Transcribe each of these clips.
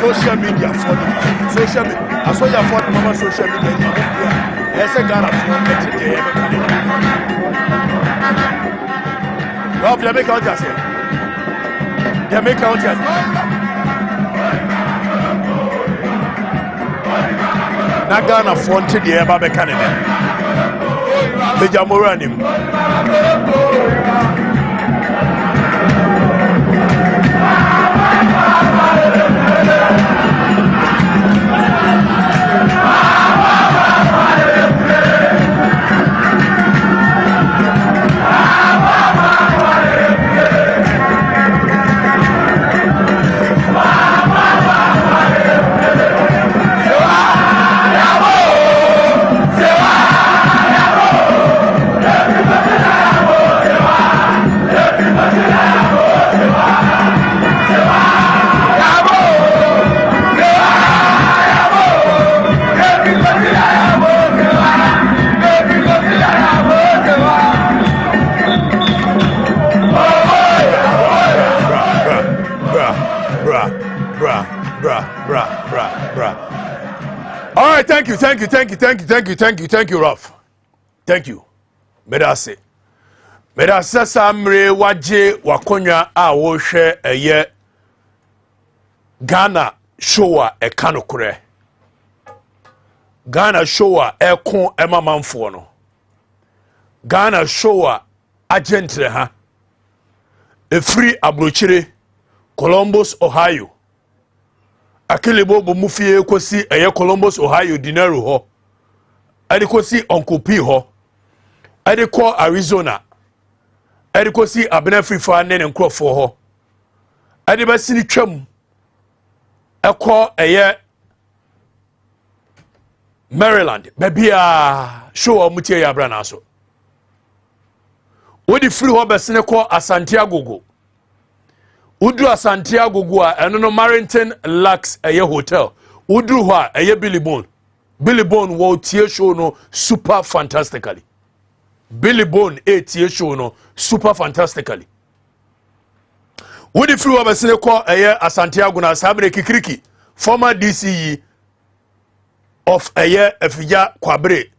social media for social media. I saw your for mama social media. Yes, I got a phone today. Well, they make out just here. They make out just. Nagana phone today. Baba Canada. The Jamoranim. All right, thank you, Ralph. Thank you. Medase samre waje wakonya a wo hwe eye Ghana show a kanokure. Ghana show a ekon emamanfo no. Ghana show a agentre ha. Free Abrochire, Columbus, Ohio. Akilebo bo mufie kosi eye Columbus, Ohio dinero ho. Ade kosi Uncle P ho. Ade ko Arizona. Ade kosi Abranaa Afrifa ne nkrofo ho. Ade basini twam. Eko eye Maryland. Bebia show mutie ya Abranaa so. Wodi free ho besene ko Santiago go. Udu Santiago go a eno no Marinton Lux eye hotel. Udu ho a eye Billy Bone. Billy Bone wo tie show no super fantastically. Billy Bone tie show no super fantastically. Wodi free ho besene ko eye Santiago na sabre kikiriki former DCE of eye Afija Kwabre.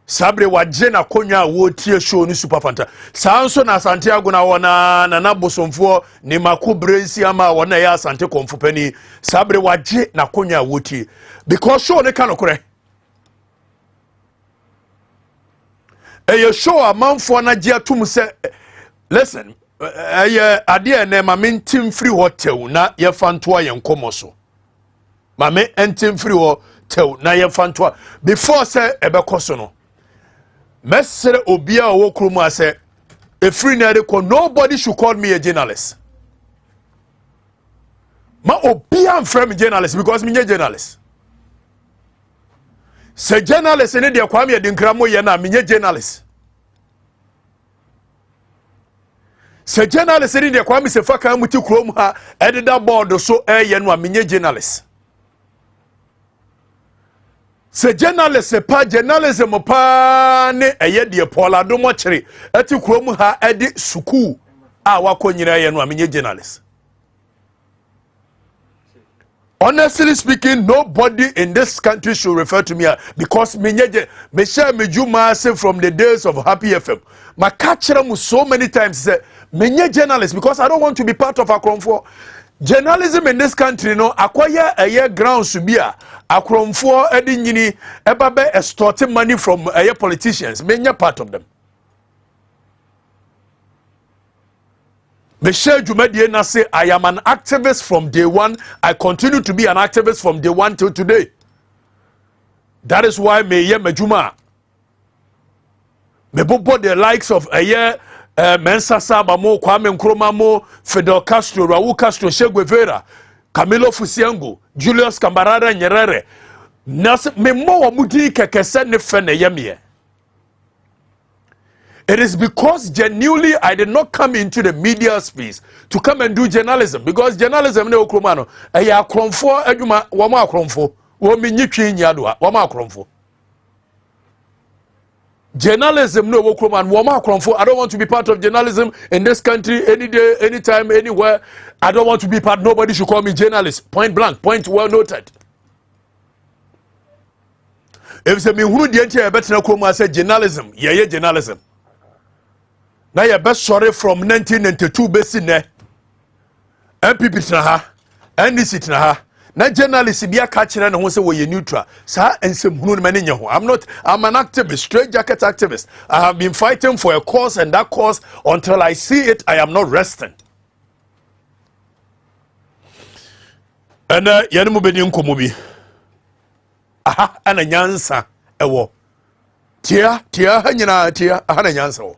Sabre waje na konya wo tie show ni super fanta sanso na Santiago na wona na bosomfo ni makobrensi ama wona ya Asante komfopani sabre waje na konya wo tie because show ne kanokore show amanfo na je atum se listen ade na ma mentim free hotel na ye fantoa ye nkomoso ma me entim free hotel na ye fantoa before say ebekoso no Mesere obia owo kromu ase free na de ko nobody should call me a journalist. Ma obia am frame journalist because me journalist. Se journalist ne de kwa me de nkramo ye na me journalist. Se journalist ne de kwa me se faka muti kromu ha edida board so ye no me journalist. Se journalist pa journalism pa ne eye de Paula do mo kire ati kurom ha edi suku a wakonyira ye no amenye journalist. Honestly speaking, nobody in this country should refer to me because me share me juma say from the days of Happy FM. My catcher mu so many times say me journalist because I don't want to be part of Akromfo. Journalism in this country no acquire a year ground to be a Akromfo edi nyini ebabe extorting money from politicians. Many part of them. Michelle Jumedie na say I am an activist from day one. I continue to be an activist from day one till today. That is why me ye mejuma. Me bobo the likes of a year Mensah Sabamo, Kwame Nkrumah mo, Fidel Castro, Raul Castro, Che Guevara, Camilo Fusiango, Julius Cambarada Nyerere. Nas me mo mudi kekese ne fene yemie. It is because genuinely I did not come into the media space to come and do journalism because journalism ne okromano eya akromfo adwuma wo ma akromfo wo menyi twi nyadoa wo ma akromfo Journalism no wo krom and woma kronfo. I don't want to be part of journalism in this country any day, anytime, anywhere. I don't want to be part. Nobody should call me journalist. Point blank. Point well noted. If say me hunu die ntia better krom I say journalism. Yeah, journalism. Now you best sorry from 1992 besi ne. MPP tna ha, NDC tna ha. Na journalist bia ka kire ne ho se wo ye neutral. Sa ensem hunu ne mane nye ho. I'm an activist, straight jacket activist. I have been fighting for a cause, and that cause until I see it I am not resting. And yene mu bedi nkomo bi. Aha ana nyansa ewo. Tia hanyina tia aha na nyansa wo.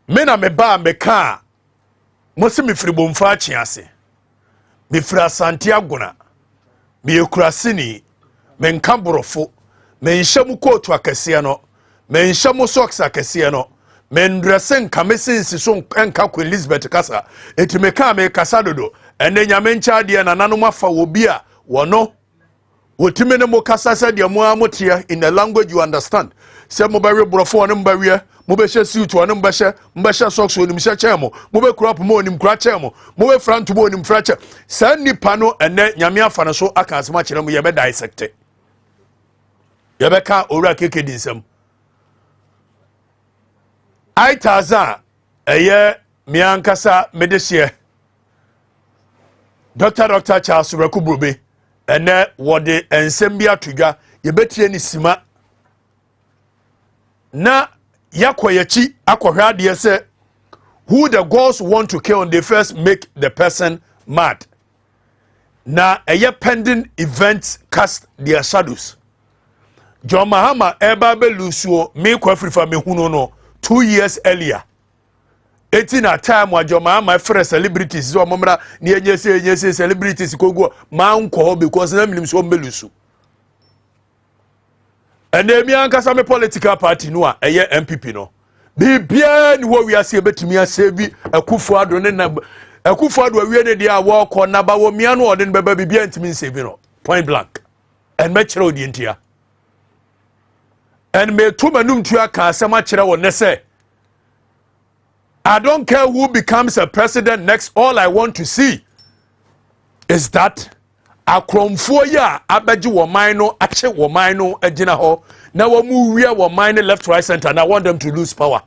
Me na me ba me ka mo se me firi bomfa achiase. Me fira Asante Agona. Me ekurasini. Me nkamborofo. Me nhyemu kotu akese no. Me nhyemu socks akese no. Me ndresen kamesinsi so enka ko Elizabeth kasa. Eti me ka me kasa dodo. Ene nyame ncha de na nanom afa obi a wono wotime ne mo kasa se de mo amotia in the language you understand. Se mo bawe borofo wono mbawe mo be hye suit wono mbehye socks wonim hye chemo mo be crop mo onim kra chemo mo be front mo onim fra che sa nipa no ene nyame afa ne so aka asema kire mo ye be dissect ye be ka owura keke dinsem ai taza eye mi ankasa medehye Dr. Charles Rekubrobe ene wode ensem bia tudwa ye betie ni sima na yakoyachi akohwa de say who the gods want to kill, they first make the person mad. Na pending events cast their shadows. John Mahama eba be lusuo me kwafrifa me hunu no 2 years earlier. 18 at time wa John Mahama free celebrities so momra ni enyese celebrities kogo ma nko because na minim so mbelusu. And then me ankasa me political party no a eye MPP no. Bibia ni wo wiase betumi asebi Akufo-Addo ne na Akufo-Addo awie ne dia wo kɔ na ba wo mia no ɔde ne beba bibia ntimi nsebi no point blank. And me kyerɛ odi ntia. And me to manum tua ka asɛm akyerɛ wo ne sɛ I don't care who becomes a president next, all I want to see is that akromfo ya abeji wo man no ache wo man no agina ho na wo mu wia wo man left right center and I want them to lose power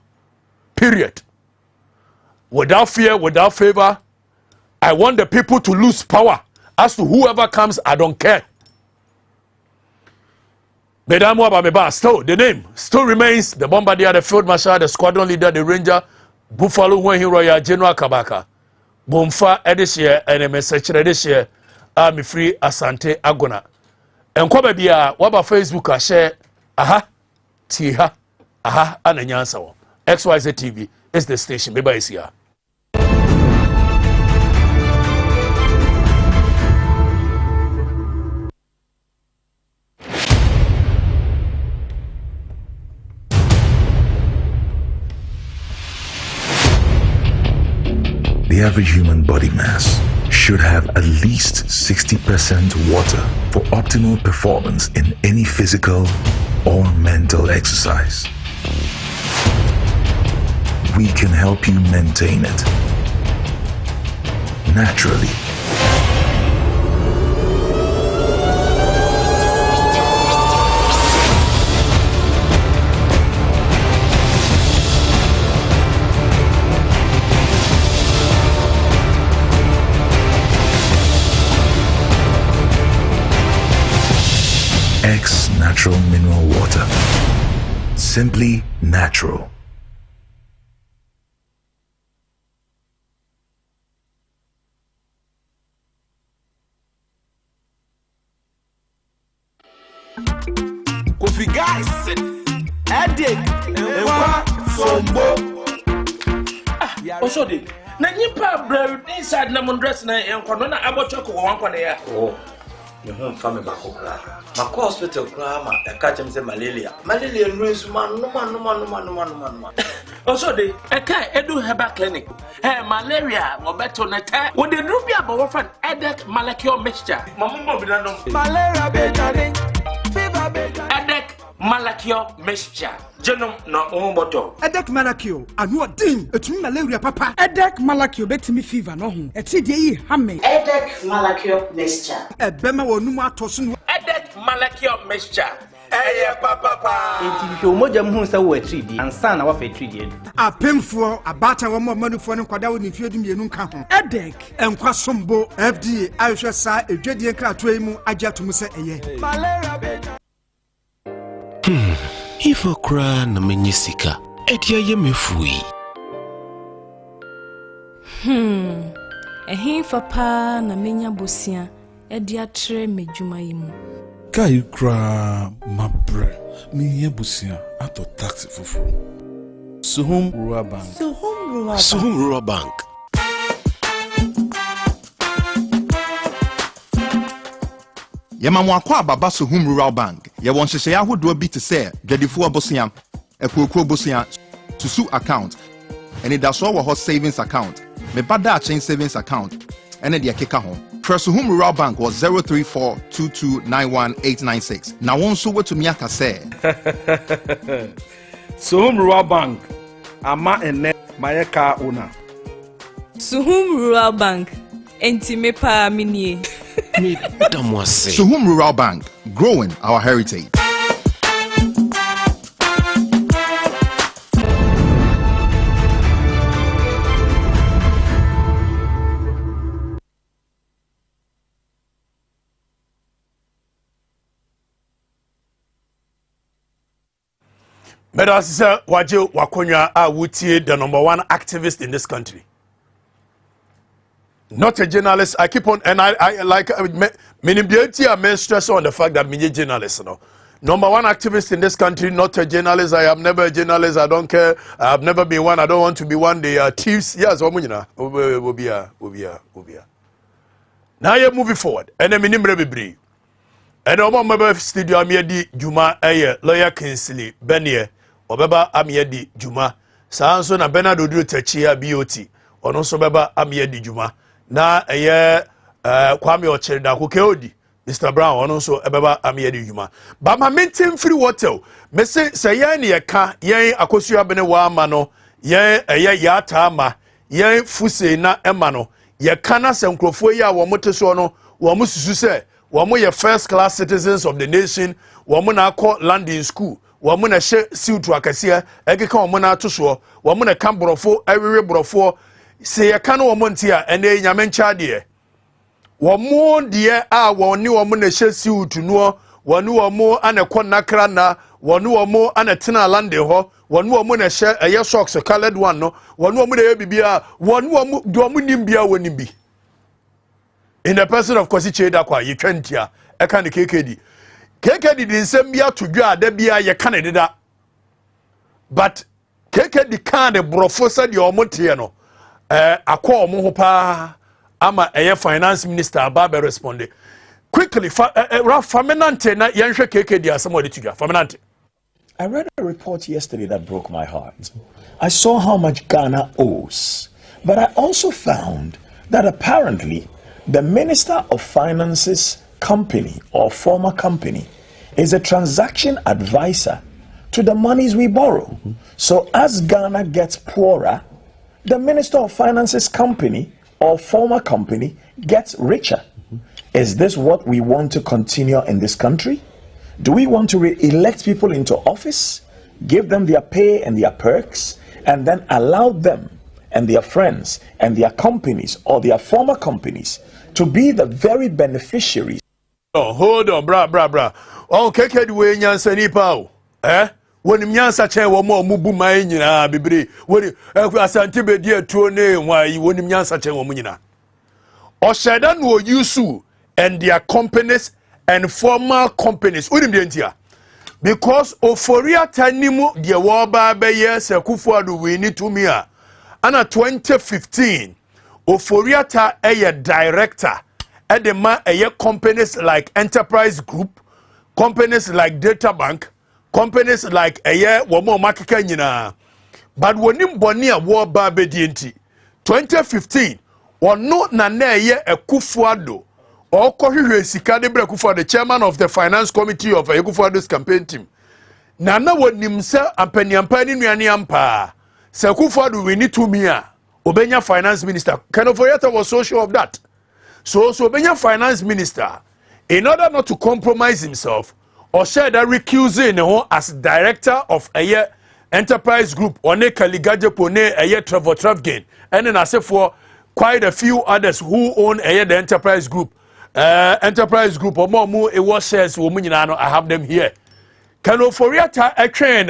period without fear without favor. I want the people to lose power as to whoever comes. I don't care. Madam Wabameba, still the name still remains the bombardier, the field marshal, the squadron leader, the ranger, Buffalo when he royal General Kabaka Bomfa edishie and message edishie me free Asante Agona. And kwa bia waba Facebook a share aha tiha aha ananyansa wo. XYZ TV is the station. Bye bye here. The average human body mass should have at least 60% water for optimal performance in any physical or mental exercise. We can help you maintain it naturally. X Natural Mineral Water. Simply natural. Kofi guys, addict, sombo. Also, na nipa bread inside lemon dress na enkono na abochoko wankwane ya. Oh. You home family back okra. My hospital kra ma e catch him say malaria. Malaria nurse man no. Also dey e kai edu herbal clinic. Hey malaria wo beto na ta. Wo dey do bia ba wo fan edek molecule mixture. Mamumbo bi na no. Malaria be jare. Fever be jare. Edek malakio mixture genum no umboto Edek malakio anu odin etumi malaria papa Edek malakio betimi fever no ho eti de yi hame Edek malakio mixture ebema wonum atoso no Edek malakio mixture eye papa enti hwe omoja mhu sa wo atridi ansa na wa fa atridi edu apemfo abata wo manufo no kwada wo ni fiedum yenu nka ho Edek enkwa sombo FDA ahwe sa edwadie krato yi mu agiatum se eye If I cry na menyisika, edia ye mefui. Ehin fa na menya bosia, edia tre medjuma yimu. Kai cry mabre, me ye bosia ato taxi fufu. Suhum Rural Bank. Suhum Rural Bank. Yema kwa baba Suhum Rural Bank. Ye won hyehyɛ ahodo bi te sɛ dwadifo abosia, ekokro bosia, susu account. Ene da so wɔ savings account. Me bada chain savings account. Ene de keka ho. Suhum Rural Bank was 03422919896. Na won so wetumi aka sɛ Suhum Rural Bank. Ama ene mayeka owner. Suhum Rural Bank. Enti me pa minie. Suhum Rural Bank, growing our heritage. Medasisa waje wakonya a wutie the number one activist in this country. Not a journalist. I keep on, and I like meaning beauty. I may stress on the fact that I'm a journalist. No, number one activist in this country, not a journalist. I am never a journalist. I don't care. I have never been one. I don't want to be one. They are thieves. Yes, Obia. Now you're moving forward, and I'm in Brebe. And I'm on my studio. I'm di Juma. Lawyer Kinsley Benye. Obeba I'm di Juma. Sanso na Bernardo do Techia BOT. Ono so beba I'm di Juma. Na Kwame Ochirda Kukeodi Mr. Brown ono so ebeba amiyedi yuma ba ma maintain free water me say yan ye ka yen akosu abene wa ama no yen ya ta ama yen fuse na ema no ye ka na se nkrofo yi a wo mote so no wo mususu se wo mo ye first class citizens of the nation wo mo na akọ landing school wo mo na hye siutu akase ekeka wo mo na ato so wo mo na ka borofo awewe borofo se ye ka no wo monti a ene nyame ncha de wo mo de a wo ni wo mo na hye siutu no wo ni wo mo anekọ nakra na wo ni wo mo anetena lande ho wo ni wo mo na hye eye socks colored one no wo ni wo mo de bibia wo ni wo mo do mo nimbia wo nimbi in the person of Kwasi Dakwa ye twentia e kan KKD di nsem bia to dwa da bia ye kan deda but KKD kan de brofo sa de omote no akọ omo ho pa ama eye finance minister Ababe responde quickly Famenante na yenhwe KKD asemo de tudwa Famenante. I read a report yesterday that broke my heart. I saw how much Ghana owes, but I also found that apparently the Minister of Finance's company or former company is a transaction advisor to the monies we borrow. So as Ghana gets poorer, the Minister of Finance's company or former company gets richer. Is this what we want to continue in this country? Do we want to re-elect people into office, give them their pay and their perks, and then allow them and their friends and their companies or their former companies to be the very beneficiaries? Oh, hold on, bra. Oh, KKD we nyansa nipa o. Woni nyansa chen wo mo mubu man nyina bebre. Woni asante bedi atuo ne nwa woni nyansa chen wo mo nyina. O sheda no yusu and their companies and former companies. Unim de ntia. Because oforia tanimu de wo ba be ye Sekufuadu we ni to me a. Ana 2015 Oforiata eye director edema eye companies like Enterprise Group, companies like Data Bank, companies like eye womo makeka nyina. But wonim boni a wo ba bedi enti 2015 ono na na eye Ekufuado okohwehwe sika de bre Ekufuado, the chairman of the finance committee of Ekufuado's campaign team. na na wonim se ampaniampa ni nuane ampa se Akufo-Addo we need to me obenya finance minister Ken Ofori-Atta was so sure of that so obenya finance minister in order not to compromise himself or share that recusing as director of a enterprise group or ne Kaligaje Pone a Trevor Travagain and then I say for quite a few others who own the enterprise group or more it was shares I have them here. Ken Ofori-Atta a train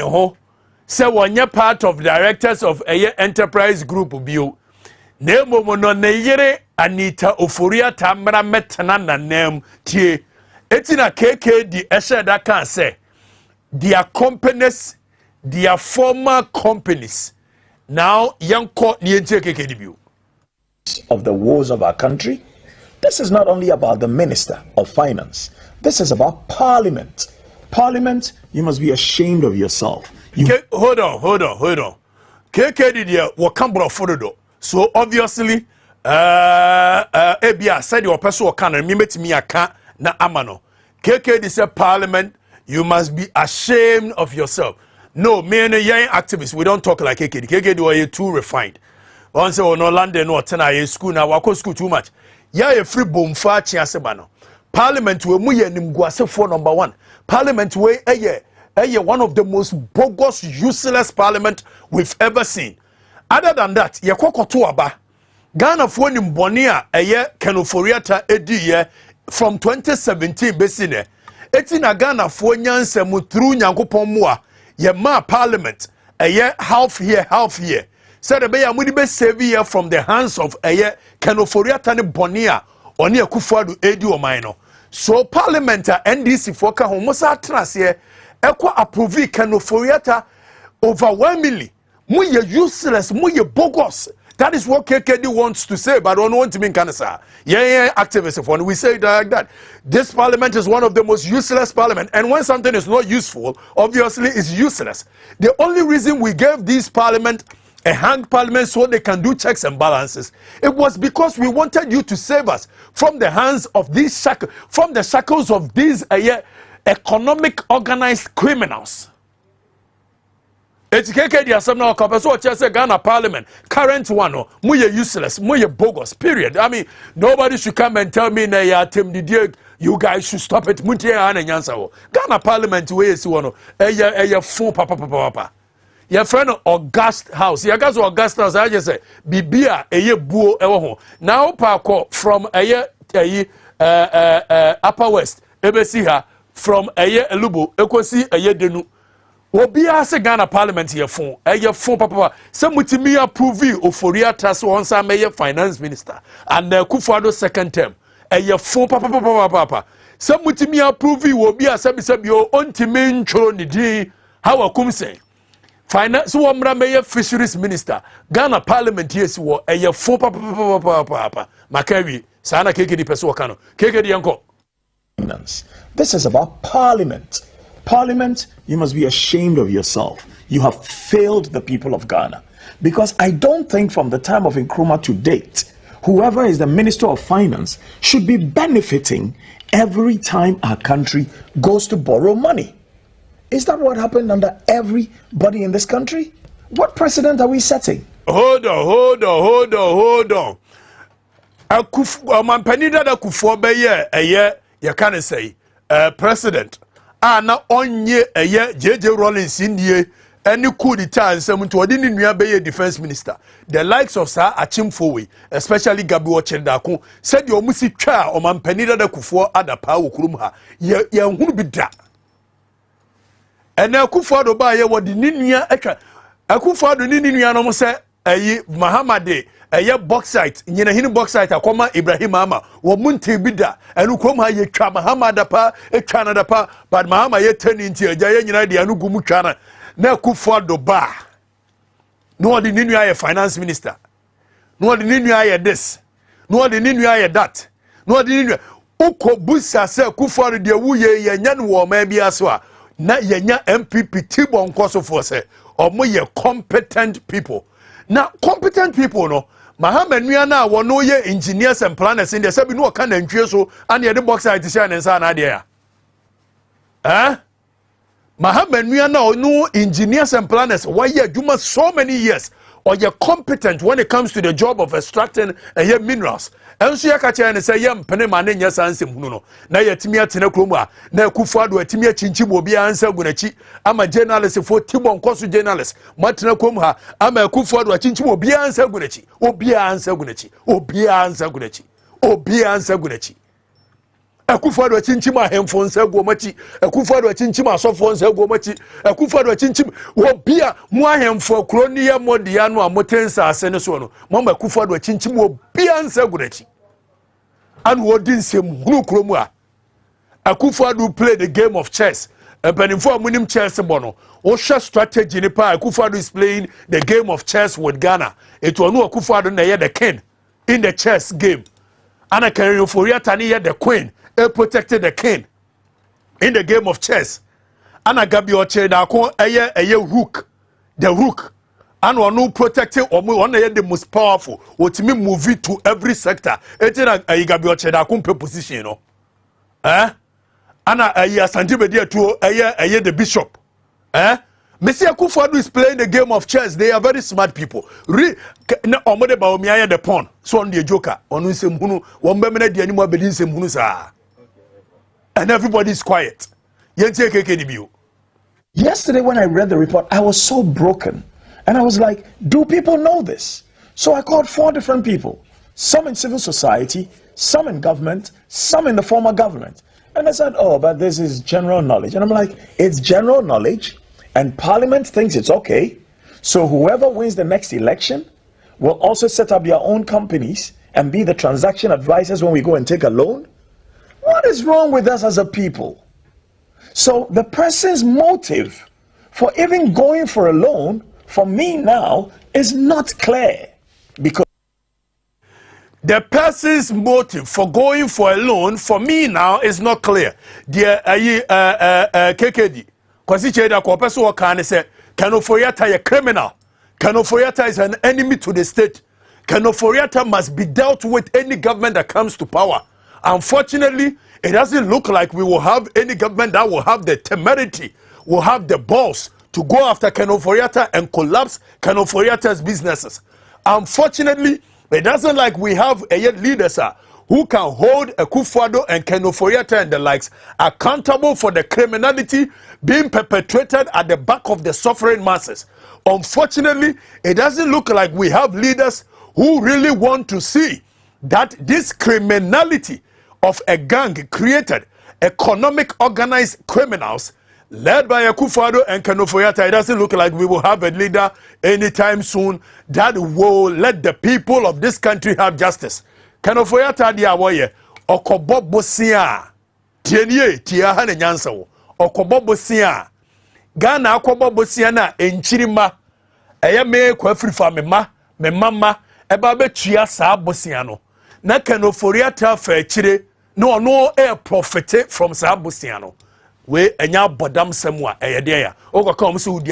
say one part of directors of a enterprise group bio nemo mono ne yere Anita Ofori-Atta mra metana na nem tie etina KKD eshe that can say their companies their former companies now yanko nientie KKD bio of the woes of our country. This is not only about the Minister of Finance. This is about Parliament. Parliament, you must be ashamed of yourself. Hold on. KKD there wakambro fodo. So obviously Ebia said your person can remember me aka na amano. KKD said Parliament, you must be ashamed of yourself. No, me and young activists, we don't talk like KKD. KKD were too refined. Once on no London or tena school now wako school too much. Ya a free bomfa chiase bano. Parliament we muye nimguase for number 1. Parliament we one of the most bogus, useless parliament we've ever seen. Other than that, ye kokoto aba. Ghana for nimbonia Ken Ofori-Atta edi from 2017 besine. Etina Ghana for nyanse mu through nyankopon mua ye ma parliament half here. Said the beya mudi be save here from the hands of Ken Ofori-Atta ne bonia oni Akufo-Addo edi omaino. So parliament NDC for ka homosa trase eko approve Ken Ofori-Atta overwhelmingly. Muye useless, muye bogus. That is what KKD wants to say, but I don't want to mean cancer. Yeah, activism. When we say like that, this parliament is one of the most useless parliament. And when something is not useful, obviously it's useless. The only reason we gave this parliament a hanged parliament so they can do checks and balances, it was because we wanted you to save us from the hands of these from the shackles of these economic organized criminals. It's KKD asem na so say Ghana Parliament current one muye useless, muye bogus, period. I mean, nobody should come and tell me na ya tem you guys should stop it. Mutie ana nyansa wo. Ghana Parliament we esi wono fun papa. Your friend August House. Your guys August House I just say bibia buo ewo ho. Now parko from Upper West ebesi ha from Elubo ekosi Denu. Obia se Ghana Parliament ye fun papa se mutimi approve Ofori-Atta so onsa meye finance minister and Akufo-Addo second term fun papa se mutimi approve obia sebi o ontimi ntworo ne din how akum say finance so omra meye fisheries minister Ghana Parliament yes wo fun papa makawi sana KKD peso kano KKD yanko. This is about Parliament. Parliament, you must be ashamed of yourself. You have failed the people of Ghana. Because I don't think from the time of Nkrumah to date, whoever is the Minister of Finance should be benefiting every time our country goes to borrow money. Is that what happened under everybody in this country? What precedent are we setting? Hold on. Manpanida da Akufo beye you can say president. Na onye JJ Rawlings indie any coup d'etat nsem to odi ni nua be defense minister the likes of Sir Achimfowe especially Gabi Ochendako said you musi twa o mampanida da Akufo adapa wo kurum ha ye hunu bi da ena Akufo-Addo ba ye wodi ni nua atwa Akufo-Addo ni nua no mo se Mahamade bauxite nyina hini bauxite akoma Ibrahim Ama wo munte bi da enu krom ha ye twa Mahamada pa etwa na da pa but Mahama ye tani nti agya ye nyina de anu gumu twa na Akufo-Addo ba no odi ni nua ye finance minister no odi ni nua ye this no odi ni nua ye that no odi ni nua uko busa se Akufo-Addo de wu ye nya no wo ma bia so a na ye nya MPP tibon koso for se omo ye competent people. Now competent people no Mahama nua na wono ye engineers and planners in there say bi no ka na ntwe so and ye the box site share nsa na de ya Mahama nua na no engineers and planners why adwuma so many years or you're competent when it comes to the job of extracting minerals. And so you can say, "Yam penema yes answer no." Na yetimi atena kroma na Akufo-Addo atimi achinchi mo bia answer gunachi. Ama journalist for Tibon Kosu journalist. Matena krom ha ama Akufo-Addo achinchi mo bia answer gunachi. Obia answer gunachi. Obia answer gunachi. Obia answer gunachi. Akufo-Addo achinchim ahemfo nsa gomachi. Akufo-Addo achinchim asofo nsa gomachi. Akufo-Addo achinchim obia mu ahemfo kroni ya modia no amotensa asene so no. Mama Akufo-Addo achinchim obia nsa gonachi. And wodi nsem hunu kromu a. Akufo-Addo play the game of chess. Ebenifo amunim chess bono. Osha strategy ni pa Akufo-Addo is playing the game of chess with Ghana. It was no Akufo-Addo na ye the king in the chess game. Ana Euphoria tani ye the queen. He protected the king in the game of chess. Ana Gabi Oche da ko eye rook, the rook. And one who protected or one the most powerful. What me move it to every sector. Etina Gabi Oche da ko position no. Ana Asante Bedia to eye the bishop. Monsieur Akufo-Addo is playing the game of chess. They are very smart people. Omode ba omiya the pawn. So on the joker. Onu sembunu. Wambemene di animu abedi sembunu sa. And everybody is quiet. Yesterday when I read the report, I was so broken. And I was like, do people know this? So I called 4 different people. Some in civil society, some in government, some in the former government. And I said, oh, but this is general knowledge. And I'm like, it's general knowledge. And Parliament thinks it's okay. So whoever wins the next election will also set up their own companies and be the transaction advisors when we go and take a loan. What is wrong with us as a people? So the person's motive for even going for a loan for me now is not clear, because the person's motive for going for a loan for me now is not clear. Dear KKD, Kwasicheda Kopeso Wakane said, Kanoforiata is a criminal. Kanoforiata is an enemy to the state. Kanoforiata must be dealt with any government that comes to power. Unfortunately, it doesn't look like we will have any government that will have the temerity, will have the balls to go after Kanoforiata and collapse Kanoforiata's businesses. Unfortunately, it doesn't like we have leaders who can hold Akufo-Addo and Kanoforiata and the likes accountable for the criminality being perpetrated at the back of the suffering masses. Unfortunately, it doesn't look like we have leaders who really want to see that this criminality of a gang created economic organized criminals led by Akufo-Addo and Kanoforiata. It doesn't look like we will have a leader anytime soon that will let the people of this country have justice. Kanoforiata dia woye okobo bosia tienie tia ha ne nyansa wo okobo bosia Ghana akobo bosia na enchirima eye me kwa Afrifa me mama eba betua saa bosia no na Kanoforiata fa chire no air profit from saa bosia no we enya bodam semwa eyede ya okaka om se udi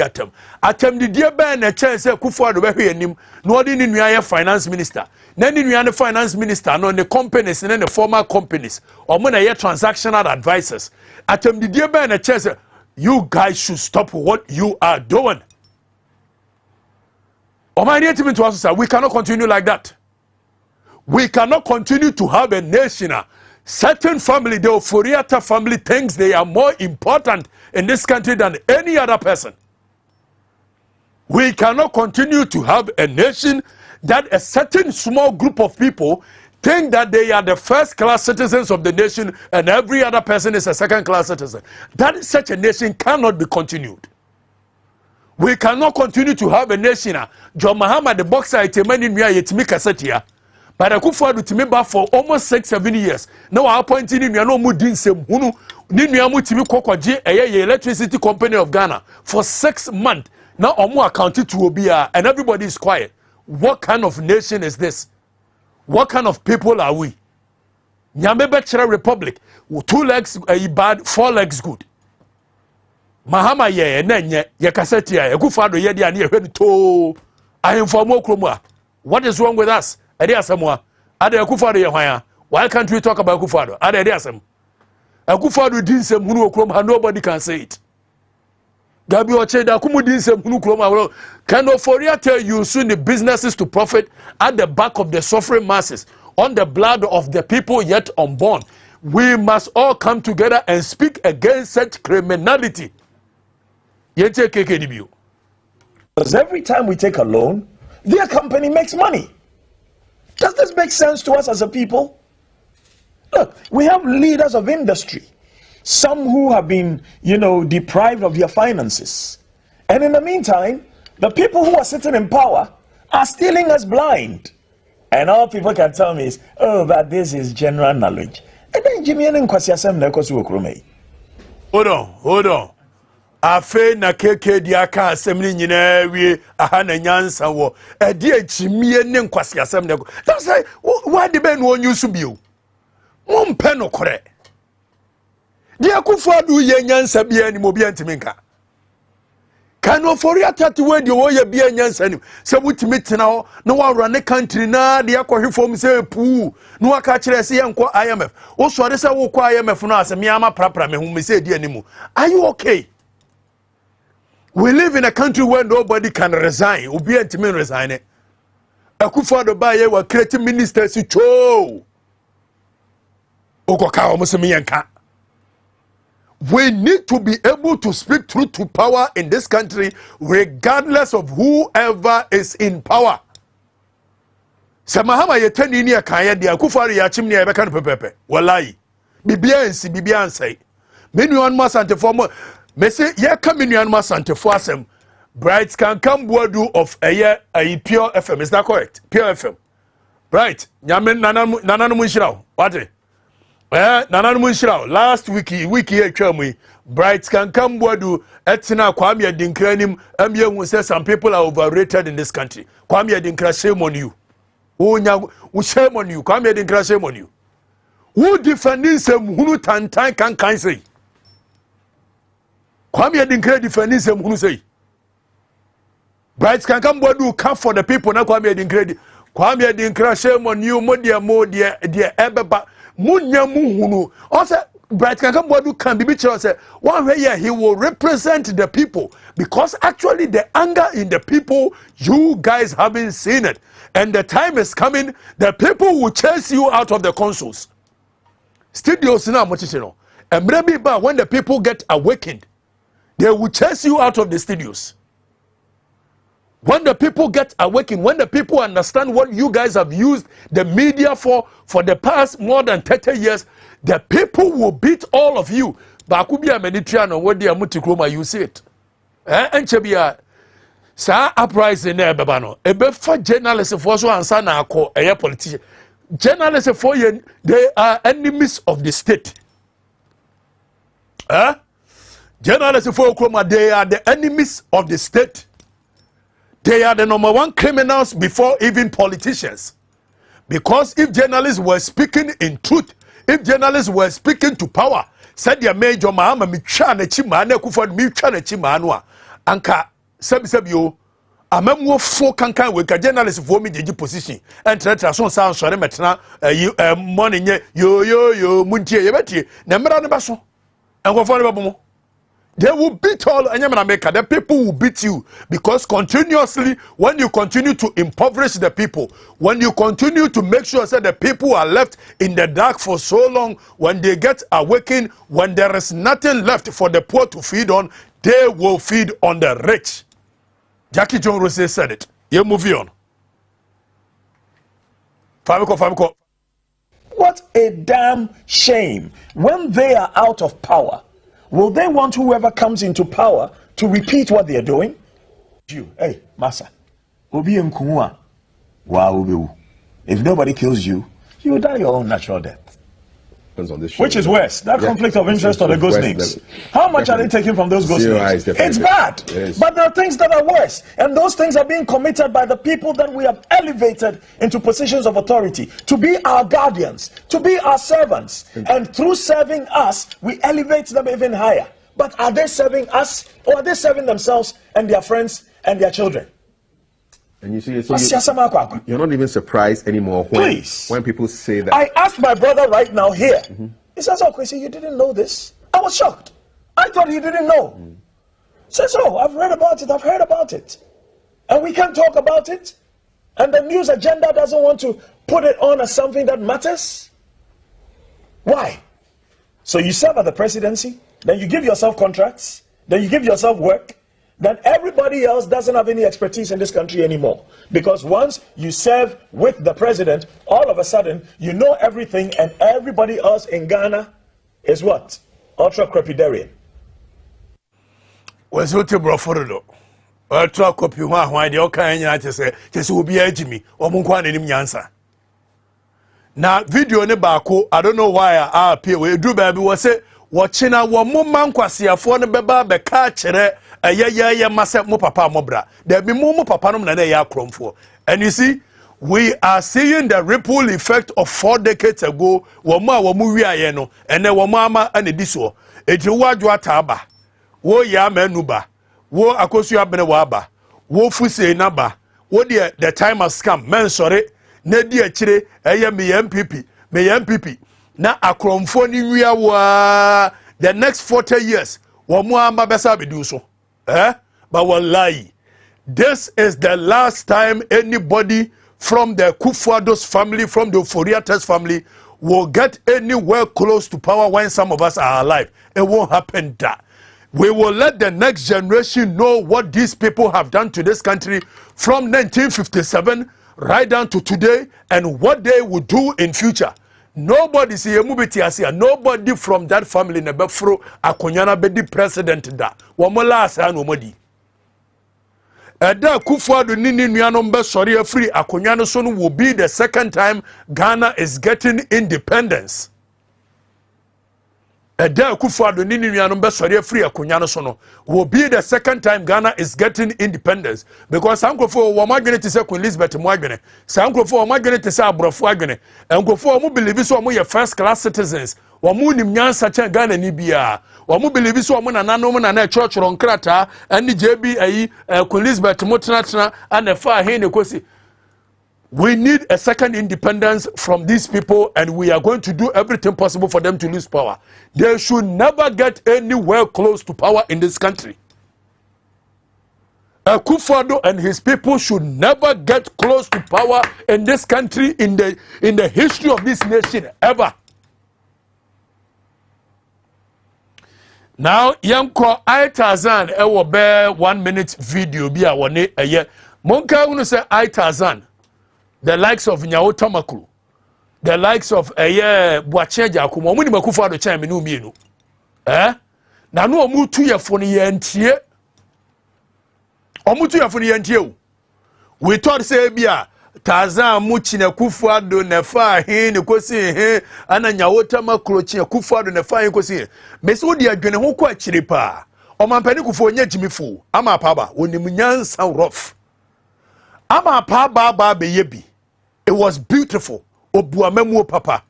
atem didie ben na chen se Akufo-Addo be hwe anim no odi ni nua ye finance minister na ni nua ne finance minister no ne companies ne the former companies omo na ye transactional advisors atem didie ben na chen se you guys should stop what you are doing. We cannot continue like that. We cannot continue to have a nation. Certain family, the Oforiata family, thinks they are more important in this country than any other person. We cannot continue to have a nation that a certain small group of people think that they are the first-class citizens of the nation and every other person is a second-class citizen. That such a nation cannot be continued. We cannot continue to have a nation. John Mahama, the boxer, itemani nua yetimi kasetia. But Akufo-Addo timi ba for almost 6-7 years. Now our point in nua no mu din nsem hunu ni nua mu timi kokwaje eye electricity company of Ghana for 6 months. Now omo account to obia and everybody is quiet. What kind of nation is this? What kind of people are we? Nyamebe Republic, 2 legs bad, 4 legs good. Mahama ye nenye ye kaseti ya Akufo-Addo ye dia na ye hwe to ahemfo kromwa. What is wrong with us? Ade asemwa ade Akufo-Addo ye hwan. Why can't we talk about Akufo-Addo? Ade asem Akufo-Addo din sem hunu okrom ha, nobody can say it. Gabi Ocheda kumudi nsem hunu kroma woro. Can Oforia tell you soon the businesses to profit at the back of the suffering masses on the blood of the people yet unborn? We must all come together and speak against such criminality. Yete KKDBU. Because every time we take a loan, their company makes money. Does this make sense to us as a people? Look, we have leaders of industry, some who have been, deprived of their finances. And in the meantime, the people who are sitting in power are stealing us blind. And all people can tell me is, oh, but this is general knowledge. And then Jimmy and Kwasiasem Nekosu. Hold on. Afe na keke di aka asem nyina wie aha na nyansa wo edi achimie ne nkwase asem ne. That's say why the ben won use bio. Mo mpe no kore. Di akufo adu ye nyansa bia ni mo bia ntiminka. Kano Foria tati we di wo ye bia nyansa ni. Se wutimi tena ho na wa run country na di akohwefo se pu. No aka kire se ye nko IMF. Wo sori se wo kwa IMF no asem ya ma prapra me hu me se di animu. Are you okay? We live in a country where nobody can resign. Obi antimi resign it. Akufo-Addo baye wa create ministers cho. Okoka omusemi yanka. We need to be able to speak truth to power in this country regardless of whoever is in power. Samahama yetani ni akanya dia Akufo-Addo ya chimni ya beka no pepepe. Wallahi. Bibia ansai. Menu on ma sante for Mese ye come in your masante for asem. Bright can come boadu of a year a pure FM. Is that correct? Pure FM. Right. Nyamen nananu munshirao. What? Nananu munshirao. Last week here chumwe. Bright can come boadu etina kwame dinkranim amye who says some people are overrated in this country. Kwame dinkra shame on you. Shame on you. Kwame dinkra shame on you. Who defending some hunu tantan can say? Kwame Adinkra defending some who say Bright can come bodu come for the people na Kwame Adinkra shame on you modia ebeba munya muhunu also Bright can come bodu can be say one way he will represent the people because actually the anger in the people you guys haven't seen it and the time is coming the people will chase you out of the consoles studios na mochichino and maybe but when the people get awakened they will chase you out of the studios. When the people get awakened, when the people understand what you guys have used the media for the past more than 30 years, the people will beat all of you. Bakubia Meditriano, what they are Mutikroma, you see it. And Chabia, Sa uprising there, Babano. A better journalist for so and Sana, a politician. Journalists for you, they are enemies of the state. Journalists for Kroma, they are the enemies of the state. They are the number one criminals before even politicians. Because if journalists were speaking in truth, if journalists were speaking to power, said their major Mahama Michana Chimane Kuford Michana Chimanua, Anka Sebio, a memo for Kankan with a journalist for me position, and Trason sounds sorry, Metna, morning, yo, Muntia, Yabeti, Namara Basso, and go for the they will beat all the people will beat you because continuously when you continue to impoverish the people, when you continue to make sure that the people are left in the dark for so long, when they get awakened, when there is nothing left for the poor to feed on, they will feed on the rich. Jackie John Rose said it. You move on. Famiko. What a damn shame. When they are out of power, will they want whoever comes into power to repeat what they are doing? You, hey, Massa, Obi Mkumwa, wow, if nobody kills you, you die your own natural death. On this Which is worse, that conflict of interest or the ghost names? How much are they taking from those ghost names? It's bad, but there are things that are worse, and those things are being committed by the people that we have elevated into positions of authority to be our guardians, to be our servants, and through serving us, we elevate them even higher. But are they serving us, or are they serving themselves and their friends and their children? And you see, so you're not even surprised anymore when people say that. I asked my brother right now here. He says, "Oh, Kwesi, you didn't know this." I was shocked. I thought he didn't know. Says, oh, I've read about it, I've heard about it. And we can't talk about it. And the news agenda doesn't want to put it on as something that matters. Why? So you serve at the presidency, then you give yourself contracts, then you give yourself work, then everybody else doesn't have any expertise in this country anymore. Because once you serve with the president, all of a sudden, you know everything, and everybody else in Ghana is what? Ultra-crepidarian. Was what you brought for the ultra copy why the Okanya just will be edging me or Munkwan in Yansa. Now, video ne bako, I don't know why I appear we do baby was it watching our woman quasia for the beba be catcher a ya massa mo papa mobra. There be more papa no na ya chrome for. And you see, we are seeing the ripple effect of 4 decades ago. Wama wamu yeno, and then wamama and the diso. It's wajwa taba. Wo ya menuba. Wo akosu abene waba. Wo fuse naba. Wo the time has come. Men sorry. Nedi achire eye me MPP. Na akromfo ni wia wa the next 40 years. Wamu amba besa bidu so. But wallahi, this is the last time anybody from the Kufuado's family, from the Oforiates family, will get anywhere close to power when some of us are alive. It won't happen that. We will let the next generation know what these people have done to this country from 1957 right down to today and what they will do in future. Nobody nobody from that family nebefro akonyana bedi president da. Wamola asa no modi. Eda Kufuado nini nuanom be sori afri akonyana so no will be the second time Ghana is getting independence. Eda Kufuado nini nuanom be sori afri akonyana so no will be the second time Ghana is getting independence, because sankofo wo magene te se Queen Elizabeth mo agene, sankofo wo magene te se abrofo agene, enkofo wo believe so mo ye first class citizens, wo mo nim nyansa chen Ghana ni bia, wo mo believe so mo nananom na na churchro nkrata ani JB ayi Queen Elizabeth mo tena and fa he ne kosi. We need a second independence from these people, and we are going to do everything possible for them to lose power. They should never get anywhere close to power in this country. Kufuado and his people should never get close to power in this country in the history of this nation ever. Now, yanko Tarzan ewo be 1 minute video bi a wone eye. Monka unu se Tarzan. The likes of Nyao Tamakulu, the likes of Boacheja Kuma, when you for the chairman, no mean. Now, no mutu ya phone yentie. Omutu ya phone yentie. We thought say bia Tarzan Muchina Kufuado nefa he ne kosi he ana Nyao Tamakulu china Kufuado nefa he kosi. Meso di adwene ho kwa chiripa. Omampani Kufuo nye jimifu. Ama paba oni munyansa rough. Ama paba be yebi. It was beautiful. Obuamemu papa.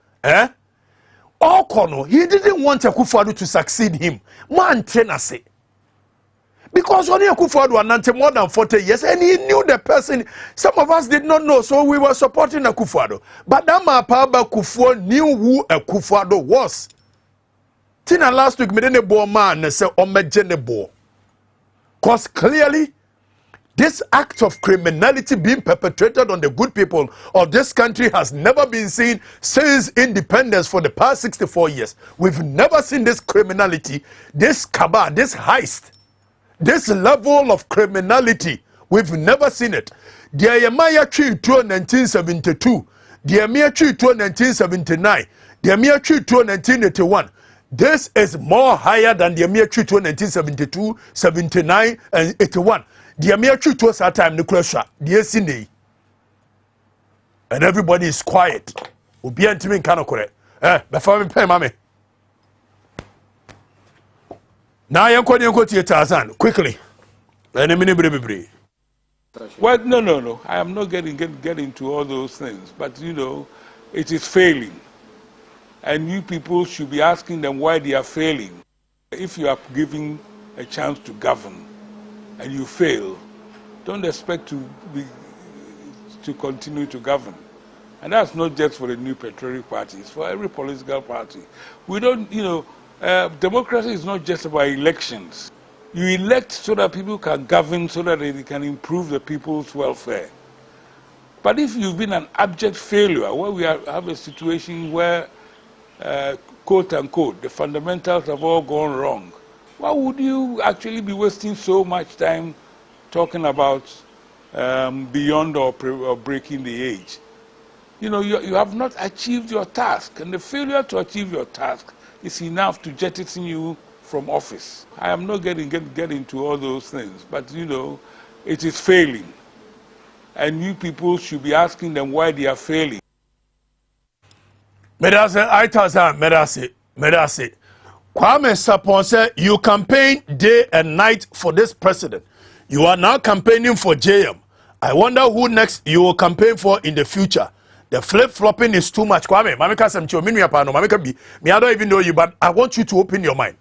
Okono, he didn't want Kufuado to succeed him. Man tenase. Because only Kufuado anante more than 40 years, and he knew the person. Some of us did not know, so we were supporting Kufuado. But Dama Paba Kufuor knew who Kufuado was. Tina last week, me didn't bo man say omejene bo. Because clearly, this act of criminality being perpetrated on the good people of this country has never been seen since independence for the past 64 years. We've never seen this criminality, this cabal, this heist, this level of criminality. We've never seen it. The Yamaya Tree Tour 1972, the Yamaya Tree Tour 1979, the Yamaya Tree Tour 1981. This is more higher than the Yamaya Tree Tour 1972, 79, and 81. The mere truth was that time, Nicola, the SNA. And everybody is quiet. Will be entering Kanokore. Before we pay, mammy. Now you're going to go to your Tarzan quickly. And a minute, well, no. I am not getting into all those things. But, you know, it is failing. And you people should be asking them why they are failing. If you are giving a chance to govern, and you fail, don't expect to continue to govern. And that's not just for the new patriotic parties, for every political party. We don't, democracy is not just about elections. You elect so that people can govern, so that they can improve the people's welfare. But if you've been an abject failure, where we have a situation where, quote unquote, the fundamentals have all gone wrong, why would you actually be wasting so much time talking about beyond or breaking the age? You know, you have not achieved your task, and the failure to achieve your task is enough to jettison you from office. I am not getting into all those things, but you know, it is failing. And you people should be asking them why they are failing. Medase. Kwame Sapon said, you campaign day and night for this president. You are now campaigning for JM. I wonder who next you will campaign for in the future. The flip-flopping is too much. Kwame, I don't even know you, but I want you to open your mind.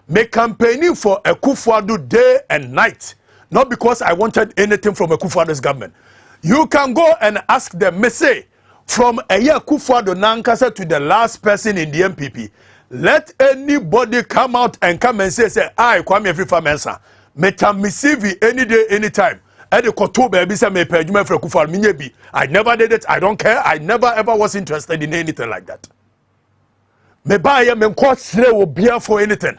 Me campaigning for Akufo-Addo day and night, not because I wanted anything from Akufo-Addo's government. You can go and ask them, me say, from Akufo-Addo Nankasa to the last person in the MPP, let anybody come out and come and say, I, Kwame Afrifa-Mensah, me can receive it any day, anytime. I never did it. I don't care. I never ever was interested in anything like that. Me buy me will be for anything.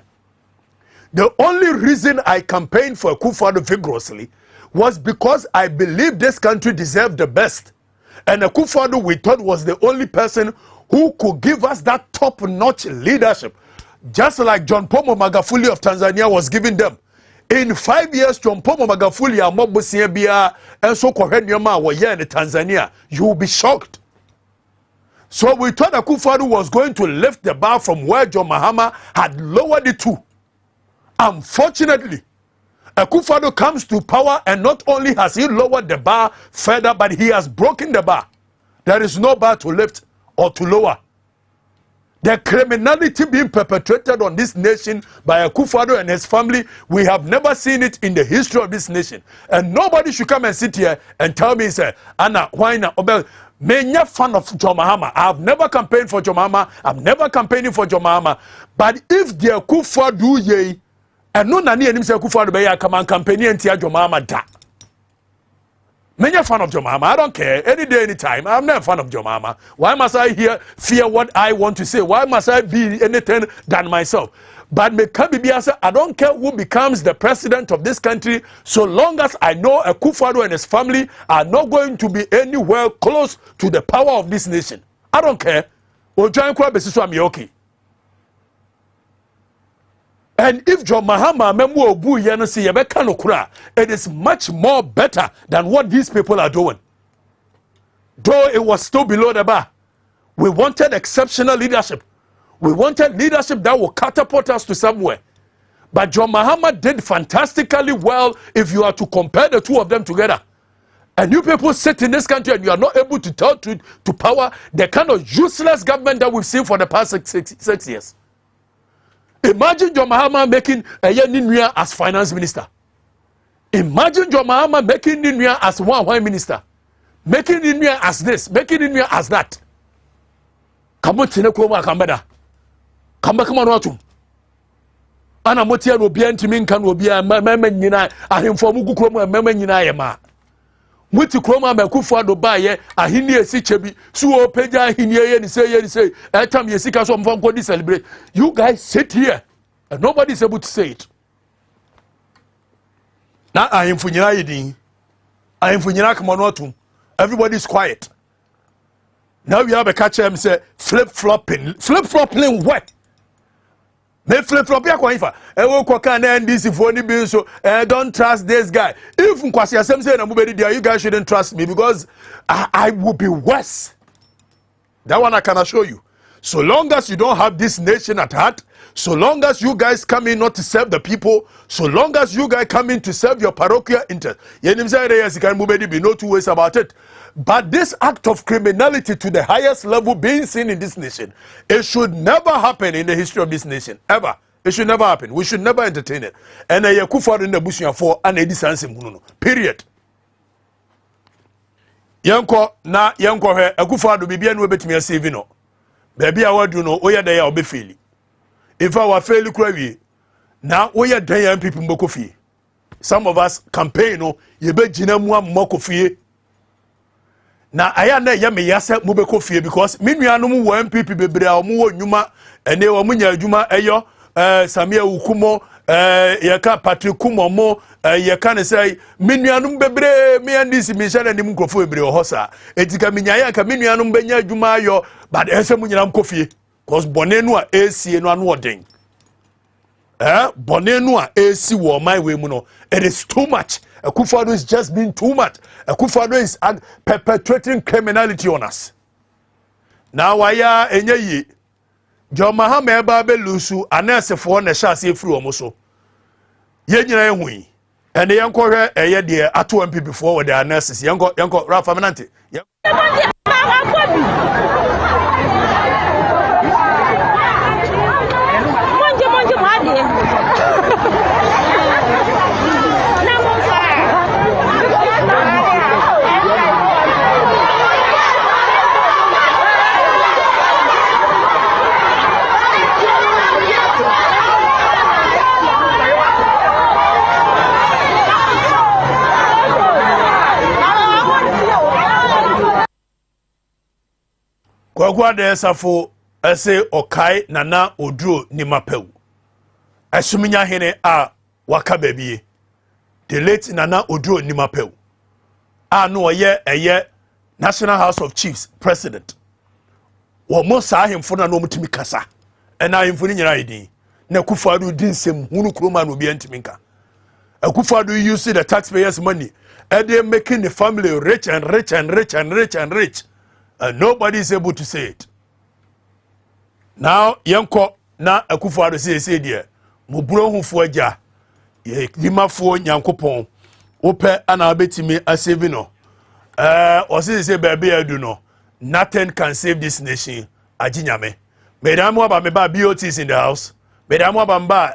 The only reason I campaigned for Akufo-Addo vigorously was because I believed this country deserved the best. And Akufo-Addo we thought was the only person who could give us that top-notch leadership. Just like John Pombe Magufuli of Tanzania was giving them. In 5 years, John Pombe Magufuli and so were here in Tanzania. You will be shocked. So we thought Akufo-Addo was going to lift the bar from where John Mahama had lowered it to. Unfortunately, Akufo-Addo comes to power, and not only has he lowered the bar further, but he has broken the bar. There is no bar to lift or to lower. The criminality being perpetrated on this nation by Akufo-Addo and his family, we have never seen it in the history of this nation. And nobody should come and sit here and tell me, say, Anna, why not? Me fan of John Mahama. I have never campaigned for John Mahama. I'm never campaigning for John Mahama. But if the Akufo-Addo ye, and no nani enim say Akufo-Addo be ya come and campaign anti John Mahama da. Many fan of John Mahama. I don't care. Any day, any time. I'm not a fan of John Mahama. Why must I fear what I want to say? Why must I be anything than myself? But I don't care who becomes the president of this country, so long as I know Akufo-Addo and his family are not going to be anywhere close to the power of this nation. I don't care. Okay. And if John Mahama it is much more better than what these people are doing. Though it was still below the bar. We wanted exceptional leadership. We wanted leadership that will catapult us to somewhere. But John Mahama did fantastically well if you are to compare the two of them together. And you people sit in this country and you are not able to tell to power the kind of useless government that we've seen for the past six years. Imagine John Mahama making Ninuya as finance minister. Imagine John Mahama making Ninuya as one minister. Making Ninuya as this, making Ninuya as that. Come on, Kambeda. Come on, Rotum. Ana motia no bia ntimi nka no bia mama nyina ahemfo mugu kromo mama nyina ye ma. Muti kromo Akufo-Addo ba ye ahini esi chebi su o peja ahini ye ni say etam ye sika so mfo nkodi celebrate. You guys sit here and nobody is able to say it. Na ahemfo nyina ye din. Ahemfo nyina kama no atum. Everybody is quiet. Now we have a catcher him say flip-flopping what? Me flip-flop ya kwa ifa. Ewo kwa ka na NDC for ni bi so don't trust this guy. If nkwasi asem say na mubedi there, you guys shouldn't trust me because I will be worse. That one I can assure you. So long as you don't have this nation at heart, so long as you guys come in not to serve the people, so long as you guys come in to serve your parochial interest, yenim say yes, you can mubedi be no two ways about it. But this act of criminality to the highest level being seen in this nation, it should never happen in the history of this nation. Ever. It should never happen. We should never entertain it. And Akufo-Addo in the bush for an edisansim. Period. Yanko na yanko he Akufo-Addo bibia no betimi asave no. Baby I wadu no oya dey ya obefeli. If I were fairly kura wie, Now we are young people mokofi. Some of us campaign no yebe jina mu mokofi. Na aya na ya me yasa mobekofie because me nuanom wo MPP bebre a omo wo nnwuma ene wo munya adwuma eyo Samia Ukumo yeka Patrick Kumomo yeka ne say me nuanom bebre me andisi me share nim nkrofo bebre o hosa etika me nya ya ka me nuanom benya adwuma ayo but ese munyina mkofie cause bonenu a esie no anu oden bonenu a esi wo my way mu no it is too much. Akufo-Addo is just being too much. Akufo-Addo is perpetrating criminality on us. Now waya enye yi John Mahama eba be lusu anesefo na hyase efiri omo so. Ye nyina ehui. Ene yenko hwe eye de ato MPP before with the aneses. Yenko Rafa-Mensah. Kwagwa de safo ese okai nana oduro ni mapew. Asuminya hene a waka babie. The late nana oduro ni mapew. No eye National House of Chiefs president. Wo mo sa ahemfo na no mutimi kasa. Ena ahemfo ni nyina yedin. Na Akufo-Addo dinsem hunu kroma no bi antimi nka. Akufo-Addo use the taxpayers' money. And they making the family rich and rich and rich and rich and rich. And nobody is able to say it. Now, yanko na Akufo-Addo say there. Muburo hufo aja. Ye limafo nyankopon. Ope ana abetimi asave no. Say baby adu no. Nothing can save this nation. Ajinyame. Madam waba meba BOT is in the house. Madam waba mba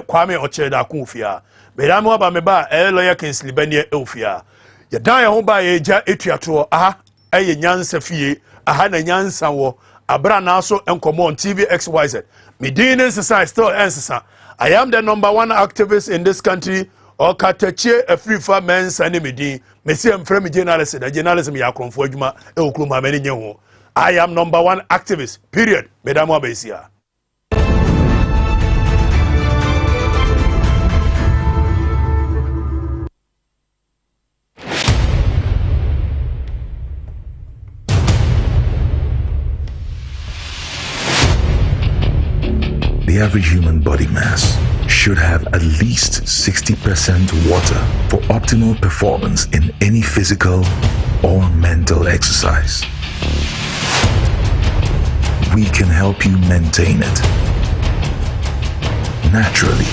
Kwame Ocheda kunfia. Madam waba meba lawyer Kingsley Benye ofia. Ya dan ya ho ba ye ja etuato aha eye nyansa fie aha na nyansa wo Abranaa so enkomo on TV XYZ. Medina society still ensesa. I am the #1 activist in this country. Okatakyie Afrifa-Mensah ne medin. Mesi emfrem journalist da journalism ya konfo adwuma e okuru ma mani nye ho. I am #1 activist. Period. Madam Abesia. The average human body mass should have at least 60% water for optimal performance in any physical or mental exercise. We can help you maintain it naturally.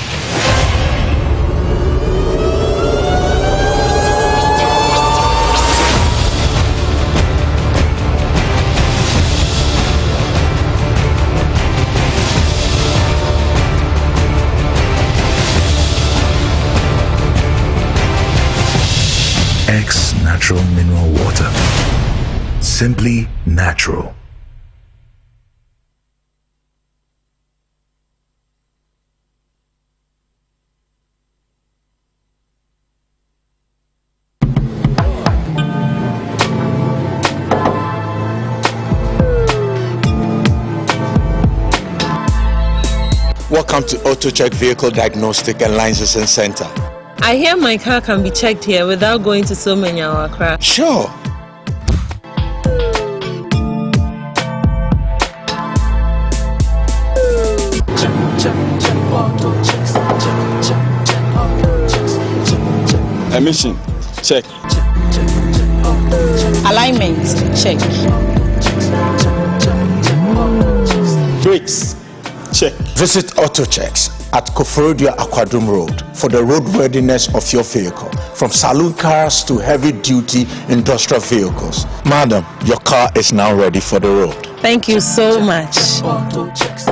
X Natural Mineral Water. Simply natural. Welcome to AutoCheck Vehicle Diagnostic and Licensing Center. I hear my car can be checked here without going to so many hour crash. Sure. Emission, check. Alignment, check. Brakes, check. Visit AutoChecks at Koforidua Aquadum Road for the roadworthiness of your vehicle, from saloon cars to heavy-duty industrial vehicles. Madam, your car is now ready for the road. Thank you so much.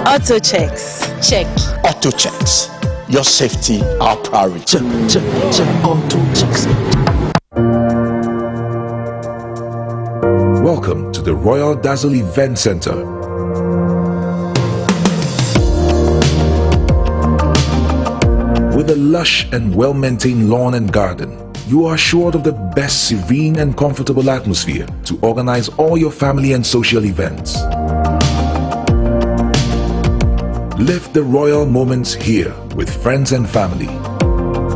AutoChecks, check. AutoChecks, your safety, our priority. Welcome to the Royal Dazzle Event Center. With a lush and well-maintained lawn and garden, you are assured of the best serene and comfortable atmosphere to organize all your family and social events. Live the royal moments here with friends and family.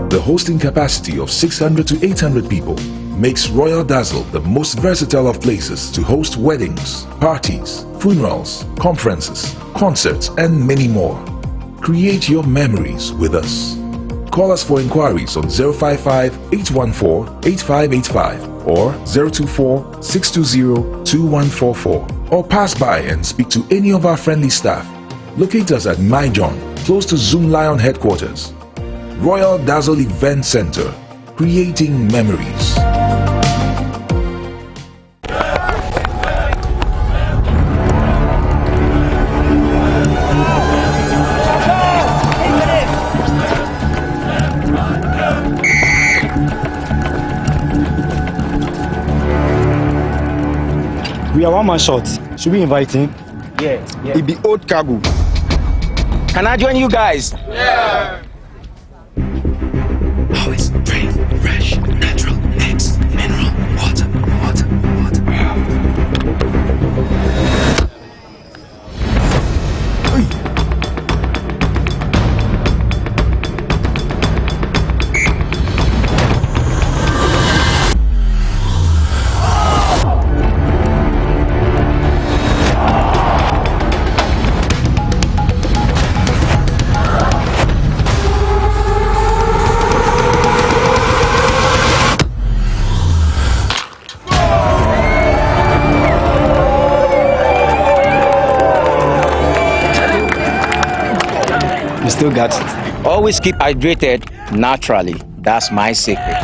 The hosting capacity of 600 to 800 people makes Royal Dazzle the most versatile of places to host weddings, parties, funerals, conferences, concerts, and many more. Create your memories with us. Call us for inquiries on 055-814-8585 or 024-620-2144, or pass by and speak to any of our friendly staff. Locate us at My John, close to Zoom Lion headquarters. Royal Dazzle Event Center, creating memories. We are one man short. Should we invite him? Yeah. It be old cargo. Can I join you guys? Yeah. Always brave, fresh, natural, eggs, mineral, water. Still got it. Always keep hydrated naturally. That's my secret.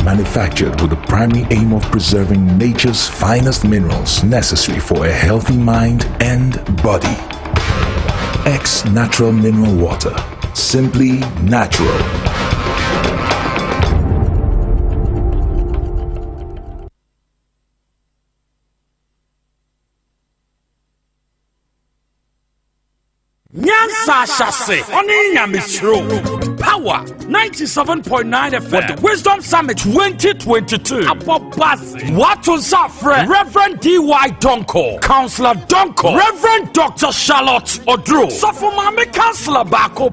Manufactured with the primary aim of preserving nature's finest minerals necessary for a healthy mind and body. X Natural Mineral Water. Simply natural. Nyansa Shase, Oni Yamisro, Power 97.9 FM, for the Wisdom Summit 2022. Abobazi, Watun Safre, Reverend D.Y. Donko, Counselor Donko, Reverend Dr. Charlotte Odro, Sofumami Counselor Bako,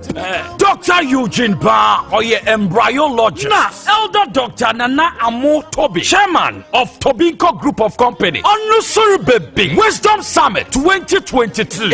Dr. Eugene Ba, Oye Embryology, Elder Dr. Nana Amo Toby, Chairman of Tobinko Group of Company, Onusuru Baby, Wisdom Summit 2022.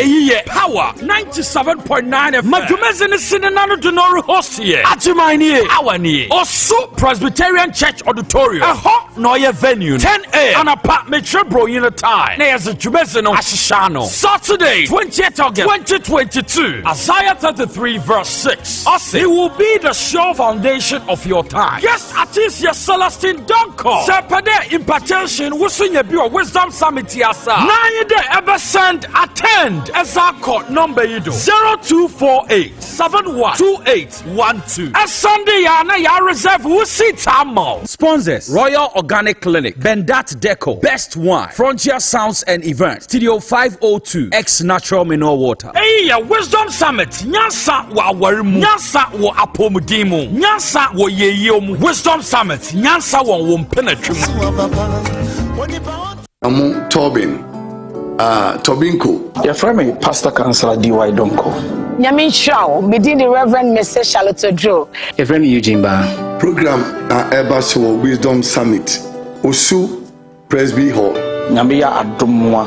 Power 97.9 FM. Majumezini Sinanano Donoru host here. Ajimaini Awani Osu Presbyterian Church Auditorium. A hot noye venue. 10 a.m. An apartment bro in a tie. Neas Jumezino Ashishano. Saturday, 20th August 2022. Isaiah 33 verse 6. Also, it will be the sure foundation of your time. Guest artist your Celestine Donko. Sepade impartation Wusunya Bio Wisdom Summit Yasa. 9 day ever send attend as our court number you do 0248-712812. A Sunday yana ya reserve Wusitamo. Sponsors Royal Organic Clinic, Bendat Deco, Best Wine, Frontier Sounds and Events, Studio 502, X Natural Mineral Water. Hey, Wisdom Summit. Nyansa wa warimu. Nyansa wa apomudimu. Nyansa wa yeyomu. Wisdom Summit. Nyansa wa wompenetrimu. Amu Tobin. Tobinko. Your friend, Pastor Counselor D.Y. Donko. Nyamin Shao, Medini Reverend Mr. Charlotte Odro. Your friend, Eugene Ba. Program Ebaso Wisdom Summit. Osu Presby Hall. Nyamiya Adomwa.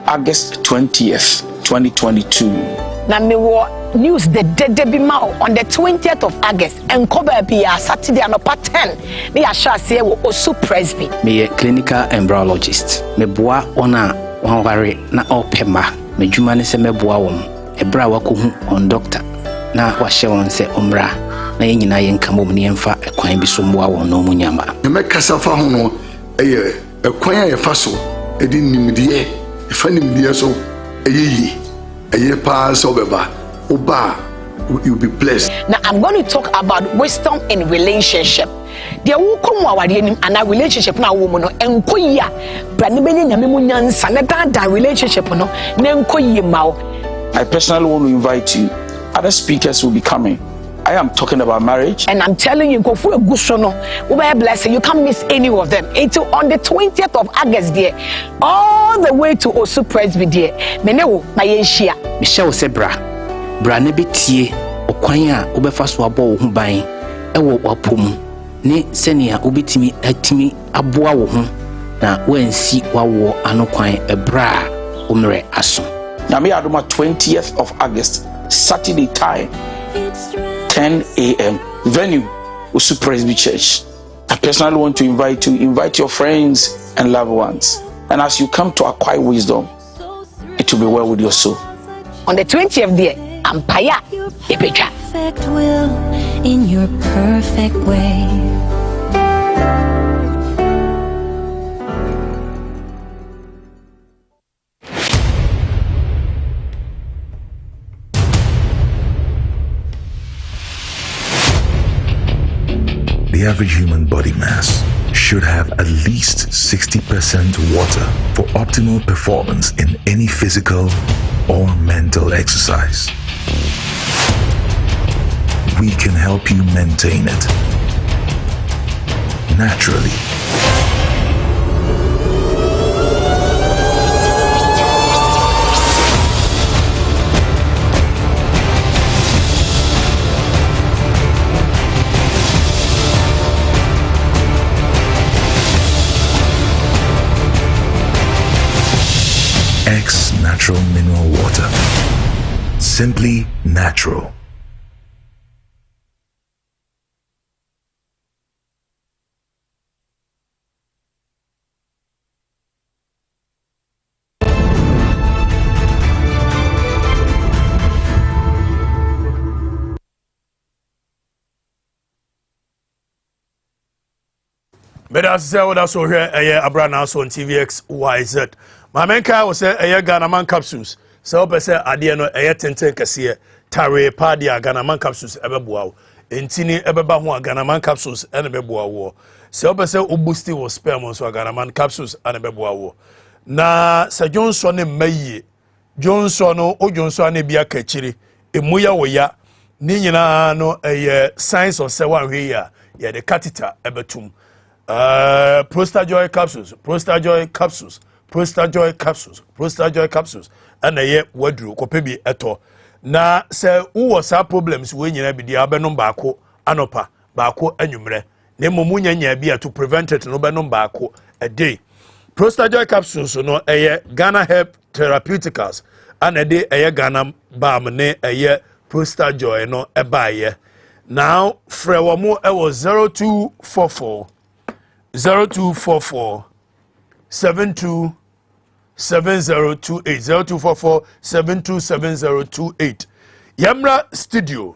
August 20th, 2022. Namiwo news the Debbie Mao on the 20th of August. And Kobe be a Saturday and 10. Me a shall say Osu Presby. Me a clinical embryologist. Me boa ona. Wanware na opema medwuma ne se meboa wom ebra wakohu on doctor na wahye won se omra na yenyina yenka mom ne yemfa ekwan bi so mboa won no munyama me kasa fa ho no eye ekwan a yefa so edi nimdie efa nimdie so eyeyi eye pa so beba oba you'll be blessed. Now I'm going to talk about wisdom in relationship. There will come our and a relationship now woman and koya branibeni nyamunyansa na that relationship no nenkoyi mao. I personally want to invite you. Other speakers will be coming. I am talking about marriage. And I'm telling you, go for a good son. Over blessing, you can't miss any of them. Until on the 20th of August, there, all the way to Osu Presby, there. Menewo, my Asia. Michelle Sebra, Branebitie, Okwanya, Obefaso Abo, Humbai, Ewo Wapum, Ne Senia, Ubitimi, Etimi, Abua Wum, na when see Wawo, Anokwine, Ebra, Umre Asun. Nami Aduma 20th of August, Saturday time. 10 a.m. Venue, Osu Presby Church. I personally want to invite your friends and loved ones. And as you come to acquire wisdom, it will be well with your soul. On the 20th day, Ampaya, Epecha. Perfect will in your perfect way. The average human body mass should have at least 60% water for optimal performance in any physical or mental exercise. We can help you maintain it naturally. X Natural Mineral Water. Simply natural. But that's what I saw here. Abranaa on TVX YZ. My main car was a Ghana man capsules. So, I say, I didn't know a 10 Cassia, Tare Padia, Ghana man capsules, Eberboa. Intini Eberbahu, Ghana man capsules, and Eberboa war. So, I say, Ubusti was sperm, so Ghana man capsules, and Eberboa war. Na Sir Johnson May Johnson o Johnson Bia Kachiri, Emuya Waya, Nina no a science of Sewan here, yeah, the catheter Ebertum. Prostajoy capsules, Prostajoy capsules. Prostajoy capsules, Prostajoy capsules, and a year wadru, Kopebi eto. Na se was our problems when you be the Abenon Bako, Anopa, Bako, and Numre. Nemo Munya Bia to prevent it no Benon Bako a day. Prostajoy capsules, no a year Ghana Herb Therapeuticals, and a day a year Ghana Balm, a year Prostajoy, no a buyer. Now, Frewamo, I was 0244 727028 0244 727028. Yamra studio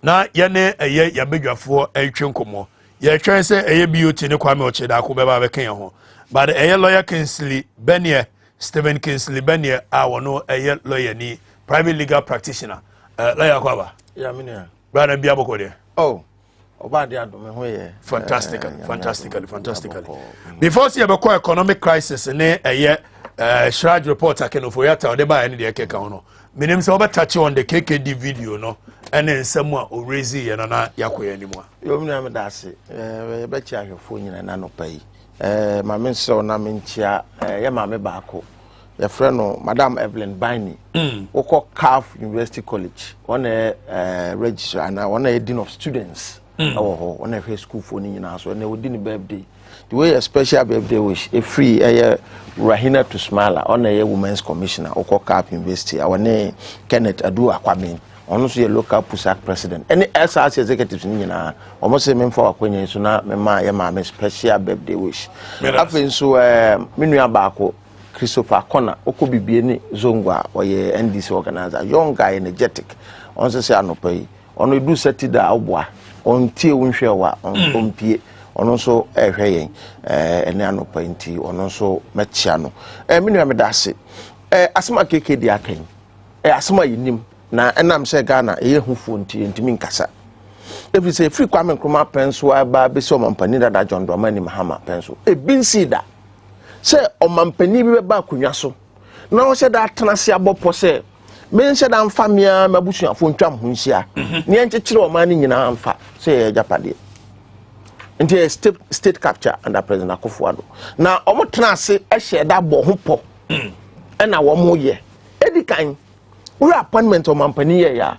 na yane eye yabedwafo atwenkomo ye twen se eye beauty ne kwame ocheda ko beba be kan ho but eye lawyer Kingsley Benier Stephen Kingsley Benier a wono eye lawyer ni private legal practitioner lawyer kwaba ya minia brother bia bokode oh fantastically. Before see about economic crisis ne Shraj report akenoforiata ode ba any de keka no minim se touch on the KKD video no and then someone raise ye na yakoye anymore yo mna me dase be chi ahwefo nyina na no pai ma men so na men chia ye ma me baako ye frɛ no Madam Evelyn Bani woko CAF University College one registrar and one dean of students one of his school for ni so and we did birthday the way a special birthday wish a free Rahina to Smile on a women's commissioner or CAP University our name Kenneth Adu Aquamin also a local PUSAC president any SRC executives in almost same for Aquanya so now my special birthday wish happen so Minua Bako Christopher Connor Okobibieni Zongwa or NDC organizer young guy energetic on say anopay on we do set da obwa on tie wonhwe wa on pie ono so ehwe ene anopa nti ono so mechia no menua medase asema keke di akan asema yinim na enam se Ghana hufu nti ntimi nkasa every say free Kwame Nkrumah penso aba be so mampani da John Dramani Mahama penso binsi da se o mampani bi ba akonwa so na wo se da atenase abopo se mense da mfa mia mabusuafo ntwam ho nhia ne enkyekere o man nyina amfa say japade nti state capture under President Akufo-Addo na omo tena ase ehye da bo ho po na wo mo ye edikan we appointment o mampani ye ya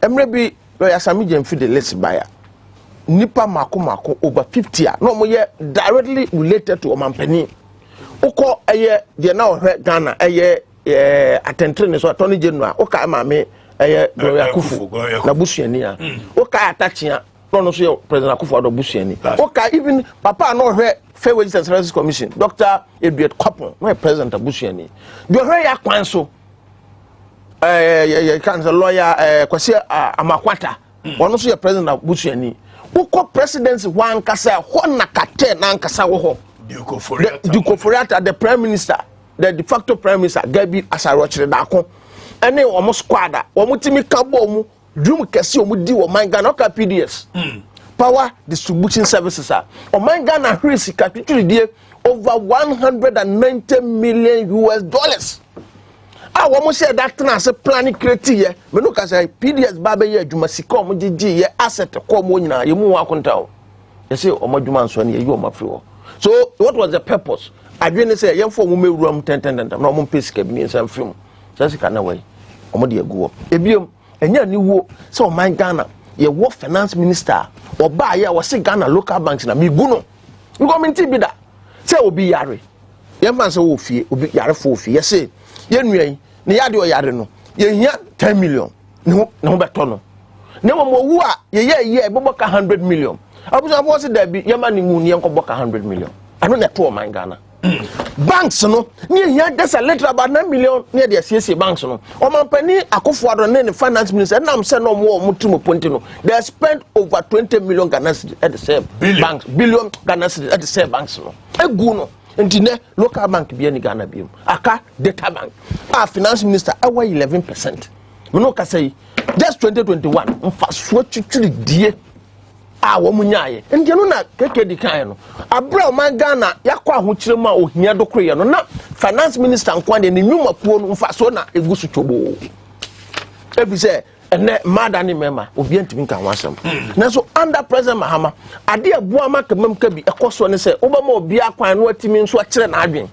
emre bi lawyer Sami Jemfi the list buyer nipa mako over 50 a no mo ye directly related to o mampani uko eye de na ohwe Ghana eye attention so attorney general uka ma me eye Gloria Kufu na busuani a uka atachia no so President Akufo-Addo busuani uka even papa no ohwe Fair Wages and Services Commission Dr. Edward Kopon no president busuani de ohwe ya kwan so kan lawyer Kwasi Amakwata ono so president busuani uko presidency wan kasa ho na kate na nkasa wo ho Duke Foriata, the Prime Minister, the de facto Prime Minister, Gabi Asarochire Dako, and they almost squad, or Mutimi Kabomu, Drum Cassi, Mudi, or Manganoka PDS. Power Distribution Services are. Or Mangana Risi capitally over $190 million. I almost said that as a planning criteria, but look as a PDS Babaye, you must come with the asset to come when you move out. You say, O Majuman Sony, you are my floor. So what was the purpose? I didn't say young for women room 10 no more piece cabinet and film. Just kind of way. Omodi go. Ebium and ya new so my Ghana, ye war finance minister or buy ya was Ghana local banks na miguno. You go minti bida. Say obi yare. Young man so fee, obi yare for fee. Yes, say, yen ni yadi or yare no. Ye 10 million. No betono. No more ye boboka 100 million. I was there be Yamani Moon Yanko Boka 100 million. I don't know my Ghana. Banks no near here there's a letter about 9 million near the CSC banks no. Oman Penny Akufo-Addo and the finance minister and I'm saying no more Mutumo Pontino. They spent over 20 million Ghana at the same banks, billion Ghana at the same banks no. Eguno and local bank be any Ghana bill. Aka data bank. Our finance minister our 11%. Monoka say just 2021 fast what you dear. Womunyaye and you know keke di kan no abra man Ghana yakwa ahokyere ma ohia dokroye no na finance minister nkwande ne nyuma puo no mfa so na egusu tobo ebi say ene madani mema obi antimi kan wasam na so under President Mahama ade abua makamam ka bi ekoso ne say obama obi akwan no atimi nso akere na adwen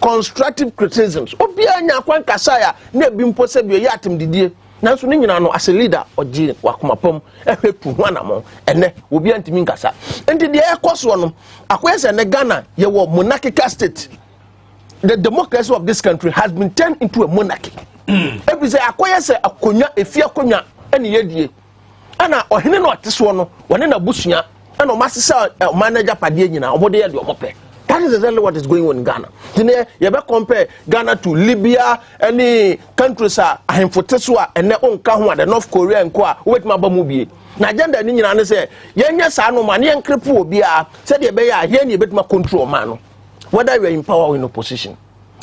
constructive criticisms obi anya akwan kasaya na bi mpo se bi yatim didie nanso ne nyina no as a leader oji wakomapom ehwepu hwanamo ene obi antimi nkasa enti de ekoso no akwese ne Ghana ye wo monarchical state. The democracy of this country has been turned into a monarchy. Every say akwese akonya efi akonya ene yedie ana ohene no oteso no wone na busua ana o masesa manager pade nyina obode ye de omope. That is exactly what is going on in Ghana. Today, you better compare Ghana to Libya, any countries are Hemfotesua, and their own Kahua, the North Korea and Kwa, wait my bamubi. Na agenda ni nyina say, yenya sa no man yen kripu obi a said ye be ya here ni bet ma control man. Whether you are in power or in opposition.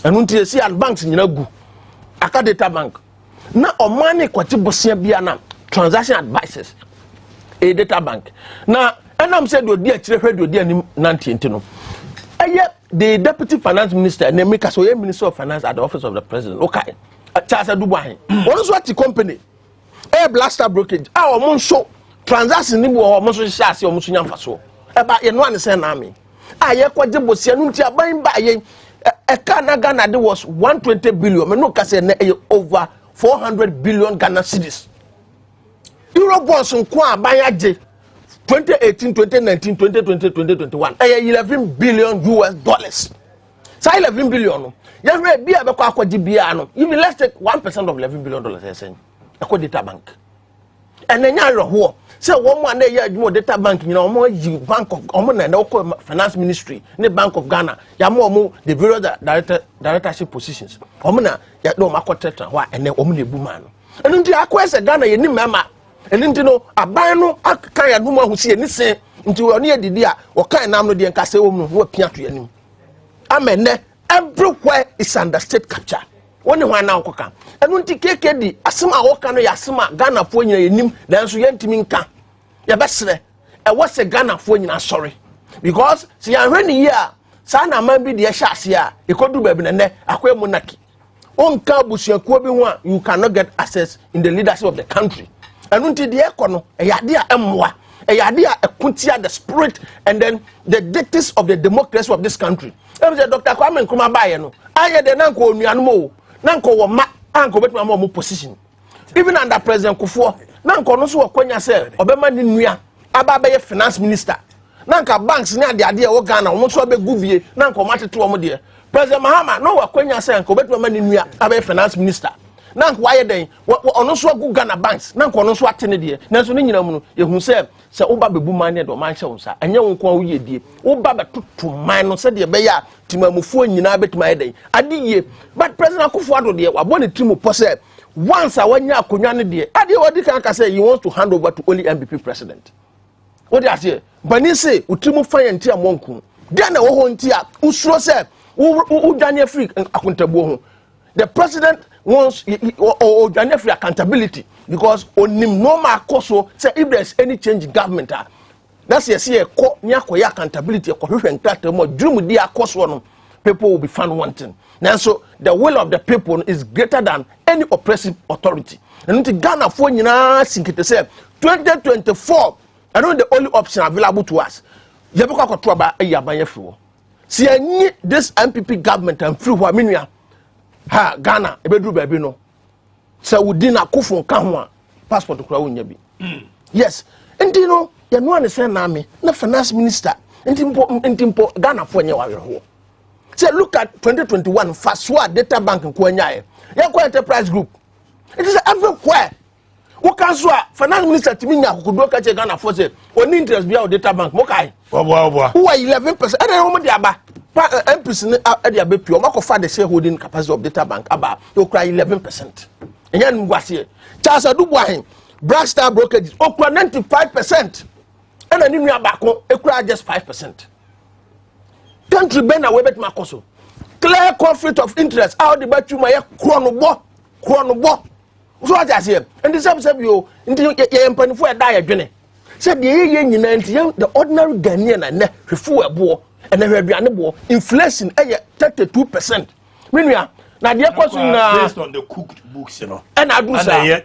And until see at banks nyina gu. Aka data bank. Na o money kwati bosia bia na transaction advices. A data bank. Na enam said do dia kire hwedo dia ni nanti no. The deputy finance minister, Nemika, so minister of finance at the office of the president. Okay, Charles Dubai. What is what the company? A blaster brokerage. Our monso transaction ni bo monso shasi o monso nyamfa so. Eba ye no an say na me. Aye kwaje bosia nu ntia ban ba ye. Ghana there was 120 billion. Me no ka say na over 400 billion Ghana cedis. Euro bonds nko aban aje. 2018, 2019, 2020, 2021. 11 billion US dollars. So 11 billion. You read be about GBA. Even let's take 1% of $11 billion. I call data bank. And then you're who say 1 day you data bank. You know more you bank of finance ministry. The Bank of Ghana. You more the various directorship positions. Omuna ya no market tetra. Why and then omuni buman. And then the acquires Ghana you need mama. And then no abano akaya no ma hu se ni se nti oni edidi a o kan nam no de nkase wo mu wo pia to yanim amene everywhere is under state capture woni hwan na okoka enu nti KKD asema wo kan no ya asema Ghana fo nyina yanim nanso yantimi nka ya besre e wo se Ghana fo nyina sorry because si yan hwani ya sa na man bi de hya ase a ekodu ba bi ne akwai monarchy onka busuakuo bi ho a you cannot get access in the leadership of the country. And until the econo, a yadia emwa, a yadia ekuntia the spirit and then the dictates of the democracy of this country. Dr. Kwame Nkrumah baye no. Aye de nanko nuanmo, nanko wo ma, anko betuma mo position. Even under President Kufuor, nanko no so akwanya se obema ni nua aba be finance minister. Nanka banks ni ade wo Ghana wo so be guvie nanko matete wo mo de. President Mahama no akwanya se anko betuma ni nua aba finance minister. Nanko waye den ono so agu Ghana banks nanko ono so atene de. Nanso ni nyina mu no yehu se oba bebu man ne do man hye wo sa. Enye wo nko wo ye die. Oba betoto man no se de be ya timamufuo nyina betuma ye den. Ade ye. But President Kufuor de wabo ne timu pose once I wanya akonya ne de. Ade odi kan ka say he wants to hand over to only MPP president. What do you say? Bani say utimu fire nti amonku. Dia na wo ho nti a usuro say u Daniel free accountable ho. The president wants or Daniel free accountability because onim normal koso say if there's any change in government that's yes here ko nya koya accountability ko hwehwe nkrata mo drum di akoso no people will be found wanting. Now so the will of the people is greater than any oppressive authority. And in Ghana for nyina sinkete say 2024 I know the only option available to us. Yebeka ko to ba ayaban free. See any this MPP government and free wa menua ha Ghana ebedru ba bi no. Say within akofo nka ho a passport kura wonya bi. Yes. And you know, you know an say na me na finance minister ntimpo Ghana for nya wa ho. Say look at 2021 Faswa data bank nko anya ye. Yakwa enterprise group. It is everywhere. Who can so finance minister Timinya Kukudo ka che Ghana for say oni interest bia o data bank mo kai. Who are 11%. And then they aba MPs e dey be pure makofa the shareholding capacity of data bank aba you cry 11%. Enya ngwase. Charles Adubuahin Blackstar brokerages okura 95%. And then you abako ekura just 5%. Country bena we bet makoso. Clear conflict of interest. How the battery my chronobo. So what I say, and the same you into your empany for a diet journey. Said the ordinary Ghanaian and refu a boar and a rebianable inflation 32%. When we are now the question based on the cooked books, you know. And I do say,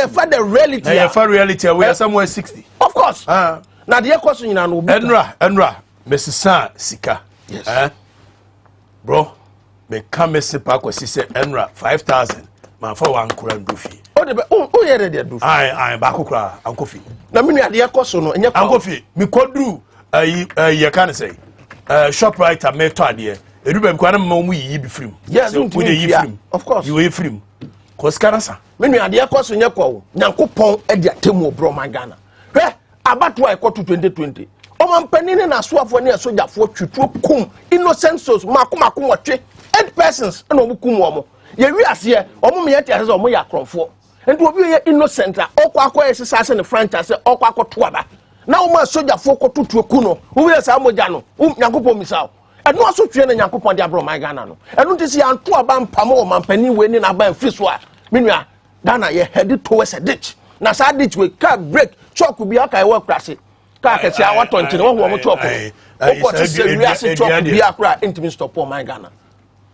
for the reality, for reality, we are somewhere 60. Of course. Now the question you know, Enra, Mrs. Sika. Yes. Bro, me come Mr. Park say Enra 5,000. Man for one Kuran Duffy. Oh, yeah, they do. I Bakukra, Uncle Fee. Now, me at the Acoso, and your Uncle Fee, me could do, you can't say, shop right at Meto, dear. You remember Quantum Momi be free. Yes, of course, you will free. Coscarasa. Many at the Acoso, and your call, Nankopon, and your Timo Bro, my Ghana. Where about why I got to 2020. Oh, man, penny and a swap for near soldier for you to come, innocent souls, Makumakum, 8 persons, and Omukumomo. Ye we are here omo me yete ase omo ya krofo enti obi ye innocent okwa akwa exercise ne franchise okwa akoto aba na omo soldier fo kotutu ku no wo we say amoja no nyankopon misao eno aso tue na nyankopon de abro my Ghana no eno nti si anto aba mpam o mampani we ni na ba mfi so a menua Ghana ye head towards a ditch na sa ditch we car break truck bi aka we krase car ka ti awato nti no wo mo truck o ko se we ase truck bi akra intimi stop o my Ghana.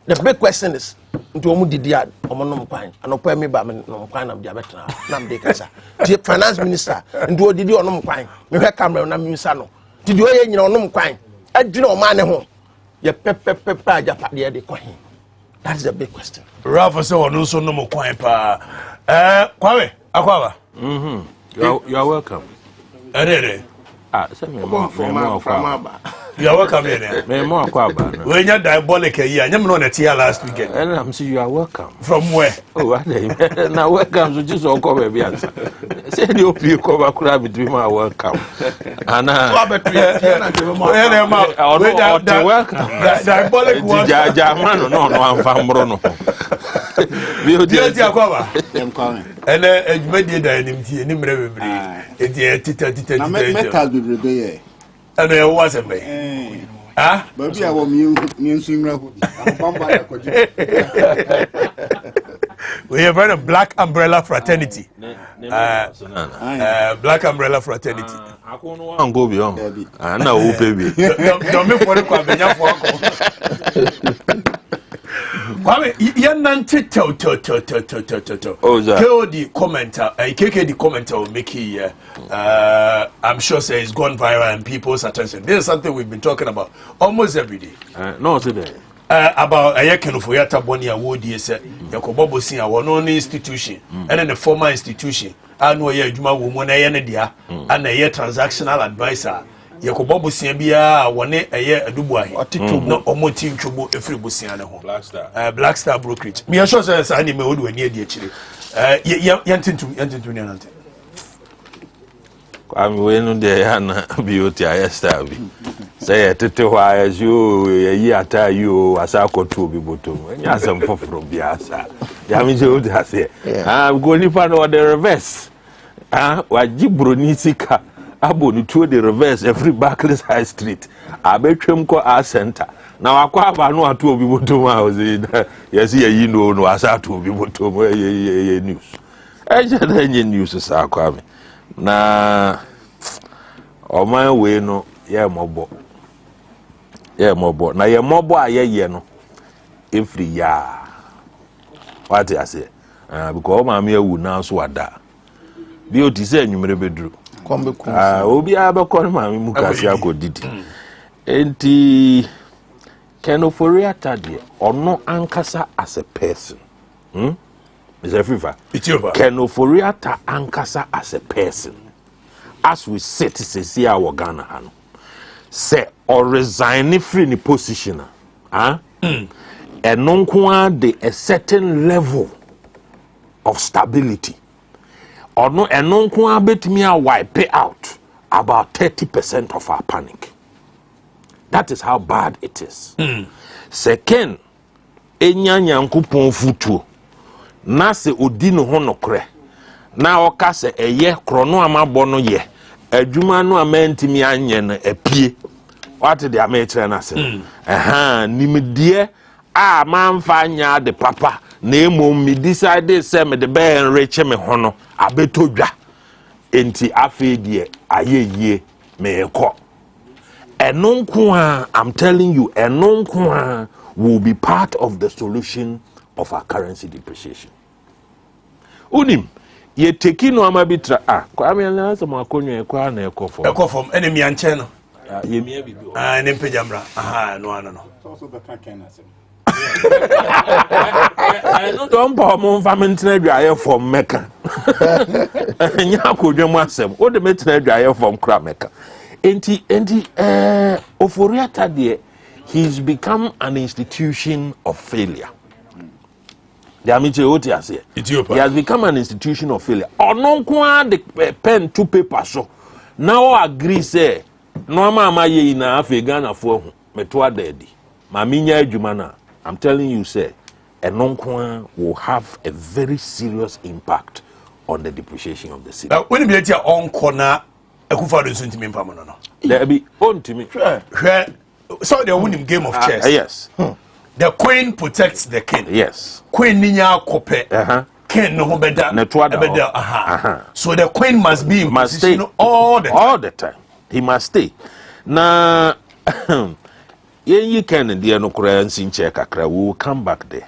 The big question is, into omu didia omonom kwan anopa me ba me nom kwan na diabetra na me kasa the finance minister into odidi onom kwan me hwe camera na minister no didi o ye nyina onom kwan adwina o ma ne ho ye pepepepe ajapade de kwan. That is the big question. Rafa say ono so nom kwan pa Kwame akwaba you are welcome. Send me more from you are welcome here. When you're diabolic here, I'm not at here last weekend. And I'm saying you are welcome. From where? Oh, now welcome to just all come every answer. Say the OP cover crab between my welcome. And welcome. Diabolic one. No, I'm from Bruno. And you made the enemy in the and there wasn't me. Ah, but I want me swim. We have a black umbrella fraternity. Black umbrella fraternity. I can't go beyond. I know, baby. Don't make for the Kwame, you're not KOD commenter, KKD commenter will make here. I'm sure say it's gone viral and people's attention. This is something we've been talking about almost every day. No, today. About a year for Yata Boni award, yes, Yakobo Sia, one only institution, and then the former institution. I know a Juma woman, and a year transactional advisor. Yakobo Sia Bia, 1 a year a Dubai, no Omotim Chubo, every Busiana home. Black Star Brokerage. Me assure us anime would near the chili. Yantin to I'm waiting there, beauty, I stab. Say it as you, a year tie you, as I could to be bottom. Yes, I'm from Biasa. Yamijo, that's it. I'm going to find out the reverse. What Jibronisika, Abu to the reverse every Barclays High Street. I bet him call our center. Now I quite know to be bottom. Yes, you know, no, as I to be bottom news. I just any news is our coming. Na on my way no mobo na ye mobo aye no every year what I say because my me wu na so ada bi o ti say anwumere beduru obi abekọ ma me mukasi akodidi enti Kenoforia tade ono ankasa as a person Mr. Afrifa, Kenoforia ta ankasa as a person. As we sit to see our Ghana hano. Say or resign free in the position. And non de a certain level of stability. Or no and non bet me a wipe out about 30% of our panic. That is how bad it is. Second, enya nyankopon futuo. Na se odi no ho nokre na oka se eye krono amabọ no ye adwuma no amantimi anye no apie what the ametre na se nimdie a manfa anya de papa na emom mi decide say me de be enrich me ho no abetodwa enti afedie ayeye me ekọ enonko a I'm telling you enonko a will be part of the solution of our currency depreciation. Unim ye teki no amabitra kwa me na so makonyo ekwa na ekofom enemy anche no ye mia bibi ne pejamra no so be kan ken na sem I don't bomb on famine dry from Mecca. Nya kodwam asem o de metra dry from kra Mecca enti oforiata de he's become an institution of failure. He has become an institution of failure. Ononkwa the pen to paper so. Now agree say no ma ye na afi Ghana for metwa daddy. Maminya adwuma I'm telling you say Ononkwa will have a very serious impact on the depreciation of the city. When you be here on corner Akufo-Addo ntimi mpam no. There be ontimi. So the winning game of chess. Yes. The queen protects the king. Yes. Queen ninya kope. King no beda. So the queen must be in position all the time. He must stay. Na you can dear no Korean kakra. We will come back there.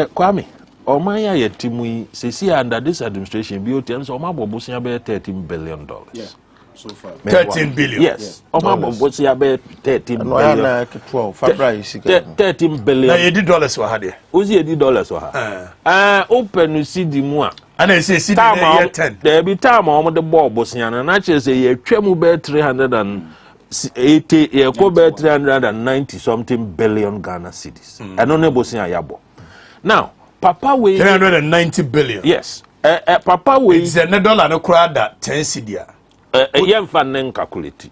Kwame, Omaya Yetimu say under this administration, BOTM so my bobusia be $13 billion. Yeah. So far. 13 billion. Yes. What's your bet 13 billion? 13 billion. Now $80 were had. Who's $80 were had? Open you see the more. And I say, see the year 10. There be time on the ball, Bosnian, and actually say, you tremble bet 380, you go bet 390 something billion Ghana cedis. And only Bosnia Yabo. Now, Papa way 390 billion. Yes. Papa way. It's a dollar no crowd that 10 cedi. Yemfa nen calculate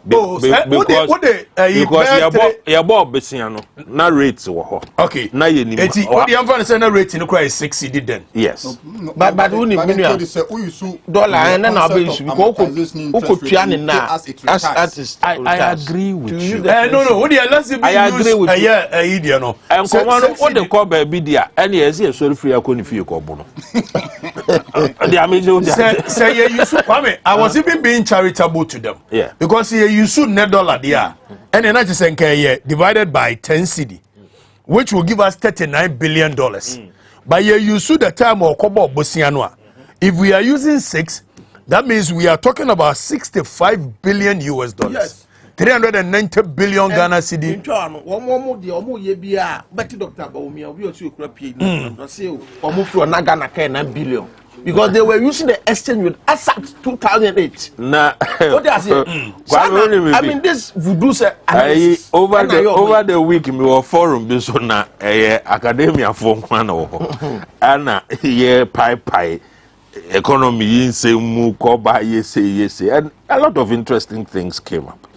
because your bob besiano na rates wo ho okay na ye ni eti what the yemfa say na rate no cry 6 cedi then yes but we need dollar and na be issue because ukotua ne na as I agree with you no what the let's be I agree with you idea no and come on what the call baby dia and yes e sorry free akoni fie ko bo no they are major say you Kwame I was even being charitable to them because you should net dollar there and then I just say divided by 10 cedi which will give us $39 billion. But you use the time of Kobo Bosianwa. If we are using 6, that means we are talking about $65 billion US dollars. Yes. 390 billion Ghana cedi. Billion. Because they were using the exchange with ASAT 2008. Nah. What they are saying? I mean, this voodoo say over the week me were forum bi so na academia for one ana ye pie economy in say mu ko ba yes and a lot of interesting things came up.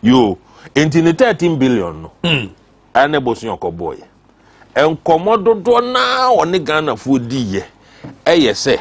You into the 13 billion no. And e bosun ko boy. En komododo na oni Ghana food di ye. Say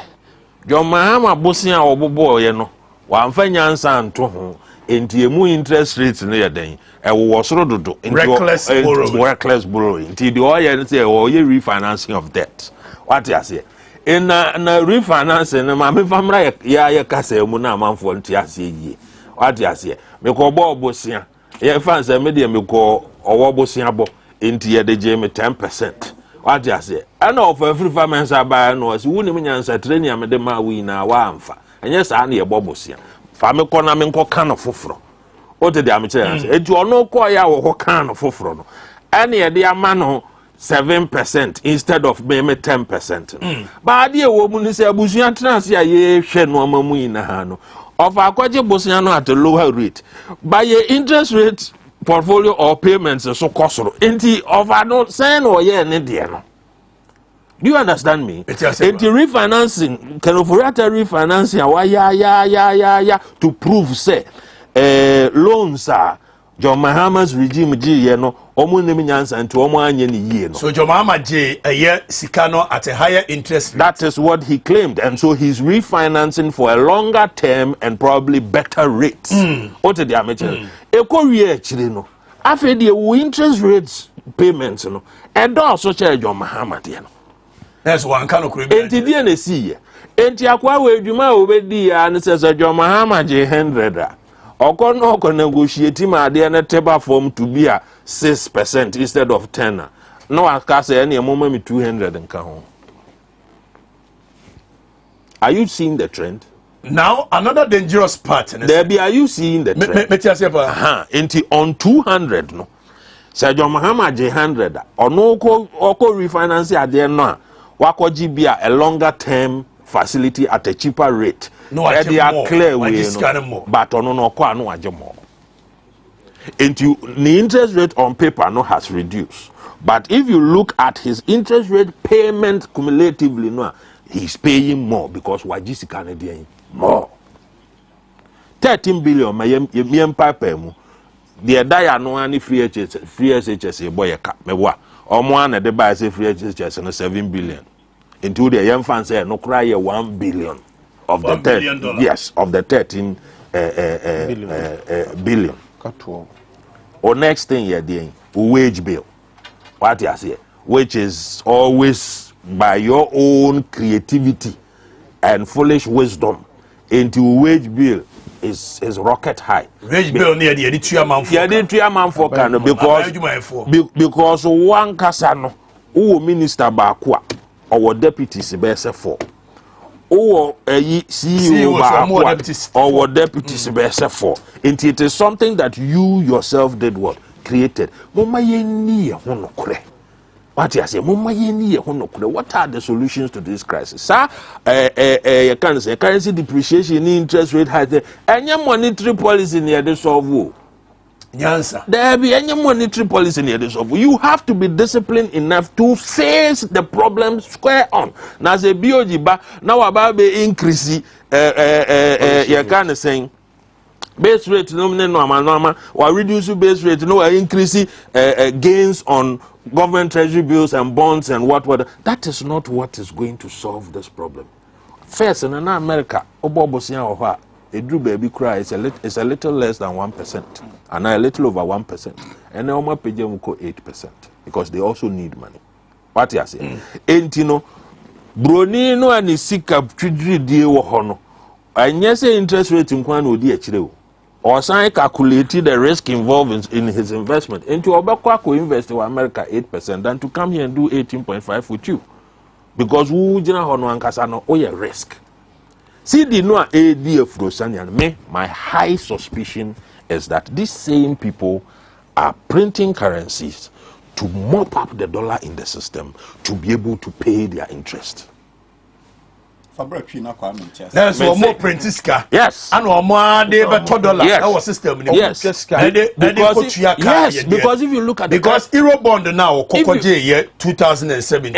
John Mahama Bosia or Bobo, you know, one finance and to home into a more interest rates near then, and was reckless borrowing. Till the oil say, oh, you refinancing of debt. What you say? In refinancing, my family, ya case muna man for Tiasi. What you say? Me call Bob Bosia. Ya fans a medium me call or Bosia Bo into the Jamie 10%. What you say? I know for Afrifa-Mensah by no as wouldn't mean answer training and the ma we now wamfa. And yes, I need a bobosia. Family corner men call can of fufro. What the amateur answer? It you no quite our can of fufro. Any idea man 7% instead of maybe 10%. But dear woman is a Busian transia ye shed no mamu in a hano. Of our quaja Bosiano at a lower rate. By your interest rate portfolio or payments so costly. Inti of I don't send or yeah Indiano. Do you understand me? Inti refinancing can operate refinancing why ya to prove say loans are John Mahama's regime G no omu nemi nyansa nti omu anye ni yie no. So John Mahama J a year Sikano at a higher interest rate. That is what he claimed, and so he's refinancing for a longer term and probably better rates. What did the amateur? Ekowie actually no. After the interest rates payments no, and also charge John Mahama no. That's one kind of crime. Enti die na see ye. Enti akwa we dwuma obedi ya ne se John Mahama J 100. Oko negotiate ma de na table form to be a 6% instead of 10. No aka say any moment me 200 nka ho. Are you seeing the trend? Now another dangerous part. There be are you seeing the trend? Enti on 200 no. Say John Mahama J 100 ono oko refinance ade no wakoji be a longer term facility at a cheaper rate. No, they are clear way, no, but on no kwa no more. Into the interest rate on paper no has reduced, but if you look at his interest rate payment cumulatively, no, he's paying more because wajisi Canadian more. 13 billion my paper mu. The dia no any free SHS boy ka mewa. Omo an de buy say free SHS no 7 billion. Into the young fans say no cry 1 billion. Of the yes, of the 13 billion. Or next thing you're doing, wage bill. What you say? Which is always by your own creativity and foolish wisdom into wage bill is rocket high. Wage bill near the man for because one casano who minister bakwa or deputies best for. Or a CEO or deputies best for. It is something that you yourself did what created. What are the solutions to this crisis? Sir, you can say currency depreciation, interest rate high, any monetary policy near the solve. There be any monetary policy near this of you have to be disciplined enough to face the problem square on. Now say BOG ba now about be increase you can saying base rate normal or reduce base rate no increase gains on government treasury bills and bonds and what. That is not what is going to solve this problem. First in America a drew baby cry is a little less than 1%, and a little over 1%, and now my page will go 8% because they also need money. What you say? And you know, Bronino and his sick up tree deal hono, and yes, interest rate in Kwan would be a chill. or sign calculated the risk involved in his investment. Into Obako invest in America 8% than to come here and do 18.5 with you. Because who jina hono ankasano oye risk. See the no AD me, my high suspicion is that these same people are printing currencies to mop up the dollar in the system to be able to pay their interest. There's one more printiska. Yes. And one more they $2. Yes. Our system. Yes. Because if you look at because Euro bond now, Kokoje year 2017.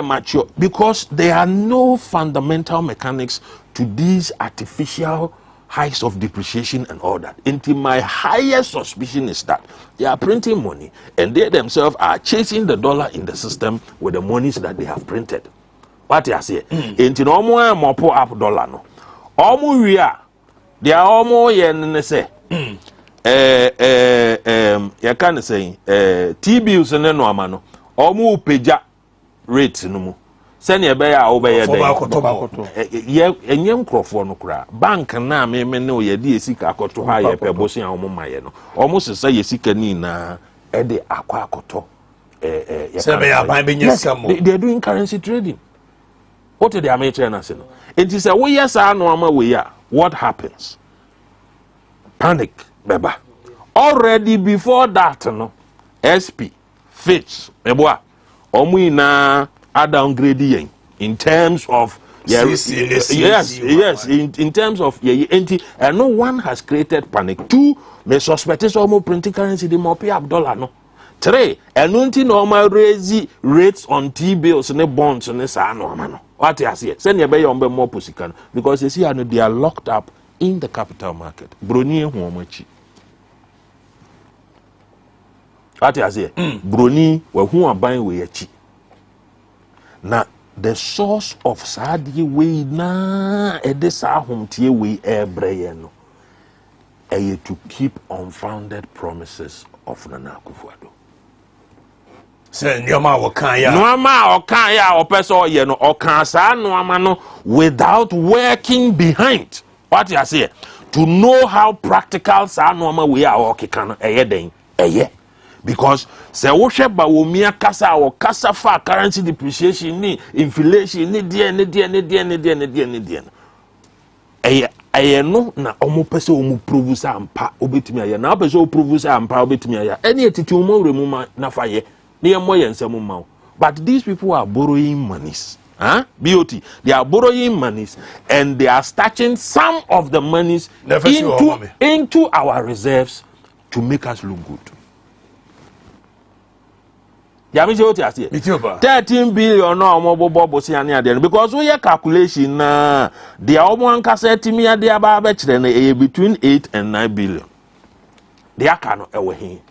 Mature because there are no fundamental mechanics to these artificial heights of depreciation and all that. Into my highest suspicion is that they are printing money and they themselves are chasing the dollar in the system with the monies that they have printed. What you say? Into no more mopo up dollar no. Almost we are. They are almost yen say. You can say T-bills and no amano. Almost peja rates no more. Send your bear over your young crofon cra. Bank na me no ye sika to higher pebosi and momayeno. Almost as say ye sika nina ede aqua coto. They're doing currency trading. What are the amateur national? It is a way yes, I know we are. What happens? Panic, beba. Already before that, no SP, Fitch, Meboa, Omuina. Are downgrading in terms of yes, in terms of and no one has created panic. 2, may suspect almost printing currency the more pay up dollar no. 3, and normal raise rates on T-bills and the bonds and the no. What I say, send your bay on more pusican because you see they are locked up in the capital market. Bruni Huamachi. What I say, Bruni were who are buying with cheap. Now, the source of Sadi way na edesa home tie way ebreyeno to keep unfounded promises of Nana Akufo-Addo. Say nyoma wakanya. Nyoma wakanya opeso ye no okansa nyoma no without working behind. What you say? To know how practical sa nyoma we are okeka eye den eye. Because se wo hwe ba wo mia kasa wo kasa fa currency depreciation ni inflation ni die eye no na omo pese omo produce ampa obetimi aye na pese o produce ampa obetimi aye eni etiti omo remu na fa ye na ye moye nsem ma. But these people are borrowing monies. BOT, they are borrowing monies and they are stashing some of the monies into our reserves to make us look good. 13 billion no more because we have calculation they are almost between 8 and 9 billion. They are cannot away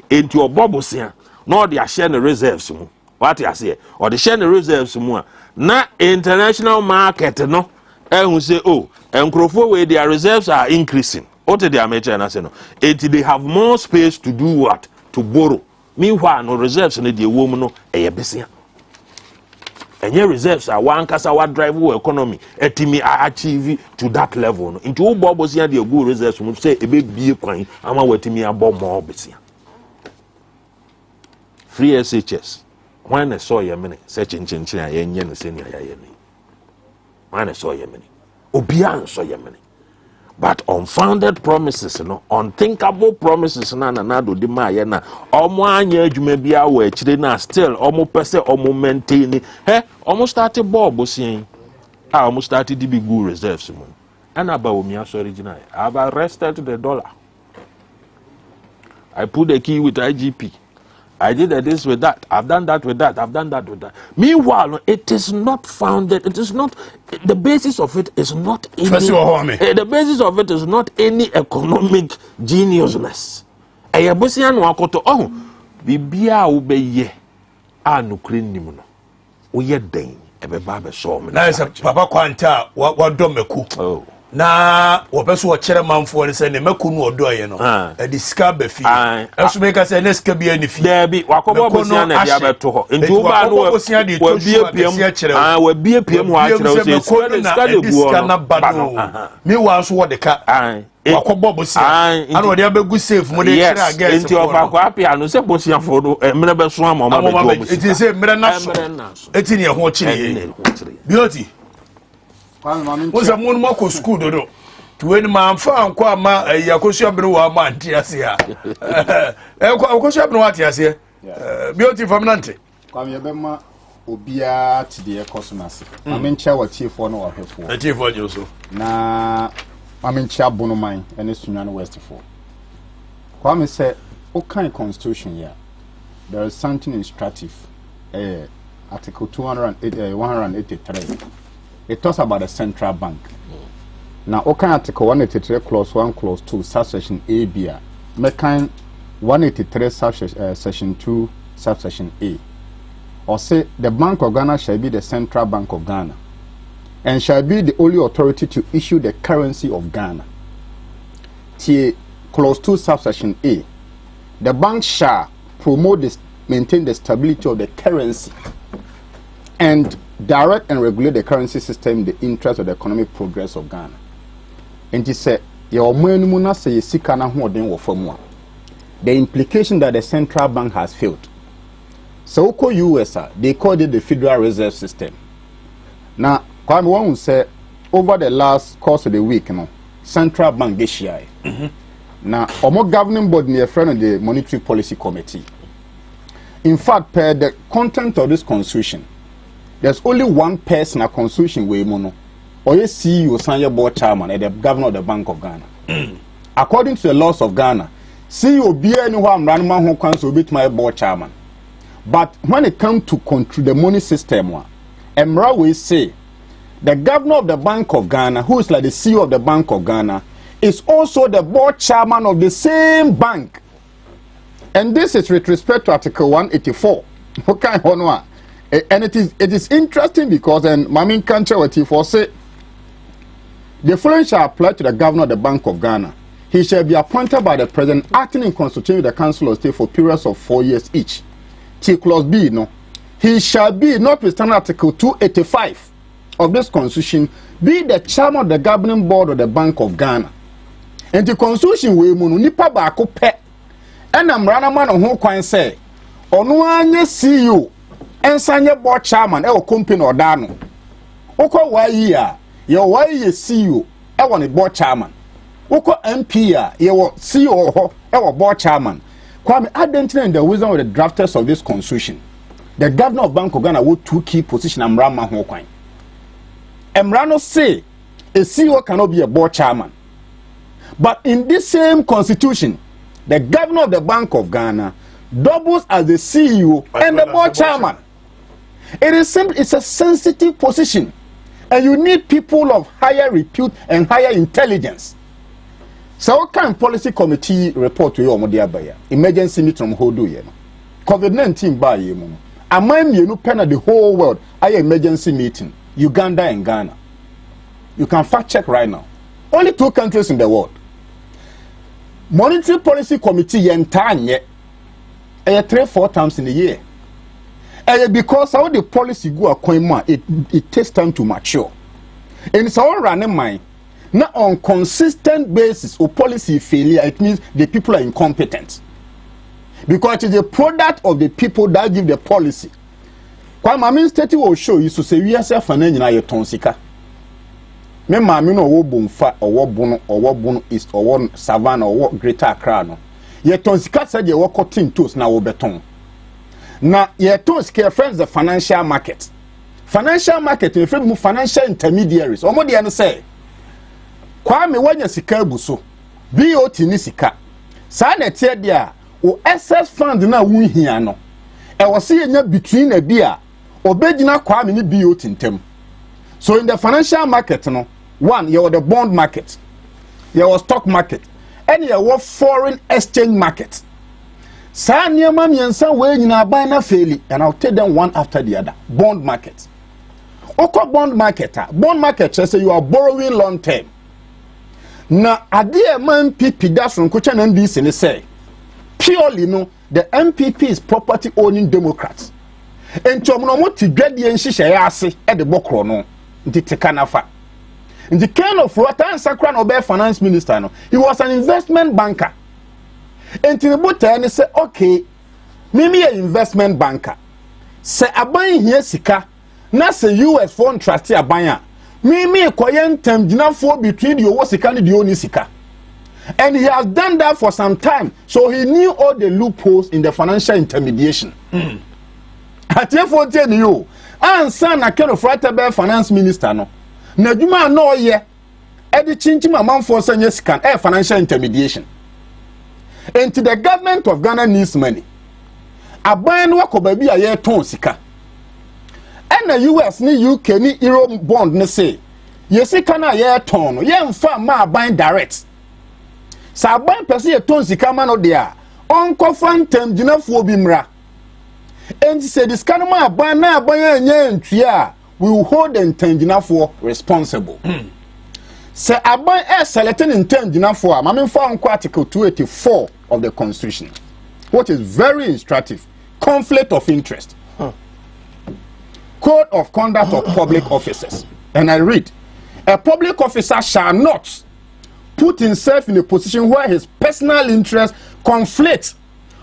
into your bubbles here. No, they are sharing the reserves. What you say, or the sharing the reserves more. Na international market no, and we say, oh, and where their reserves are increasing. What they are making and say no, they have more space to do what? To borrow. Meanwhile, no reserves in the woman no besia. And your reserves are one kasa what drive economy. Etimi achieve to that level. Into all bubbles here, the good reserves will say a big be coin. I'm wetimi about more besia. Free SHS. When I saw your money, such in Chinchina, and senior yeni. When I saw your money, Obian saw your money. But unfounded promises, unthinkable promises, do di mayena. Omo anya adwuma bia wo akire na still omo pese omo maintain. Almost started Bob saying, I almost started the big good reserves. And about me original. I've arrested the dollar. I put the key with IGP. I did this with that. I've done that with that. I've done that with that. Meanwhile, it is not founded. It is not. The basis of it is not any. The basis of it is not any economic geniusness. Ayabusian wakoto. Oh, bibia ubeye anukrin nimuno. Uye den ebe babe so me. Na isa papa kwanta wa domeku. Oh. na wɔpɛ so wɔkyerɛ manfoɔ no sɛ ne mako no ɔdɔɔyɛ no ɛde sika ba fie ɛso meka sɛ ne sika bia ne fie daabi wakɔbɔ bosia na de abɛto hɔ nti woba no wabie piem hɔ akyerɛ wo sɛ sika de gu hɔ no ba no mewa so wɔde ka wakɔbɔ bosia ana wɔde abɛgu safe mu de kyerɛ agɛs nti ɔfa kɔ apia no sɛ bosiafoɔ no mmerɛ bɛso ama ɔma bɛgye ɔmo sika ɛti sɛ mmerɛ na so ɛti ne ɛho kyerɛ bioti Musa mun mako school dodo. Tuweni mamfa anko ama yakosu abenu wa ama anti ase a. Yakosu abenu ati ase. Beauty famnante. Kwa me bema obia ti de ekosumase. Amencha wa tiefo no wa hwefo. Tiefo nyoso. Na amencha bonoman ene sunwa no westfo. Kwa me say o kan constitution here. There is something instructive. Article 183. It talks about the central bank. Now, okay, Article 183, Clause 1, Clause 2, Subsection A, B. Mekan 183, Section 2, Subsection A. Or say the Bank of Ghana shall be the central bank of Ghana, and shall be the only authority to issue the currency of Ghana. Clause 2, Subsection A. The bank shall maintain the stability of the currency and direct and regulate the currency system in the interest of the economic progress of Ghana. And he said, the implication that the central bank has failed. So, US, they called it the Federal Reserve System. Now, one will say, over the last course of the week, central bank this year. Now, our governing body near friend of the Monetary Policy Committee. In fact, per the content of this constitution, there's only one person a constitution way mono or a CEO senior board chairman and the governor of the Bank of Ghana. According to the laws of Ghana, CEO be anyone running who comes to be my board chairman. But when it comes to control the money system, Emra will say the governor of the Bank of Ghana, who is like the CEO of the Bank of Ghana, is also the board chairman of the same bank. And this is with respect to Article 184. Okay, Honor. And it is interesting because Mamin Kanchawati for say the following shall apply to the governor of the Bank of Ghana. He shall be appointed by the president acting in consultation with the Council of State for periods of 4 years each. T clause B, no. He shall be, notwithstanding Article 285 of this constitution, be the chairman of the governing board of the Bank of Ghana. And the constitution we munu nipa ba ko pe. And amrana man on who kwan say, ono anye CEO ensanye board chairman e o company odano ukọ wayi a ye wayi CEO e won board chairman ukọ MP a ye wo CEO ho e wo board chairman kwame identifying the wisdom of the drafters of this constitution. The governor of Bank of Ghana would two key position amrama ho kwan emrano say a CEO cannot be a board chairman, but in this same constitution the governor of the Bank of Ghana doubles as the CEO and the board chairman. It is simple, it's a sensitive position, and you need people of higher repute and higher intelligence. So what kind of policy committee report to you on the emergency meeting from Hodu? COVID-19 by you. Among you pen the whole world, emergency meeting, Uganda and Ghana. You can fact check right now. Only 2 countries in the world. Monetary policy committee yentanye 3-4 times in a year. Because how the policy go it takes time to mature. And it's all running mind. Now on consistent basis or policy failure, it means the people are incompetent. Because it is a product of the people that give the policy. Kwa mami state will show you to say we are self and na ye tonsika. Me mami no wo bomfa or wo bono east or wo savannah or wo greater Accra no. Ye tonsika said ye wo cutting toes na wo beton. Now, your tools care friends the financial market. Financial market, if you financial intermediaries, or more than say, Kwame when you sika buso, BOT ni sika. Sana tia dia, o SS fund na wu hia no. E was see between a beer, or bedina Kwame ni BOT in tem. So in the financial market, no, one, you were the bond market, you was stock market, and you were foreign exchange market. Sanya mamiensa we nyina buy na fairly, and I'll take them one after the other. Bond market. Oko bond market. Bond market say you are borrowing long term. na ade man MPP da so nkocha na NDC ne say purely no the MPP is property owning Democrats. Enti no mo ti dwade nhihye ya ase e de bokro no nti tekanafa. The kind of Ratan Sakran Obe finance minister, no, he was an investment banker. And Tinubu say, okay, maybe an investment banker. Say abayin here sika, na say US foreign trustee abaya. Maybe a quiet term dina for between the Owosika and the Onisika. And he has done that for some time, so he knew all the loopholes in the financial intermediation. At you, and son a kind of Ratan finance minister, no. Na djuma no ye e di chinchim amanfo sanye scan financial intermediation. And the government of Ghana needs money. Aban no akoba bi aye ton sika. And the US ni UK ni euro bond ne say ye sika na ye ton no ye mfa ma aban direct. Sa aban pese ye ton sika ma no de a onko fantem ginafo bi mra. And say this kind of aban na aban anya ntua we will hold the intendina for responsible. Say aban selecting intendina for Article 284 of the Constitution, what is very instructive. Conflict of interest. Code of conduct of public officers. And I read, a public officer shall not put himself in a position where his personal interest conflicts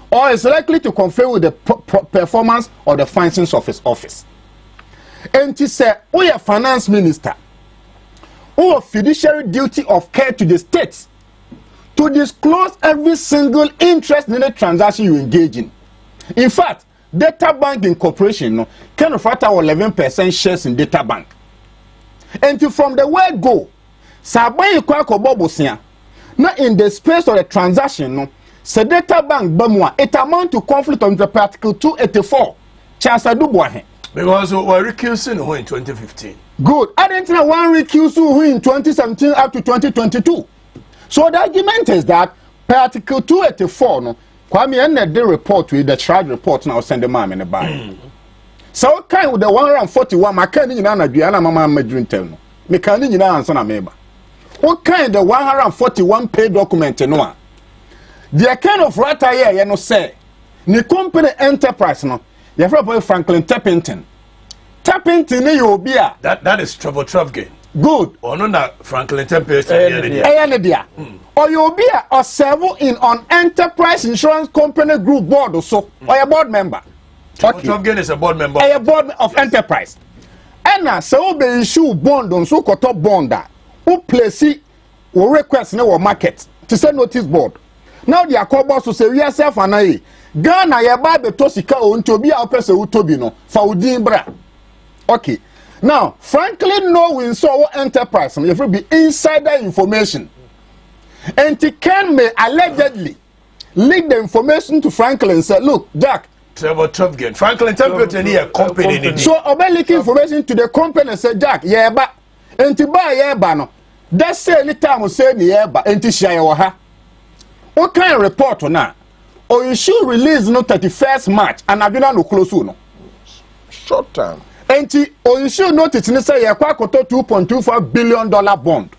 or is likely to conflict with the performance or the functions of his office. And he said, we are finance minister, who have fiduciary duty of care to the states to disclose every single interest in the transaction you engage in. In fact, Data Bank Incorporation no, can offer 11% shares in Data Bank. And from the word go, Sabayi Kwako Bobosia, not in the space of the transaction, no, se Data Bank Bamwa, it amount to conflict on the Article 284. Chansa Duboahe. Because we were recusing who in 2015. Good. I didn't know one recuse who in 2017 up to 2022. So the argument is that Article 284, no, Kwame ended the report with the charge report now send the man in the bag. So kind with the 141, my kind in Anna Diana Mama Madrintel. Me can in answer a member. What kind the 141 page document no? The kind of rata here, you know, say, the company enterprise no. Your friend Franklin Tappington. Tappington, you be a. That is Trevor Trevgate. Good. Or no, that Franklin Tappington. Or you be a or serve in on enterprise insurance company group board or so. Or a board member. Okay. Trevgate is a board member. A board of enterprise. And now, so be issue bond on so called bond that who place it or request no market to send notice board. Now the accord to say we are self and I. Ghana ya ba beto sika o ntobi a opese utobi no fa udin bra. Okay. Now, Franklin knowing so enterprise if it be insider information. And he can may allegedly leak the information to Franklin and say, look, Jack, Trevor Trevgate. Franklin Templeton here company. So obey leak information to the company and say, Jack, yeah, but and to buy yeah no. That's say any time we say yeah, but and to share ha. What kind of report on that? Or you should release no 31st March and I do not know close no. Short time. And or you should notice in say $2.25 billion bond.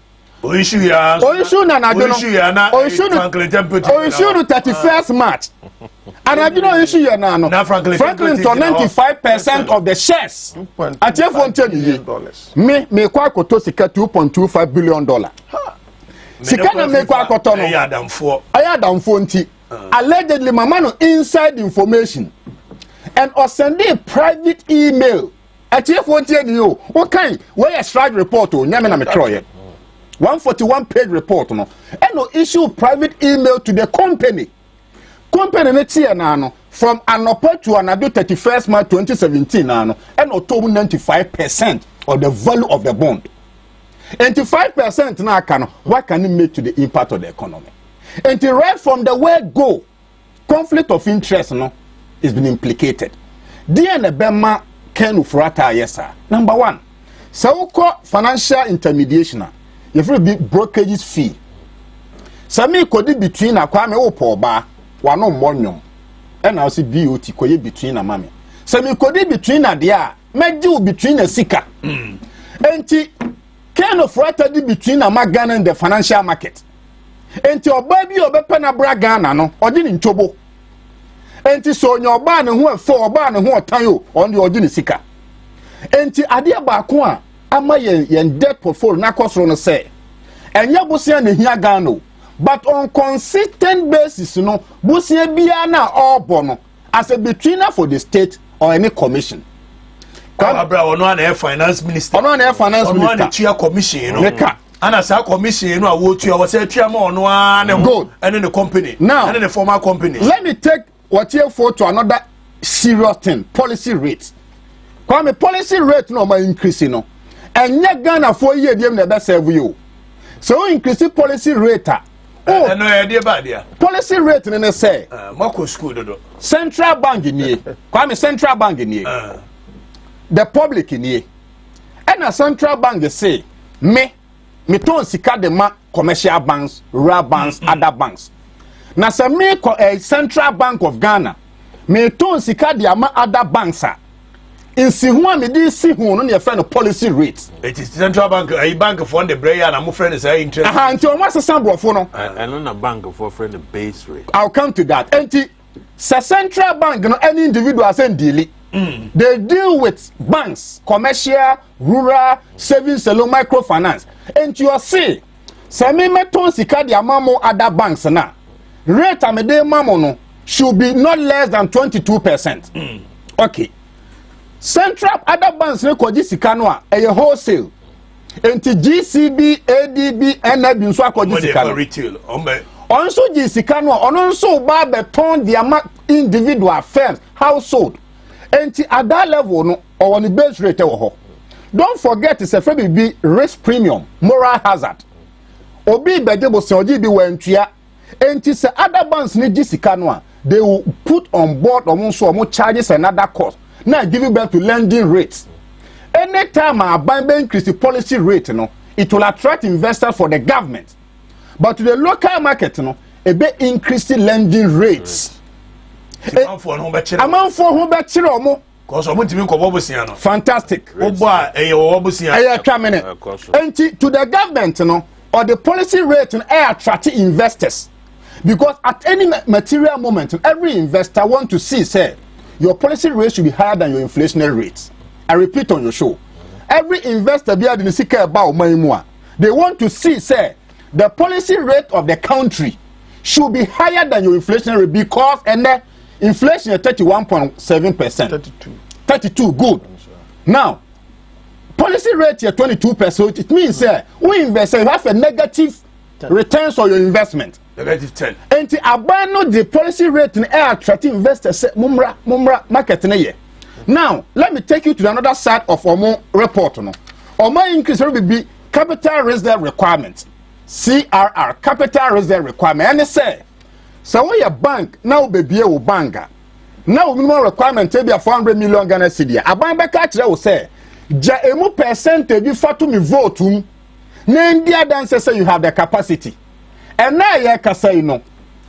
Or you should ya. Or you should na or you should Franklin Templeton. Or you should 31st March. And I do not issue ya na no. Franklin to 95% of the shares. At your phone tell you. Me kwakoto sika $2.25 billion. Sika na me kwakoto no. Ayadamfo nti. Allegedly mamano inside information and or send a private email at your phone tell you what kind where a strike report or nyame na metroye 141 page report no and no issue private email to the company net here no from anopa to another 31st March 2017 no and no total 95% of the value of the bond 85% na can what can it make to the impact of the economy. And right from the word go, conflict of interest no is been implicated. DNA Bema Ken Ufrata yes sir. Number one, so financial intermediation, you have be brokerages fee. Sami kodi between a kwame opo ba wano monyom. And I see BOT koye between a mami. Sami kodi between a dia, meju between a sika. Enti kind of strategy between Ghana and the financial market. Enti obabi obepe na bra Ghana no odi ni ntobo. Enti so nya oba ne ho efo oba ne ho otan yo on the odi ni sika. Enti ade baako a ama yen debt portfolio na kosoro no say enye bosia na hia Ghana but on consistent basis no bosia bia na obo no as a betweener for the state or any commission. Abra ono na finance minister. Ono na finance minister. Ono na chair commission no. Ana sa commission no awotu a say twa ma ono na good and the company now and the former company. Let me take what you for to another serious thing, policy rate. Kwame policy rate no ma increase no. Enye Ghana for year dem na be serve you. So increase policy rate no idea bad there. Policy rate no say mako school dodo. Central bank ni. Kwame central bank ni. The public ni. And a central bank say me ton sika de ma commercial banks, rural banks, other banks. Na se me a Central Bank of Ghana, me ton sika de ama other banks a. Insi ho me di si ho no ne friend policy rate. It is Central Bank, a bank for the brayer na mo friend say interest. Aha, nti o ma se sambrofo no. And na bank for friend the base rate. I'll come to that. Enti se Central Bank no any individual say deal. They deal with banks, commercial, rural, savings, loan, microfinance. And you see, some meton sika di amamo other banks na rate amede mamo no should be not less than 22%. Okay. Central other banks ne koji sika no a wholesale. Enti GCB, ADB, NAB nso akoji sika no retail. Onso ji sika no ono nso ba beton di ama individual firms, household. Enti at that level no or on the base rate wo. Don't forget it's a free be risk premium, moral hazard. Obi bedebo se oji bi wentua. Enti se other banks ni jisika no a they will put on board omo charges another cost. Now give you back to lending rates. Anytime a bank increase the policy rate no, it will attract investors for the government. But to the local market no, it be increase the lending rates. Amount for who betchire omo. Cause omo timi ko bobusia no. Fantastic. Oba eye bobusia. Eye tramene. Enti to the government no or the policy rate no attract investors. Because at any material moment every investor want to see say your policy rate should be higher than your inflationary rates. I repeat on your show. Every investor be at the sika about money. They want to see say the policy rate of the country should be higher than your inflationary because and then inflation is 31.7%. 32, good. Now, policy rate is 22%. It means we invest, you have a negative returns on your investment. Negative 10. And to abandon the policy rate in air attracting investors, mumra market. Now, let me take you to another side of our report. Our increase will be capital reserve requirement. CRR, capital reserve requirement. And they say, so when your bank now be a banker, now minimum requirement be a 400 million Ghana cedi. A bank back will say, ja emu percent be fatu mi vote na India dancer say you have the capacity. And now you can say no.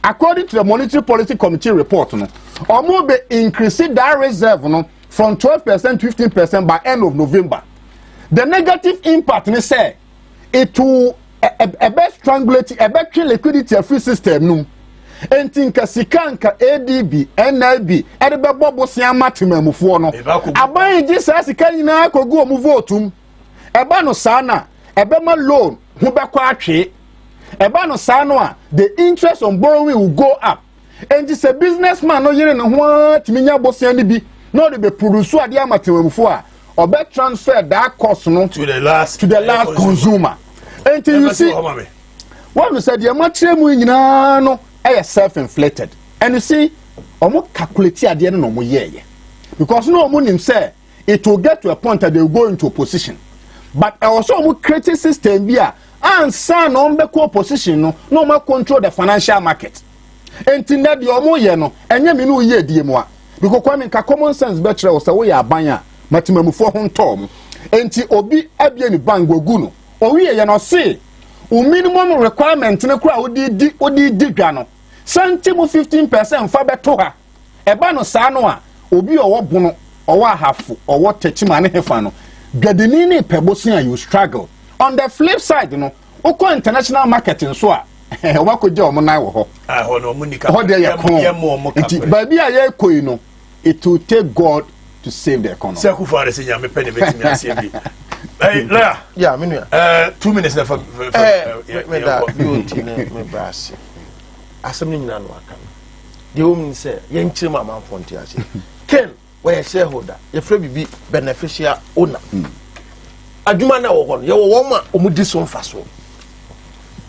According to the Monetary Policy Committee report, no, or be increasing that reserve no from 12% to 15% by end of November. The negative impact they say it will a best strangulate a better liquidity free system no. Entinka sikanka ADB NIB edebe bobo sia matemamufo no aban ji sa sika nyina kogu omu votum eba no sana ebe ma loan hu bekọ atwe eba no sano a the interest on borrowing will go up and this a businessman no yire no ho timinya bosia ni bi no de be produce ade amatemamufo a obe transfer that cost no to the last consumer. And you see what we said the matremu nyina no self-inflated. And you see, omo calculate at the end of year. Because no one say it will get to a point that they will go into opposition. But also omo create system here and son on the opposition no more control the financial market. And in that the omo ye no enye me no ye die mo. Because kwame ka common sense better o say we abanya matimamufo ho ntom. Enti obi abie ni bank gogu no. O we ye no say minimum requirement ne kura odi dwa no santimu 15% fa beto ha eba no sa no a obi owo bono owo ahafo owo techima ne hefa no gadeni ne pebosia you struggle On the flip side, oko international marketing so a wako je omo nan wo ho. No munika. Ho de ye kon. Ba bia ye koi no, it will take God to save the economy. Say ku for the senior me penny betimi asie bi. Hey, Lea. Yeah, me nua. 2 minutes na for me da beauty me brass. Asem ni nyina no aka. The woman say, "Yen chire mama fonti ase." Ken, we shareholder, ye frɛ bibi beneficial owner. Adwuma na wo ho no, ye wo ma omudi so mfa so.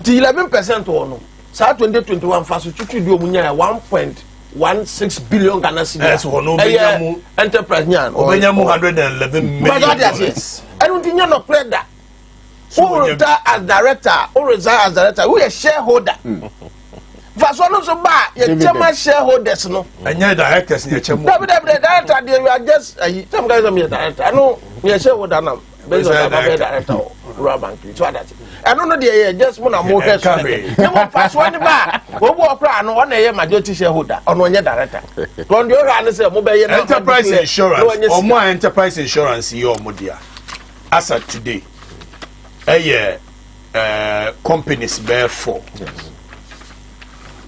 Di 11% wo no. Sa 2021 mfa so twitwi di omunya 1.16 billion Ghana cedis. Yes, wo no benya mu enterprise nyan. Obenya mu 111 million. Yes. I don't think you're not played that. Who retire as director, who resign as director, who is shareholder. First one so bad, you chairman shareholders no. And you're directors in your chairman. Director, you are just some guys are me director. I know me a shareholder now. Based on my director, Rural Bank. So that I don't know the just one more head. You want first one back. What walk around on a majority shareholder on one director. From the other say mobile enterprise insurance or more enterprise insurance your modia. As at today, companies bear 4. Yes.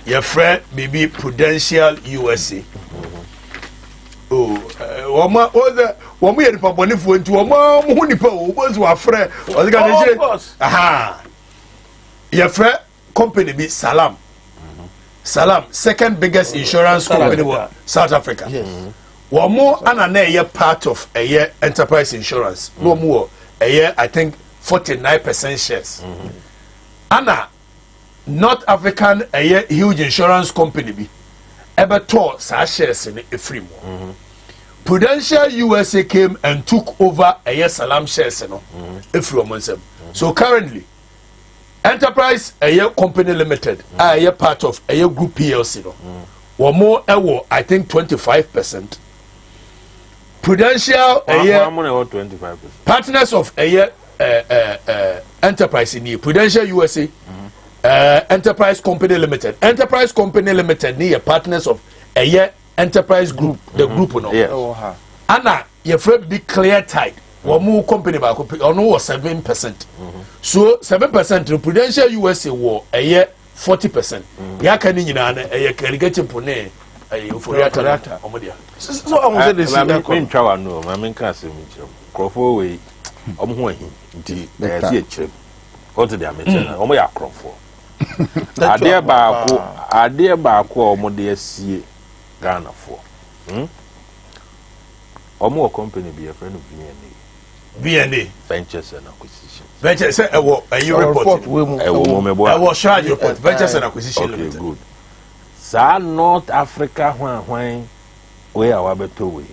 Your friend BB Prudential USA. One year for Bonifu into a mom who was a friend. Of course. Aha. Your friend company be Salam. Salam, second biggest insurance company in South Africa. Yes. One more and a year part of a year enterprise insurance. No more a year, I think 49% shares. Anna, North African a year huge insurance company be ever taught such shares in a free more. Prudential USA came and took over a year Salam shares So currently, Enterprise a year company limited a year part of a year group PLC one more I think 25%. Prudential a year 25%. Partners of a year Enterprise in Prudential USA Enterprise Company Limited. Enterprise Company Limited near partners of a year Enterprise Group, the group no. Yes. Anna, your friend be clear tight. One more company back on was 7%. So 7% to Prudential USA war a year 40%. Ya can in a year can get him pone a euphoria. So I was this no, I mean can't say Crawford way what did they mention? Omo ya Crawford. Ade baako omo de asie Ghana for. Omo company be a friend of VNA Ventures and Acquisition. Ventures say you report. I was charged report Ventures and Acquisition. Okay, good. Sa North Africa when we are beto we.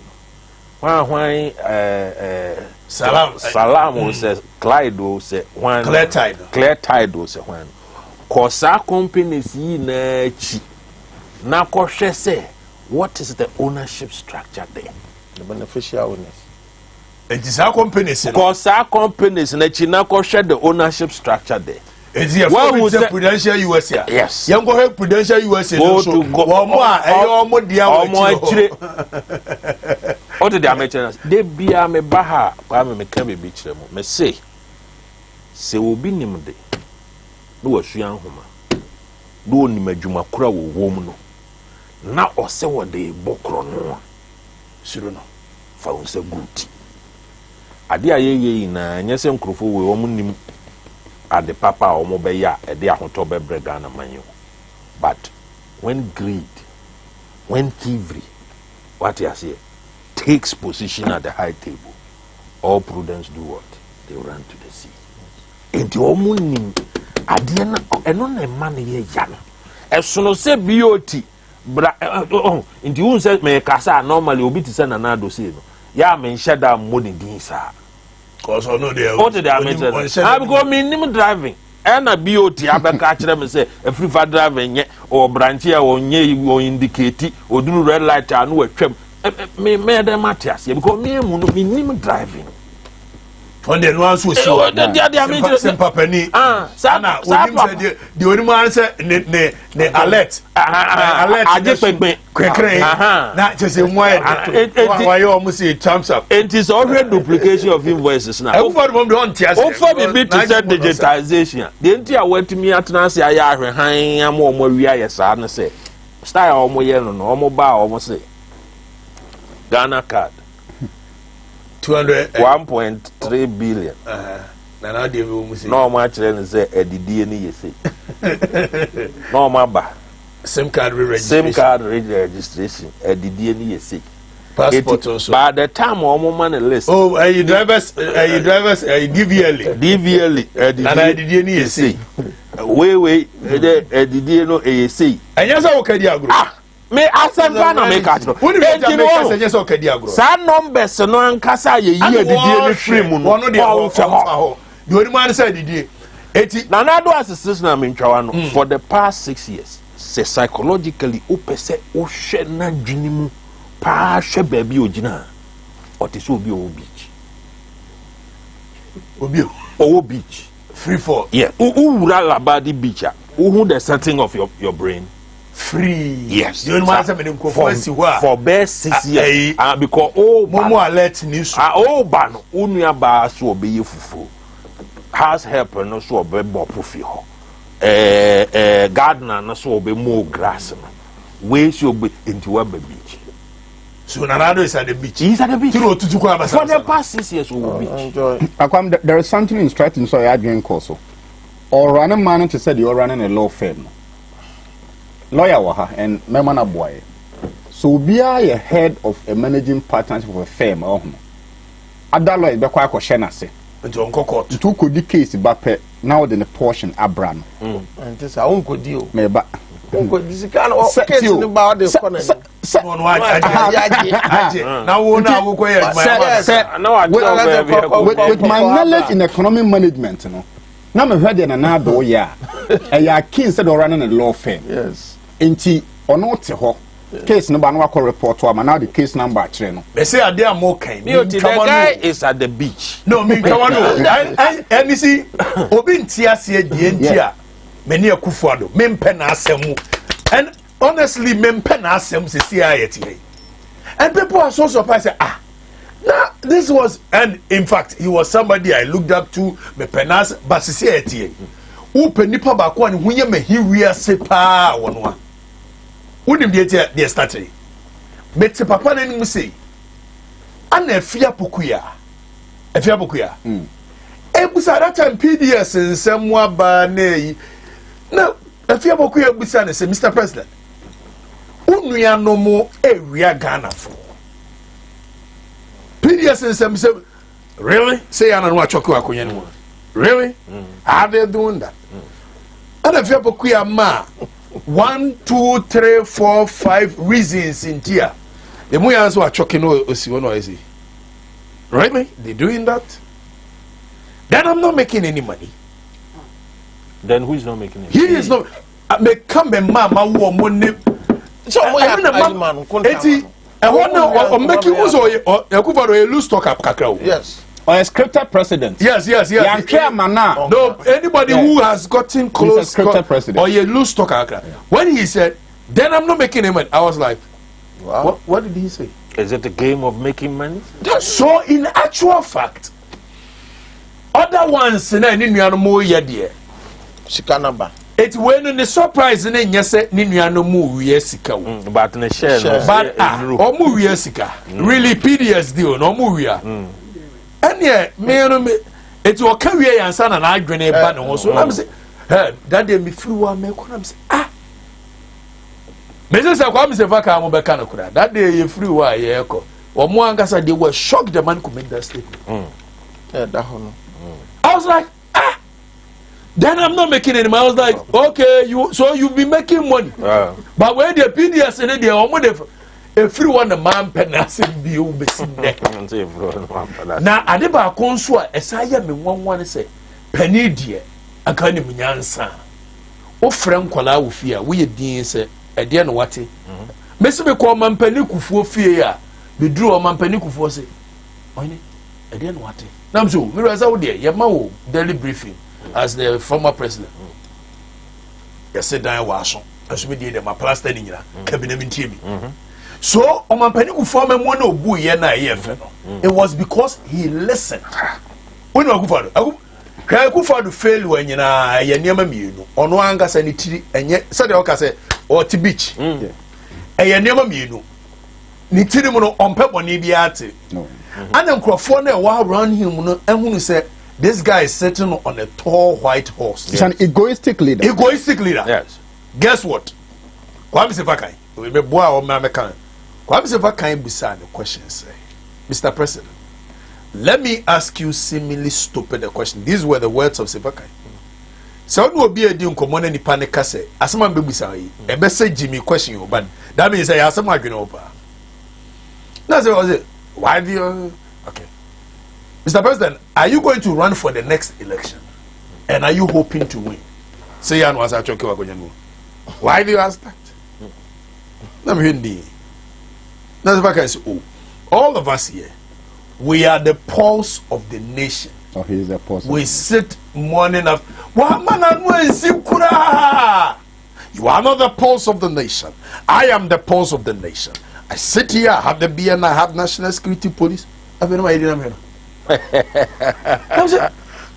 When Salam says Clyde say when Clear Tide say when Kosa companies yi na chi na kohwe say what is the ownership structure there? The beneficial owners. It is our companies. Kosa companies na chi na kohwe the ownership structure there. It's here for Prudential USA. Yes. Young go help Prudential USA. Go to go. Omo dia What did they mention? They be a me baha. Kwa me can be beach them. Me say obi nim de. No asuan homa. No ni madwuma kura wo wom no. Na ose wo de bokro no. Suro no. Fa won se good. Ade ayeye na nyese nkrofo we wo nim ade papa omo be ya e de ahoto be brega na manyo. But when greed, when thievery, what you say, takes position at the high table, all prudence do what? They run to the sea. And the omunim adiana eno na man ye ya no. Esono se BOT bra into who say me kasa normally obi ti say na na do say no. Ya me shada money din sa. Cause no dey. What did I mention? I go me nim driving. And a BOT abeka kire me say Afrifa driving nye or branch here or nye or indicate or do red light and no atwam. Me dem Matthias because me nim driving. on the nuance was so Simpapani. Sana, the only man said, the alert. I just not just in why you almost say thumbs up. It is already duplication of invoices now. Over me to set digitization. The entire went to me at Nancy. I am hanging a more yes, I say. Style almost yellow, no more bar almost say. Ghana card. 1.3 billion. No much then say a DNA say. No mamba. SIM card registration. A DNA say. Passport also. By the time one man list. Oh, are you drivers? DVLE. And I DNA say. Wait. A DNA say. And yes, I will carry a group. Me asempa na me catch no. Sa numbers no ankasa ye yi adidie ni free mu no. One dey ho. The only man said didie. Eti na na do assistance na me ntwa no for the past 6 years. Say psychologically o pese o hwe na dwini mu pa hwe ba bi ogina. O te so obi o beach. Obi beach. Free fall. Yeah. Wura labadi beach. Who the setting of your brain. Free. Yes. You know for best 6 years. Because Momo alert news. Ban unia ba so be fufu. House helper no so be bopufi ho. Gardener no so be mow grass no. We so be into a beach. So Nanado is at the beach. He's at the beach. For the past 6 years we beach. Akwam, there is something instructing so I drink also. Or running man to say you're running a law firm. Lawyer waha and memana boy. So be a head of a managing partnership of a firm. Other lawyer be quite question say. Two could the case bape now than a portion Abranaa. And this I won't go deal. Maybe. This kind of case about the corner. With my knowledge in economic management, you know. Now me heard in another year. A key said running a law firm. Yes. Inti ono te ho case number no akọ report to am now the case number actually no they say are more kind the guy is at the beach no me come on and see obi ntia se die ntia many akufuado me mpe na asemu and honestly me mpe na asemu se see ayeti and people are so surprised say now this was, and in fact he was somebody I looked up to me penas but se ayeti u penipa ba ko an hunye me hiwia se pa wonwa unim de started meti papa na nim say ana afia pokuya ebusa that time PDS nsem aba na yi na afia pokuya ebusa na say Mr President unua no mo ewia Ghana for PDS nsem say really say ana no achoke akonya no really how they doing that and afia pokuya ma 1 2 3 4 5 reasons in here. The Muyans were choking no easy. Really? They doing that? Then I'm not making any money. Then who is not making any money? He is not. I may come and mama who money. So I'm man. I want to make you also a loose talk up cacao. Yes. Or a scripted president. Yes. No, anybody who has gotten close or a loose talker. When he said, then I'm not making any money, I was like, wow. What did he say? Is it a game of making money? So in actual fact, other ones in any more year. Shikanaba. It when the surprise in any set Ninuano move yesika. But in a share, but or move yesika. Really PDS deal, no move. And yeah, me it will carry and son and I grenade banner also. I'm saying, that day me flew on me. I'm saying, Mrs. Akwam se vaka mo be kana kura. That day you flew why ye ko. Or more angasa they were shocked the man could make that statement. Yeah, that one. I was like, then I'm not making any money. I was like, okay, you've been making money. But when the PDS and they are everyone the man penasing be obesing neck. Now, I never console as I am in one say, penny dear, a kind of nyansa. O friend Kola will fear, we dean say, a dear no what. Messi me call man penny kufu fear. We drew a man penny kufu say, Again, what? Namso, Miraza Ode, Yamao, daily briefing as the former president. You said, I was as we did my plaster in cabinet TV. So, on my penny who formed a mono boo yena it was because he listened. When you go for the fail when you are a near on one gas and yet said the say or to beach. A near me, Nitimono on pepper nibiati. And then Crawford while around him and who said, this guy is sitting on a tall white horse. He's an egoistic leader. Egoistic leader. Yes. Guess what? Kwame Sefakai. We be boy or Mamekan. Kwame Sefakai beside the question say, Mr. President, let me ask you seemingly stupid a question. These were the words of Sefakai. So no be a deal common any panic say. As someone be beside a best say Jimmy question you, but that means I have some arguing over. That's what was it. Why do you okay? Mr. President, are you going to run for the next election? And are you hoping to win? Say Yan was actually why do you ask that? Let me hear. That's what I say. Oh, all of us here, we are the pulse of the nation. Oh, he is the pulse. We sit morning after. You are not the pulse of the nation. I am the pulse of the nation. I sit here, I have the BN, I have National Security Police. I have no idea.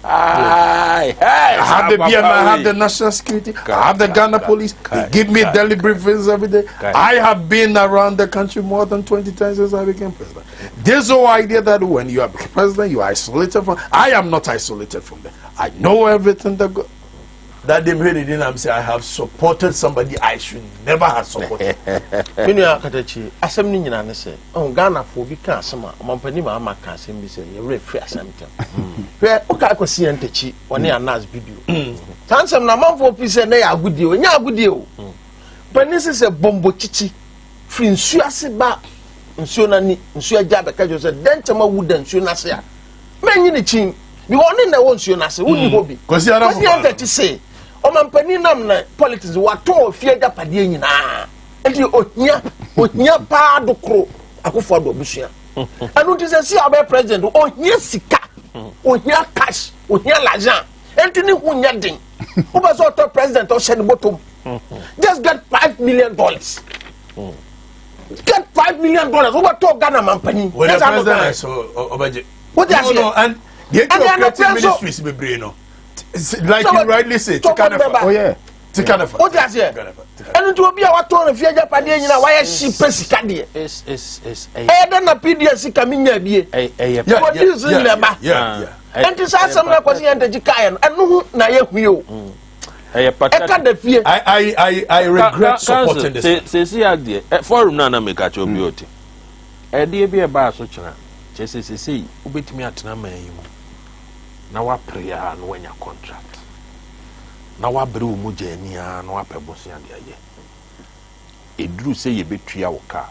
I have the BN, I have the National Security, I have the Ghana Police. They give me daily briefings every day. I have been around the country more than 20 times since I became president. There's no idea that when you are president, you are isolated from. I am not isolated from them. I know everything that goes. That they made it in and say I have supported somebody I should never have supported. When you are Okatakyie, assembly nyina say, oh Ghana for be can sama, omampani ma ama kan say be say you free assembly. Where oka kwasi Ntechi one announce video. Tansem na manfo pi say na ya agudie, onya agudie o. Pani say bombo chichi, free nsu ase ba, nsu na ni, nsu agya be ka jo say den chama wuda nsu na se a. Menyi ni chin, bi woni na won nsu na se, woni hobi. Kwasi Ntechi say omampani nam na politics wato fie da pade nyina enti ohia pa dokro akofo do busua anu ti se abe president ohia sika ohia cash ohia l'argent enti ni hunya den o ba so to president o share the bottom just get $5 million get $5 million o ba to Ghana mampani the president so obaje what is it and the creative ministries be brain no. Like you rightly say, oh yeah, Tikanafa. What does it? And to be our tone of your Japan, why she pesicadi is a then a PDS coming here. Yeah. And to say some like was the Antajikan and no, Nayo. I regret supporting this. Say, idea. Forum Nana make at your beauty. A dear be a bar such a just say, ubit me at Nama. Now I pray and when your contract. Now I brew mujenia, no apebosi and ye. A drew say ye betray our car.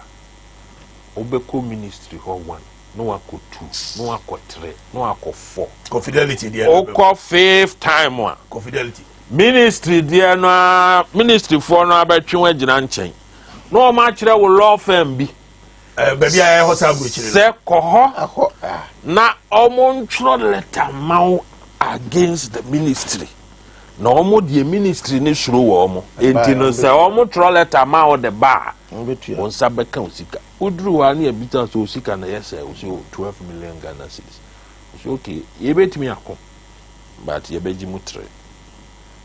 Obeko ministry or one. No one could two, no one could three, no one could four. Confidentiality, dear. Oko fifth time one. Confidentiality. Ministry, dear, no ministry for no about you and chain. No match that will law firm be. Baby, I was a good na omontro letter mau against the ministry. No omo the ministry ni suro wo omo. Enti no se omo tro letter mau the bar. On sabeka osika. Udru wa na ebita so osika na yesa o 12 million Ghana cedis. So okay, ye betimi akọ. But ye beji mu 3.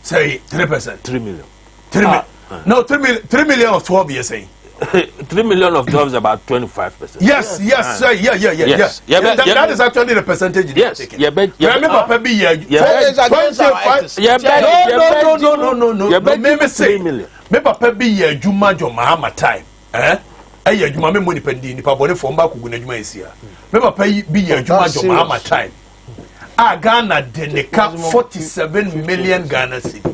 Say 3%. 3 million. 3 million. No, 3 million of 12 you're saying. 3 million of jobs about 25%. Yes. That is actually the percentage. Yes. Remember, Pebi, maybe say, maybe Pebi, Juma Joma time. Eh, Juma money pending, the Pabone from Bakuna Juma is here. Remember, Pebi, Juma Joma time. Ghana Deneka 47 million Ghana cedi.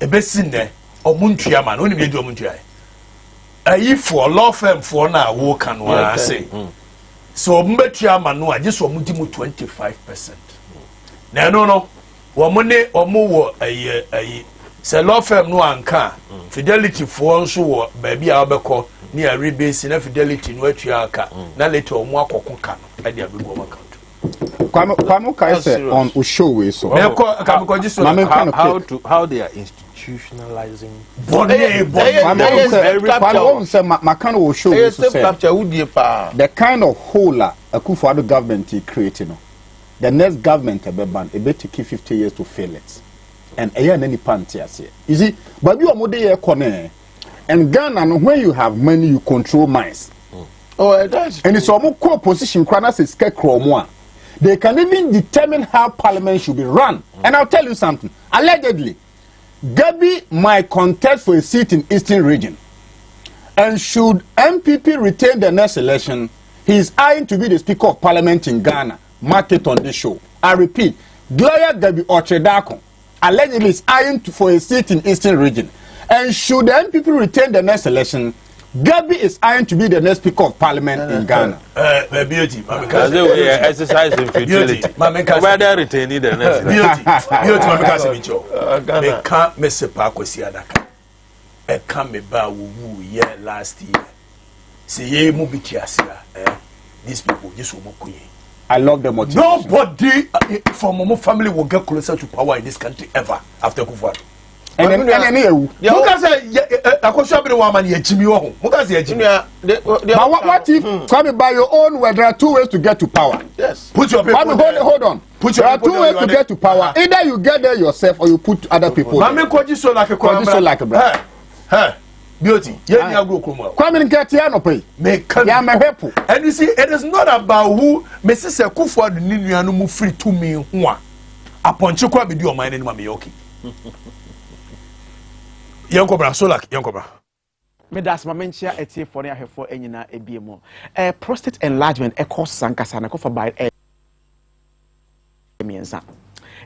A besin there, or Muntria man, only be Muntria. For law firm for now, who can I say? So, Mbetia Manu, just for Mutimu 25%. Now, no, money or more a say law firm no anka fidelity for so baby Albeko near rebase in fidelity no atuaka na later o mo akoko ka no e dia be go account Kwame Kaise on Ushowe so. How they are institutionalizing. The kind of hole a Akufo-Addo government is creating. The next government a bet to keep 50 years to fail it. And any pantias here. You see, but you are more there and Ghana, when you have money, you control minds. Oh, that's and it's almost core position. They can even determine how parliament should be run. And I'll tell you something. Allegedly, Gabi might contest for a seat in Eastern Region. And should MPP retain the next election, he is eyeing to be the Speaker of Parliament in Ghana. Mark it on this show. I repeat, Gloria Gabi Ochedako allegedly is eyeing for a seat in Eastern Region. And should the MPP retain the next election, Gabi is eyeing to be the next Speaker of Parliament in Ghana. Beauty, exercise infidelity. Whether retaining the next beauty, me can't miss a park with Siadaka. A come about woo year last year. See ye mubikiasia, these people just will I love the motivation. Nobody from Momo family will get closer to power in this country ever after Kufuor. And then what if Kwame, by your own way, there are two ways to get to power. Yes. Put your people Kwame, hold on. There are two ways to get to power. Either you get there yourself or you put other people there. Beauty. Kwame Nketiano pay. And you see, it is not about who Mrs. Kufuor Ninu mu free to me who upon Chukwa be your mind in Mamioki. Yankobra Solak Yankobra. Medas Mamentia etie for near her for enyina ebiemo. Prostate enlargement cause sankasa na kofa by miensa.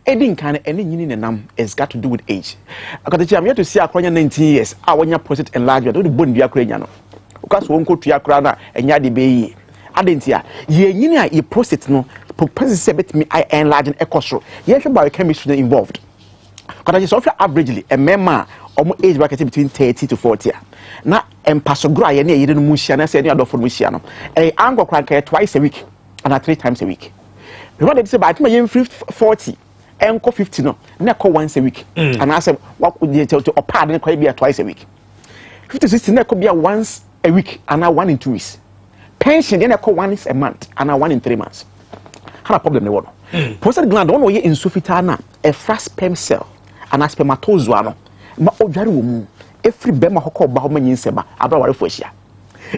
Edin kan any nyini nenam has got to do with age. Okatakyie, I'm here to see akronya 19 years. Awanya prostate enlargement do bone bia kranya no. Ukaso wonko tua kra na enya de beyi. Adentia ye nyini a ye prostate no propose say bet me I enlarge ekosro. Ye hwe biochemistry involved. Okatakyie so averagely a member age bracket between 30 to 40. Na empasogro ye na ye no muhia na say ne adofo muhia no. Ango kranka twice a week and 3 times a week. Remember they say by time you 40 enko 50 no na ko once a week. And I say what could you tell to opad na ko be twice a week. 50 60 na ko be once a week and now 1 in 2 weeks. Pension na ko once a month and now 1 in 3 months. How problem ne wono. Prostate gland one ye insufita na a fast sperm cell and a spermatozoa no ma odware wo mu every bema hokọ ba ho manyinsema abraware fo ahia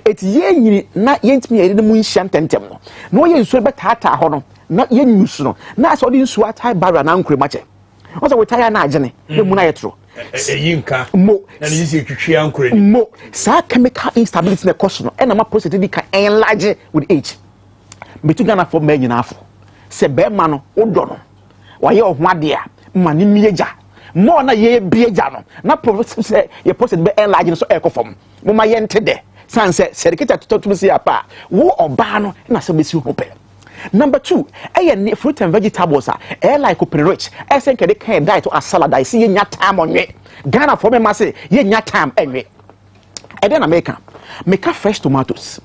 eti ye nyini na yentimi ye de mu nhia ntentem no na ye nsuo betata ho no na ye nyusu no na so de nsuo atai barra na nkure mache o so wetaya na agene e mu na yetro yinka mo na ne yisi twitwia nkure ni mo sa chemical instability na cause no e na ma prostate di ka enlarge with age betu Ghana for men nyina afo se bema no odo no wa ye ohwade a ma ni mieja more na ye bieja no na professor say ye posted be enlarge so ekofom mo ma ye ntede san say serikita tototum si apa wo oba no na se besi ho pe. Number 2 eye fruit and vegetables like open rich say nke de kan diet or salad I see ye nya time onwe Ghana for me ma say ye nya time enwe e dey na make fresh tomatoes,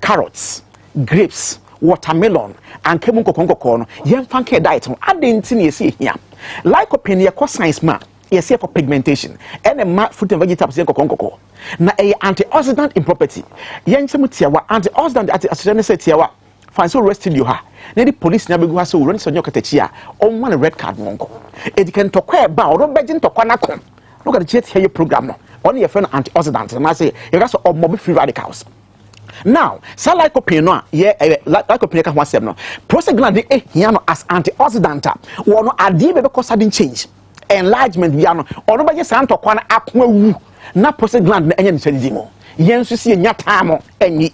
carrots, grapes, watermelon and kemu kokon no ye mfa kan diet no adenti na ye see hia lycopene ye cause science ma ye see for pigmentation and ma fruit and vegetables ye kokon na a antioxidant in property ye nchemu tiawa antioxidant at say tiawa fancy arresting you ha na the police na begu ha so run so Okatakyie a on one red card wonko it can tokwa ba or begin tokwa na kom look at the here program no on your friend antioxidant na say you got so mob free radicals. Now, so lycopene no ye lycopene ka ho asem no prostate gland here no as antioxidant wo no ade be cause sudden change enlargement bia no ono be say antokwa na akwawu na prostate gland na enya ni chadi mo yen so se nya time enyi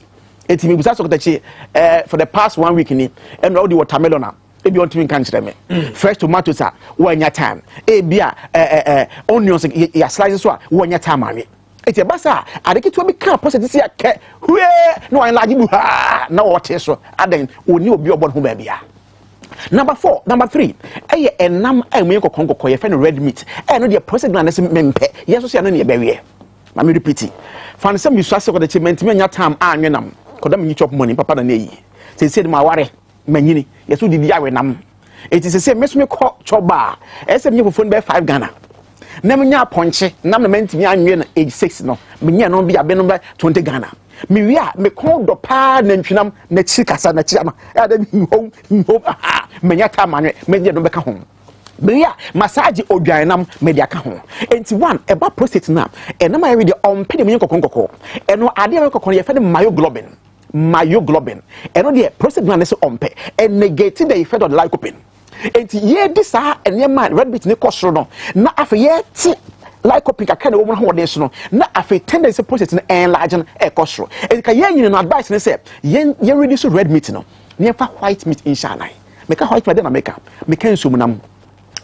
eti me busa so Okatakyie for the past 1 week ni and all the watermelon e bi on timi kan kire me fresh tomatoes wo nya time e bia onions ya slices so wo nya time awe eti basa adeketo bi kan prostate si ake hwe no enlarge bu ha na wote so adan oni obi obon ho ba bia. Number 3 eye enam amu kokon ye fe no red meat no the prostate gland se mempe yeso se no ne be we ma me repeat fan some you so Okatakyie mentime nya time anwenam kodam nyi chop money papa na yi say ma ware manyini yeso didi awe nam it is say mesome ko choba ese me fofo be 5 Ghana na menya ponche na me mentimi anwe na age 6 no menya no bia be no be 20 Ghana me wi a me kon do pa na ntwinam na chi kasa na chi ama ya da ho menya ta manwe menya no be ka ho Bria massage odwanam media ka ho enti one eba prostate na enama ya de ompede munye kokon eno ade ya kokon ye fe de myoglobin eno de prostate na se ompe and negate the effect of the lycopene enti ye di sa enema red bit ne kosoro no na afa ye ti lycopene ka na wo mo ho de so no na afa tendency prostate na enlarge na e kosoro enti ka ye nyine no advice ne se ye reduce red meat no ne fa white meat inshallah meka white meat na meka nsumunam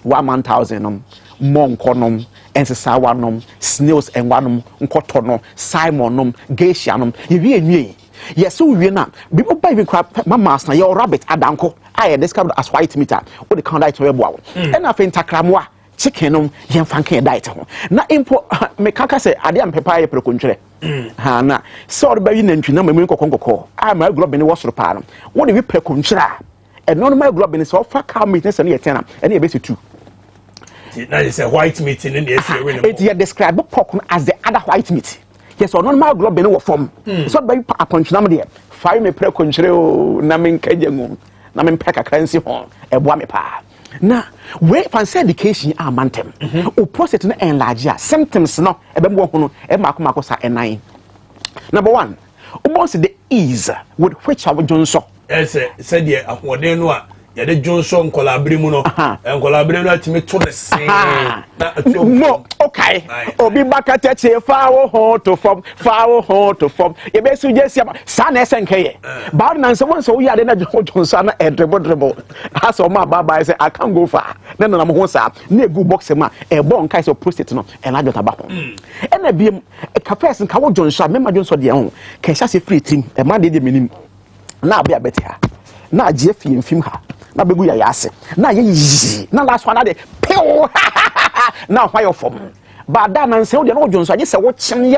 1,000 monkonom ensesawanom snails enwanom nkotono simonum geishanom yewie yeso wie na people buy even crap mamas na your rabbit adanko I described as white meat what the kind diet we boa and afa ntakramwa chicken nom yemfanka diet ho na impo me kaka say ade am pepa ye prekontwere ha na so de bayi nantwi na mamu kokon ma globin wo soro pa no wo de wi prekontwere and normal globin so fa cow meat na se na yetena and e be 2 now it's a white meat in the it you describe pork as the other white meat. Yes, or normal globin no form. So by upon chinam there. Fire me pre control na men kajengu. Na men peka currency hon. E boa me pa. Na we fancy education a mantem. O prostate no enlarge symptoms no e be mo ho no e mako sa enan. Number 1, almost the ease with which our Johnson. Yes, said the ahoden no a yade Johnson collaborate mu no en collaborate no atimi to the same na mo okay obi bakata che fawo ho to form ye be su je sia sa na esen keye ba na nso won so wo yade na Johnson na e dribble as o ma baba say I can't go far na na mo ho sa na egu box ma e bo nkai so prostate no e na jota ba ho e na biem e ka first nka wo Johnson me ma Johnson de ho ka sha se free team e ma de minim na abia beti ha na agye fie mfim ha na begu ya yase na ye na last one na de pew na why your form ba da na nse wo de no Johnson agye se wo kyen ye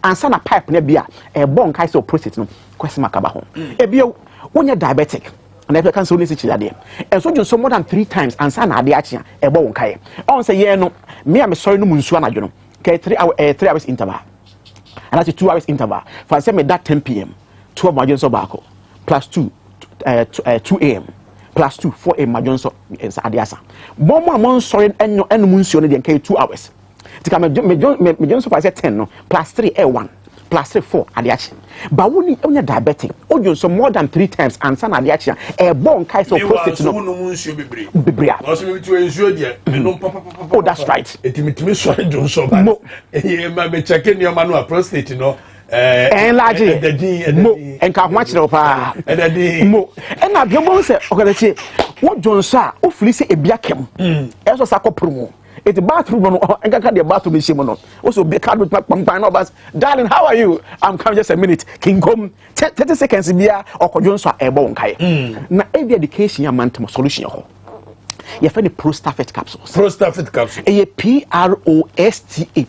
ansa na pipe na bia e bon kai so prostate no kwese makaba ho e bia wonya diabetic na e kan so nisi chilade e so Johnson more than 3 times ansa na ade akia e bo won kai on say ye no me am sorry no munsu anadwo no kai 3 hours interval and that's 2 hours interval for say me that 10 p.m. 12 Johnson bako plus 2 a.m. plus 2 4 a.m. Johnson adiasa bomo amon sorry enyo munsuo no de kai 2 hours tika me Johnson for say 10 no plus 3 a1 plus 3 4 adiachi ba woni onya diabetic o Johnson more than 3 times ansa na adiachi e bon kai so prostate no munsuo bebre also me to ensuo de me no papa oh that's right etimitimi sorry Johnson ba e ma be check ni o manu prostate no enlarge mo enka ho akire pa mo na biamo se Okatakyie wo Johnson o fili se ebia kem eso sakoprumo it bathroom no enka ka de bathroom e shemo no o so be card with pampan no bas darling how are you I'm coming just a minute kingdom 30 seconds bia Okatakyie Johnson e bo nkai na every education ya mantam solution ho ye fa the Prostafet capsules e PROSTA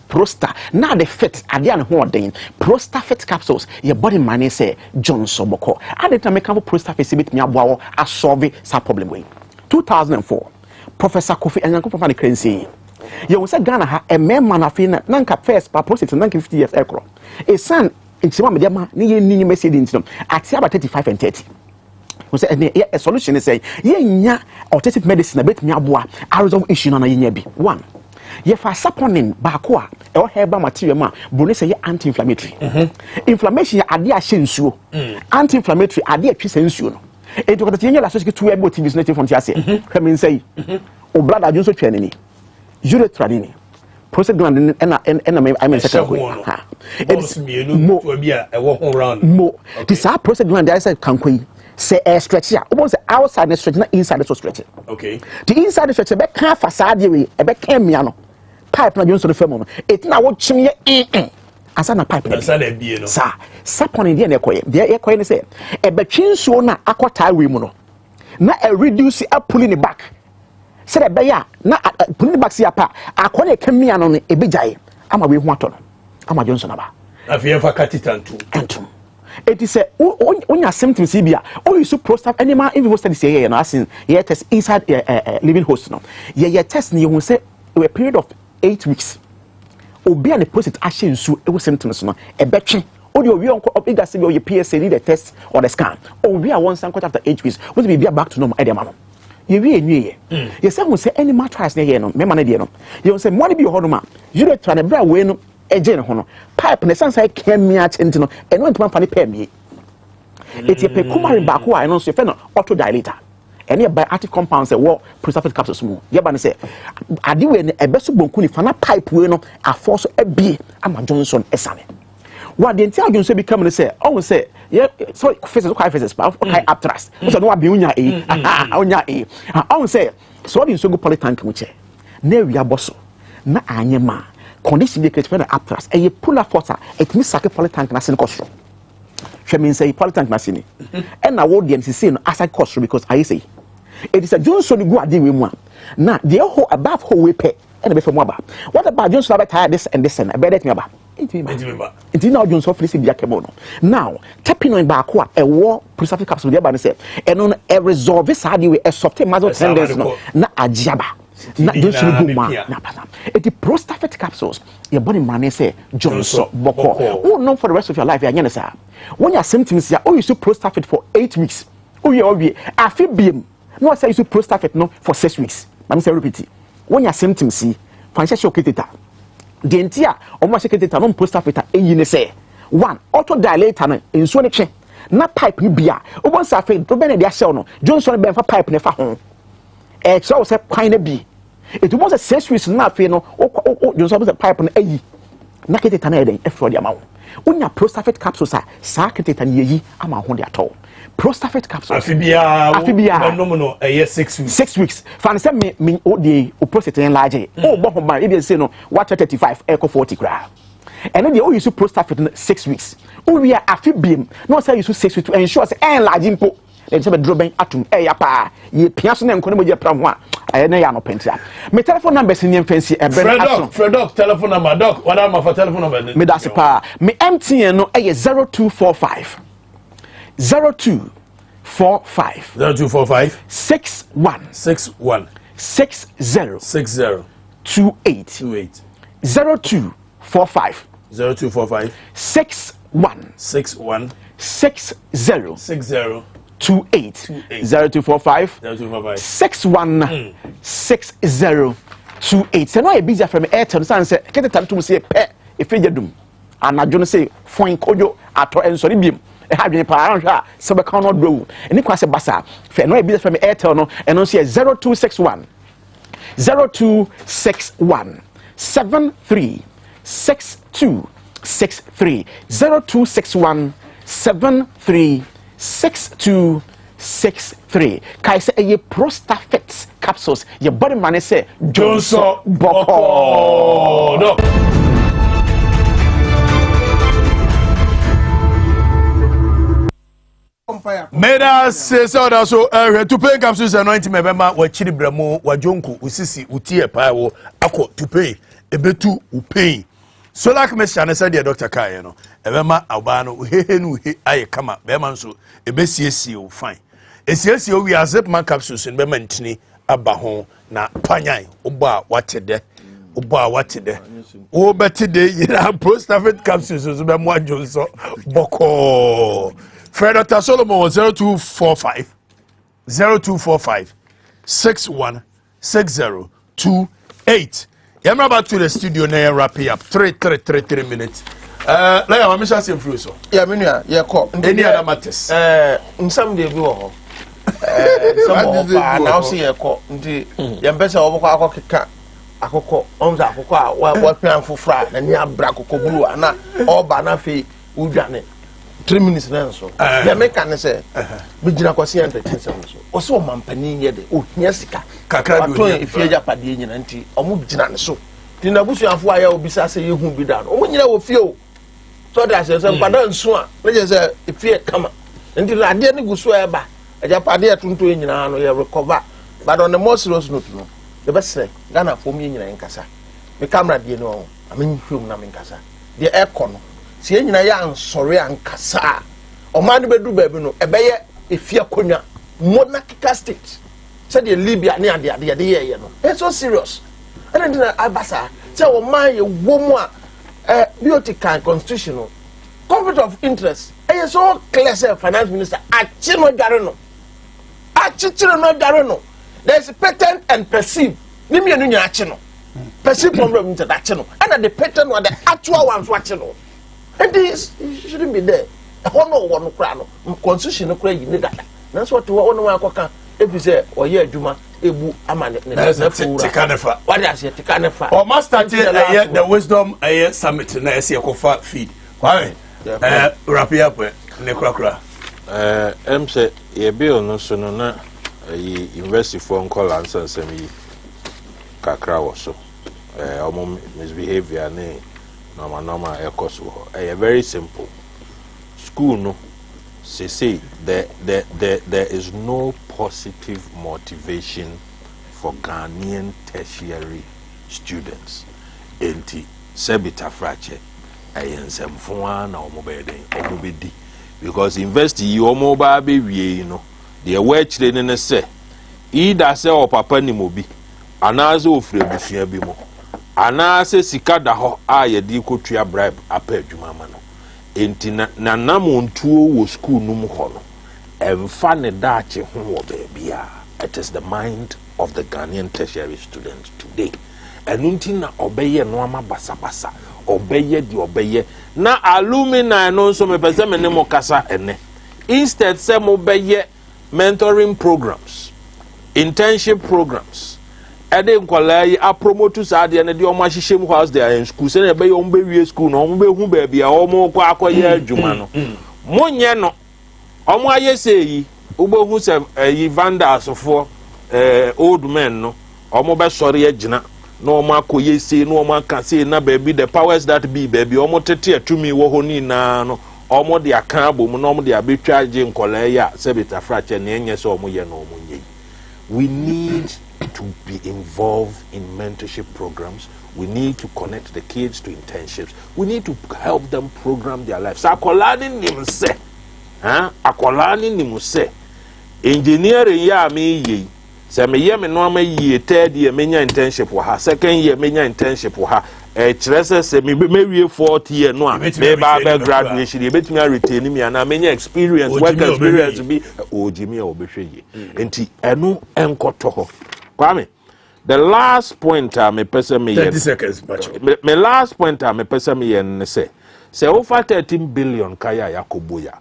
prosta na the fit ade an ho oden Prostafet capsules your body man say Johnson boko ade ta make am Prostafet se betimi aboa a solve sa problem way 2004 Professor Kofi Anyanko Papa ne krensi ye wo se Ghana ha e mema na fi na nka first pa prostate na 50 years ekro e san ntima me de ma ne ye nini message ntinom ati about 35 and 30 we say a solution is say nya alternative medicine bet me aboa a resolve issue na nya bi one ye fa saponin ba ko a e herbal material ma bone say anti-inflammatory inflammation ade a hyensuo anti-inflammatory ade a twese nsuo no e to kota nya la so to ebo tv no from tia say come say o blood adjun so twene ni urethra ni prostate gland I mean second ha it's mo bia e wo ho round mo this prostate gland I say kankoi say stretch ya almost outside the stretch na inside the stretch okay the inside the stretch be kan facade we e be kan mia no pipe na Johnson fam no it na wo chim ye asa na pipe na asa na bie no sa sapon de na ekoye de ekoye ne say e be twinsuo na akota we mu no na e reduce a pulling it back say be ya na pulling it back see apa akona e kan mia no e be jae ama we hu ato no ama Johnson aba afie fa katitantu entum it is when your symptoms be you so prostate animal in vivo studies here no as in here test inside living host no here test ni you say a period of 8 weeks obi an prostate action su e symptoms no e betwe odi owi onko obiga say your PSA need the test or the scan obi a one san after 8 weeks what be back to normal e dey ma no ye wi enwie ye say who say animal trials na here no me ma na dey no you say money be ho no ma you dey try na bra we no eje ho no pipe na sense kemia chenti no eno ntuma fa ne pemie eti pe kumarin ba ko a eno so fe no autodilator any bioactive compounds that work prostate capsules mu ye ba ne say ade we ne ebeso bonku ni fa na pipe we no aforce ebie ama Johnson esane what the entire Johnson be come and say oh say yeah so physics quite physics but okay abstract so no abi unya onya oh say so the so go polytank mu che na wi aboso na anyema condition be create for the abstract e pull force it means sake polytank na sin cost she means say polytank na sin and na what the NCC no aside cost because I say it is a Johnson go ade we mu na the whole above whole we pay and be from aba what about Johnson about tired this and this and better me aba it now Johnson for this be akemo no now tapping on back a war prostate capsule dey ba say and on a resolve side we a soft muscle tendons no na ajiaba na Johnson go ma na pasa it the prostate capsules your body man say Johnson boko oh no for the rest of your life ya nyane say when your symptoms ya oh you so prostate for 8 weeks oh you afi biem no say you so prostate no for 6 weeks let me repeat when your symptoms see financial catheter the entire almost catheter no prostate eyi ne say one autodilator no enso ne twe na pipe ni bia obon sa fe do be na dia shell no Johnson be fa pipe ne fa ho so say kwan na bi it was a 6 weeks na fe no Johnson be pipe no eyi na catheter na eden e for dia ma wo unya prostate capsules sa catheter ni yi ama ho dia to prostate capsules afibia no 6 weeks fan say me o dey o prostate enlarge o bo ho ba e dey say no what 35 echo 40 gra and then you use prostate 6 weeks o we afibiem no say you 6 weeks to ensure say enlarge impo dem say be droben atum ya pa ye pia so na nko ne mo je pra ho a na ya no pentia me telephone number sin ye fancy e be Fredok telephone number doc what am for telephone number me that's pa me MTN no e 0245 0245 61 60 28 0245 61 60 28 0245 61 60 28 say no e busy from airtel san say kete tan tum say pe e feje dum anajo no say fon kojo ato ensori biem e ha dwen pa anhwa se be kan no do eni kwa se basa fe no e busy from airtel no eno say 0261 73 62 63 0261 73 62 63 kai say a prostate capsules your body man say Johnson boko no Meda says so to pay capsules anointing member wa chiri bramo wa jonku usisi utie pa wo akọ to pay ebetu upay so like me chane said the doctor kai no ebema aba no hehe no he aye kama be man so ebesiesie o fine esiesie o we zip man capsules in be mantini aba ho na panyan obo a watede o betide yira prostate capsules so be mo ajonso boko Fred Dr. Solomon 0245 61 60 28. Yamra back to the studio now wrap it up 3 minutes. Like I'm sure same through so. Yeah, me nua, yeah call. Any other matters? Nsam dey bi wo ho. Some pa now see yeah call. Nti yam pesa wo kwa akokeka akokọ onza akokọ a wa plan fofra na ni abra akokọ buru ana oba na fe udwane 3 minutes na so ya meka ne se be gina kwase entertain so o so mampani ye de o hia sika kakra bi o ifie japade nyina nti omo gina ne so ti na busuafo aya obisa se ye hu bi da no omo nyina wo fie o so da se mpada nsu a na je se ifie kama nti na ade ne gusu e ba japade atunto nyina no ye recover but on the most serious note no the best say Ghana for me nyina nkasa me camera de no amen film na me nkasa de aircon si nyina ya ansore ankasa ɔman no bɛdu baabi no ɛbɛyɛ efia konya monarchical state said the Libya near the year no it's so serious and then abasa say ɔman yɛ wɔ beauty can constitutional conflict of interest ɛyɛ so clear say finance minister akyi no dware no akyikyire no dware no there is patent and perceive ni mienu nya akyi no perceive problem into that akyi no and the patent or the actual ones watch no and this shouldn't be there ɛhɔ no wɔ no kora no constitution no kora yi ne dada that's what wɔn no akɔka efi sɛ ɔyɛ adwuma ebu ama ne tikanefa what I say tikanefa o master the wisdom summit na ɛsɛ ɛkɔfa feed kwame wrap up ne krakra em say ye bill no so no na university for call answer nsɛm yi kakra wɔ so ɔmo misbehavior ne normal ɛkɔ so hɔ very simple school no say there is no positive motivation for Ghanaian tertiary students enti sebita frache ayensemfo na omobedi because university yi omo ba be wie no the work training ne say either say o papa ni mobi anaze ofre busua bi mo anaze sika da ho a ye di kotua bribe apa adwuma ma no enti na namontuo wo school num ho no emfa ne daache ho wo baabia. It is the mind of the Ghanaian tertiary students today. Enunti na obeye no ama basa obeye di obeye na alumni no so me pese me ne mokasa ene instead say mo beye mentoring programs, internship programs. Ede nkwala yi a promote sa de ne de o ma hihye mu house they are in school say na beye o mbe wie school no o mbe hu baabia o mo kwa akoye adwuma no monye no o mo aye sei ubohu se vandals for old men no omo be sori agina no omo akoye sei no omo aka sei na baby the powers that be baby omo tete atumi wo ho ni na no omo de aka abom no omo de abetwa age nkola ya sebita frache na enye so omo ye no omo nye. We need to be involved in mentorship programs. We need to connect the kids to internships. We need to help them program their lives. Akolani nimse akolani nimse engineering ya me ye se me ye me no ma ye third year menya internship wa ha second year menya internship wa ha kyerese se me wie 4th year no a me ba graduation e betumi retain me na menya experience work experience bi ojimi a obehwe ye enti eno enkoto ho kwame the last point me pese me 30 seconds me last point me pese me ye ne se over 13 billion kaya yakoboya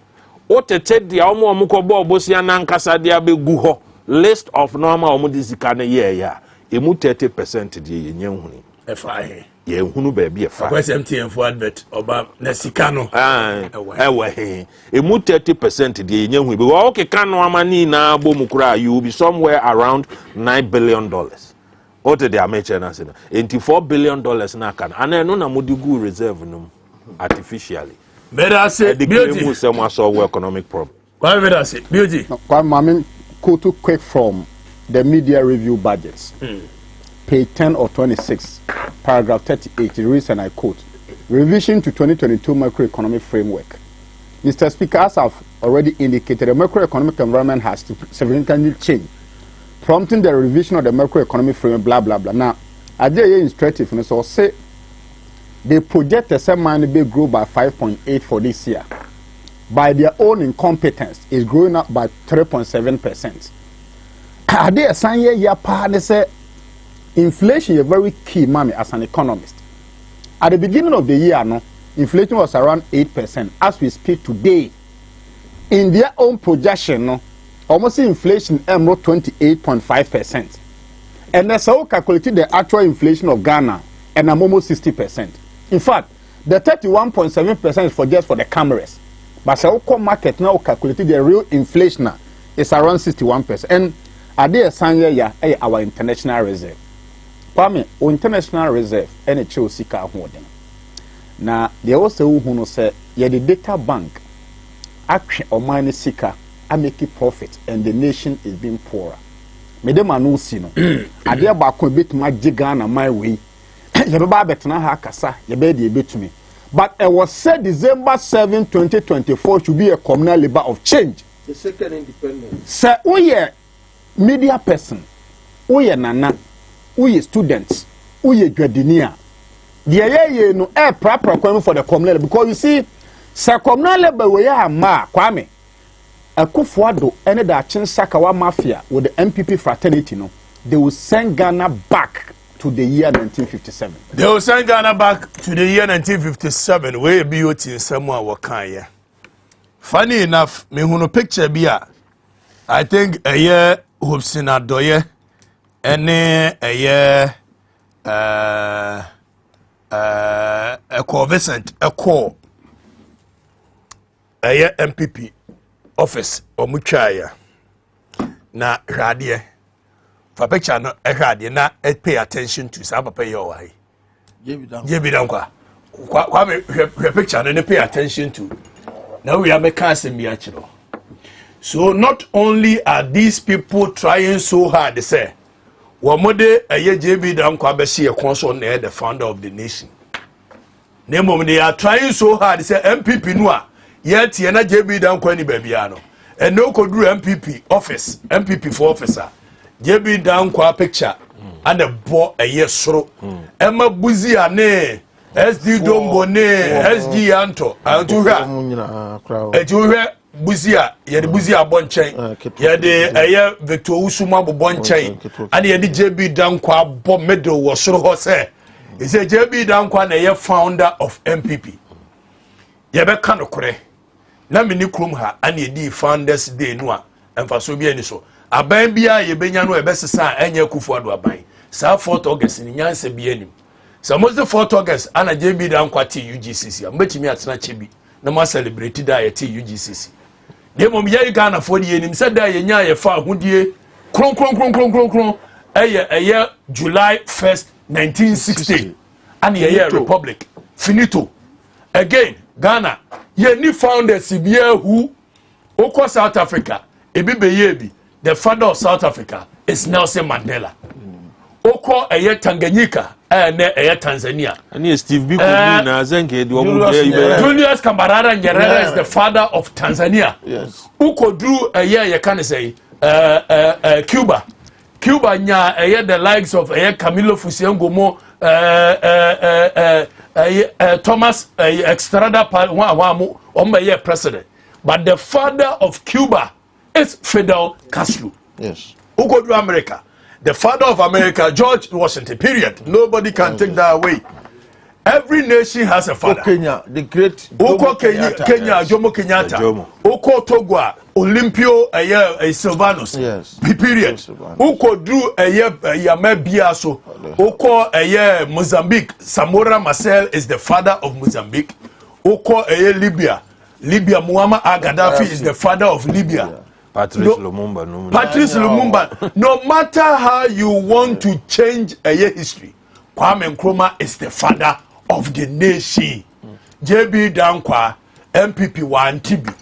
o tete dia omo kobo obosia na nkasa dia begu ho list of normal omo disika na ye ya emu 30% dia ye nyanhuni efa he ye hunu ba bi efa kwa MTN for advert oba na sika no ewe he emu 30% dia ye nyanhuni be o keka no amani na bomukura you will be somewhere around $9 billion o te dia meche na se na $4 billion na kan ana no na modigu reserve no artificially. Better say beauty. Economic problem. Why better say beauty? Kwame, quote too quick from the media review budgets. Page 10 or 26, paragraph 38. It reads, and I quote: "Revision to 2022 macroeconomic framework." Mr. Speaker, as I've already indicated, the macroeconomic environment has significantly changed, prompting the revision of the macroeconomic framework. Blah blah blah. Now, I dare you instructive, and so say. They project the same money will grow by 5.8 for this year. By their own incompetence, it's growing up by 3.7%. Are they a sign here? They say inflation is very key, mommy, as an economist. At the beginning of the year, no, inflation was around 8%. As we speak today, in their own projection, no, almost inflation emerald 28.5%. And that's how calculated the actual inflation of Ghana, and I'm almost 60%. In fact, the 31.7% is for just for the cameras. But the market now calculated the real inflation is around 61%. And are they a sign here our international reserve? Kwame, our international reserve and a Chelsea holding. Now, they also who say the data bank action or money seeker are making profit and the nation is being poorer. Madam Anusino, are there back a bit my Ghana my way? Yabba betna ha kasa, yabe di betumi. But it was said December 7, 2024 should be a communal labor of change. The second independence. Sir, we media person, we nana, we students, we graduate. The no proper requirement for the communal, because you see, sir, communal labor we are ma kwame. Akufuado any that Chinsakawa mafia with the MPP fraternity, no, they will send Ghana back to the year 1957. They will send Ghana back to the year 1957. Where beauty in somewhere wakaya. Funny enough, me huno picture bia. I think a year Hobsina Doye, any a year a co-Vincent, a co a year MPP office or Muchaya na radie. For picture no ehade na pay attention to sa papa your why jebi dankwa kwa me picture no pay attention to now we are making asem bi akiro. So not only are these people trying so hard they say womode eye jebi dankwa be she so na the founder of the nation nemo they are trying so hard they say MPP no a yet ye na jebi dankwa ni babia no and no koduru MPP office MPP for officer JB down kwa picture and a bo a yes soro Emma Buzia ne SD Dombo ne SG Anto and to her Buzia ye the Buzia bonchain ye de a Victor Usuma bonchain and ye the JB down kwa bo middle was soro say he said JB down kwa na founder of MPP ye be kan okore na mini krum ha and ye di founders day no emfaso bi ani so aban bia ye benya no ebesesa enye Kufuado aban sa 4th August ni nyanse bi anim sa mo the 4th August ana JB da nkwati UGCC ambetimi atena chebi na ma celebrate da ye ti UGCC de mom ye Ghana for the enim said da ye nya ye fa hodie kron eye July 1st 1960 and ye republic finito again Ghana ye ni founders bia who oko South Africa ebi beyebi. The father of South Africa is Nelson Mandela. Oko eye Tanganyika eye Tanzania. And Steve Biko na zenke Julius Kambarara Nyerere is the father of Tanzania. Yes. Uko drew eye you can say Cuba. Cuba nya eye the likes of eye Camilo Fusiangomo Thomas Estrada Wamu ombe president. But the father of Cuba is Fidel Castro. Yes. Who go to America? The father of America, George Washington, period. Nobody can take that away. Every nation has a father. Kenya, the great Kenya, Jomo Kenyatta. Oko Togo, Olympio Silvanus. Yes. Period. Oko Drew Yame Biaso. Oko Mozambique. Samora Marcel is the father of Mozambique. Oko Libya. Muammar al-Gaddafi is the father of Libya. Patrice Lumumba. No matter how you want to change a history, Kwame Nkrumah is the father of the nation. JB Dankwa, MPP 1 TB.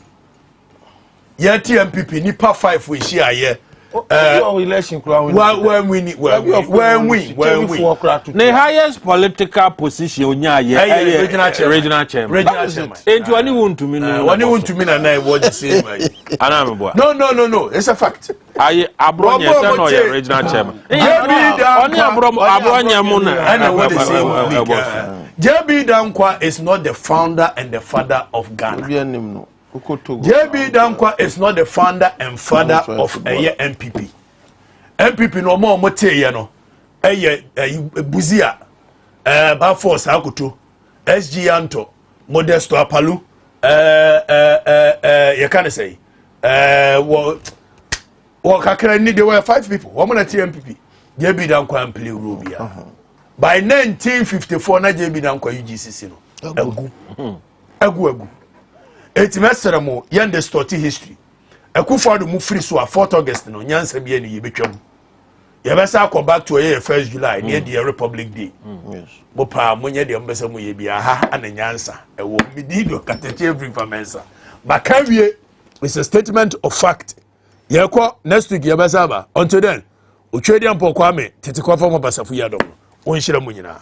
Yeti MPP nipa 5 we share here. When we the highest political position regional chairman. Ain't one want to mean and what you say. No, it's a fact. I Abranaa regional chairman. JB Dankwa is not the founder and the father of Ghana. JB Dankwa is not the founder and father of a MPP. MPP no more mote no. Buzia, Bafos Akutu, SG Anto, Modesto Apalu, you can say, there were 5 people. One MPP. JB Dankwa and play Rubia. By 1954, na JB Dankwa UGCC no. Egu. Eti mesere mo yen distorted history. Akufuado mu free so 4th August no nyansa bia ni yebetwam. Yebesa come back to 1st July near the Republic Day. Yes. Bo pa monye de mbesa mo yebia ha ana nyansa. Ewo midido Okatakyie Afrifa-Mensah. Bakawie is a statement of fact. Yekọ next week yebesa ba. Until then, Otwedi Ampo Kwame tete kwa form basafu yadom. Onhira mo nyina.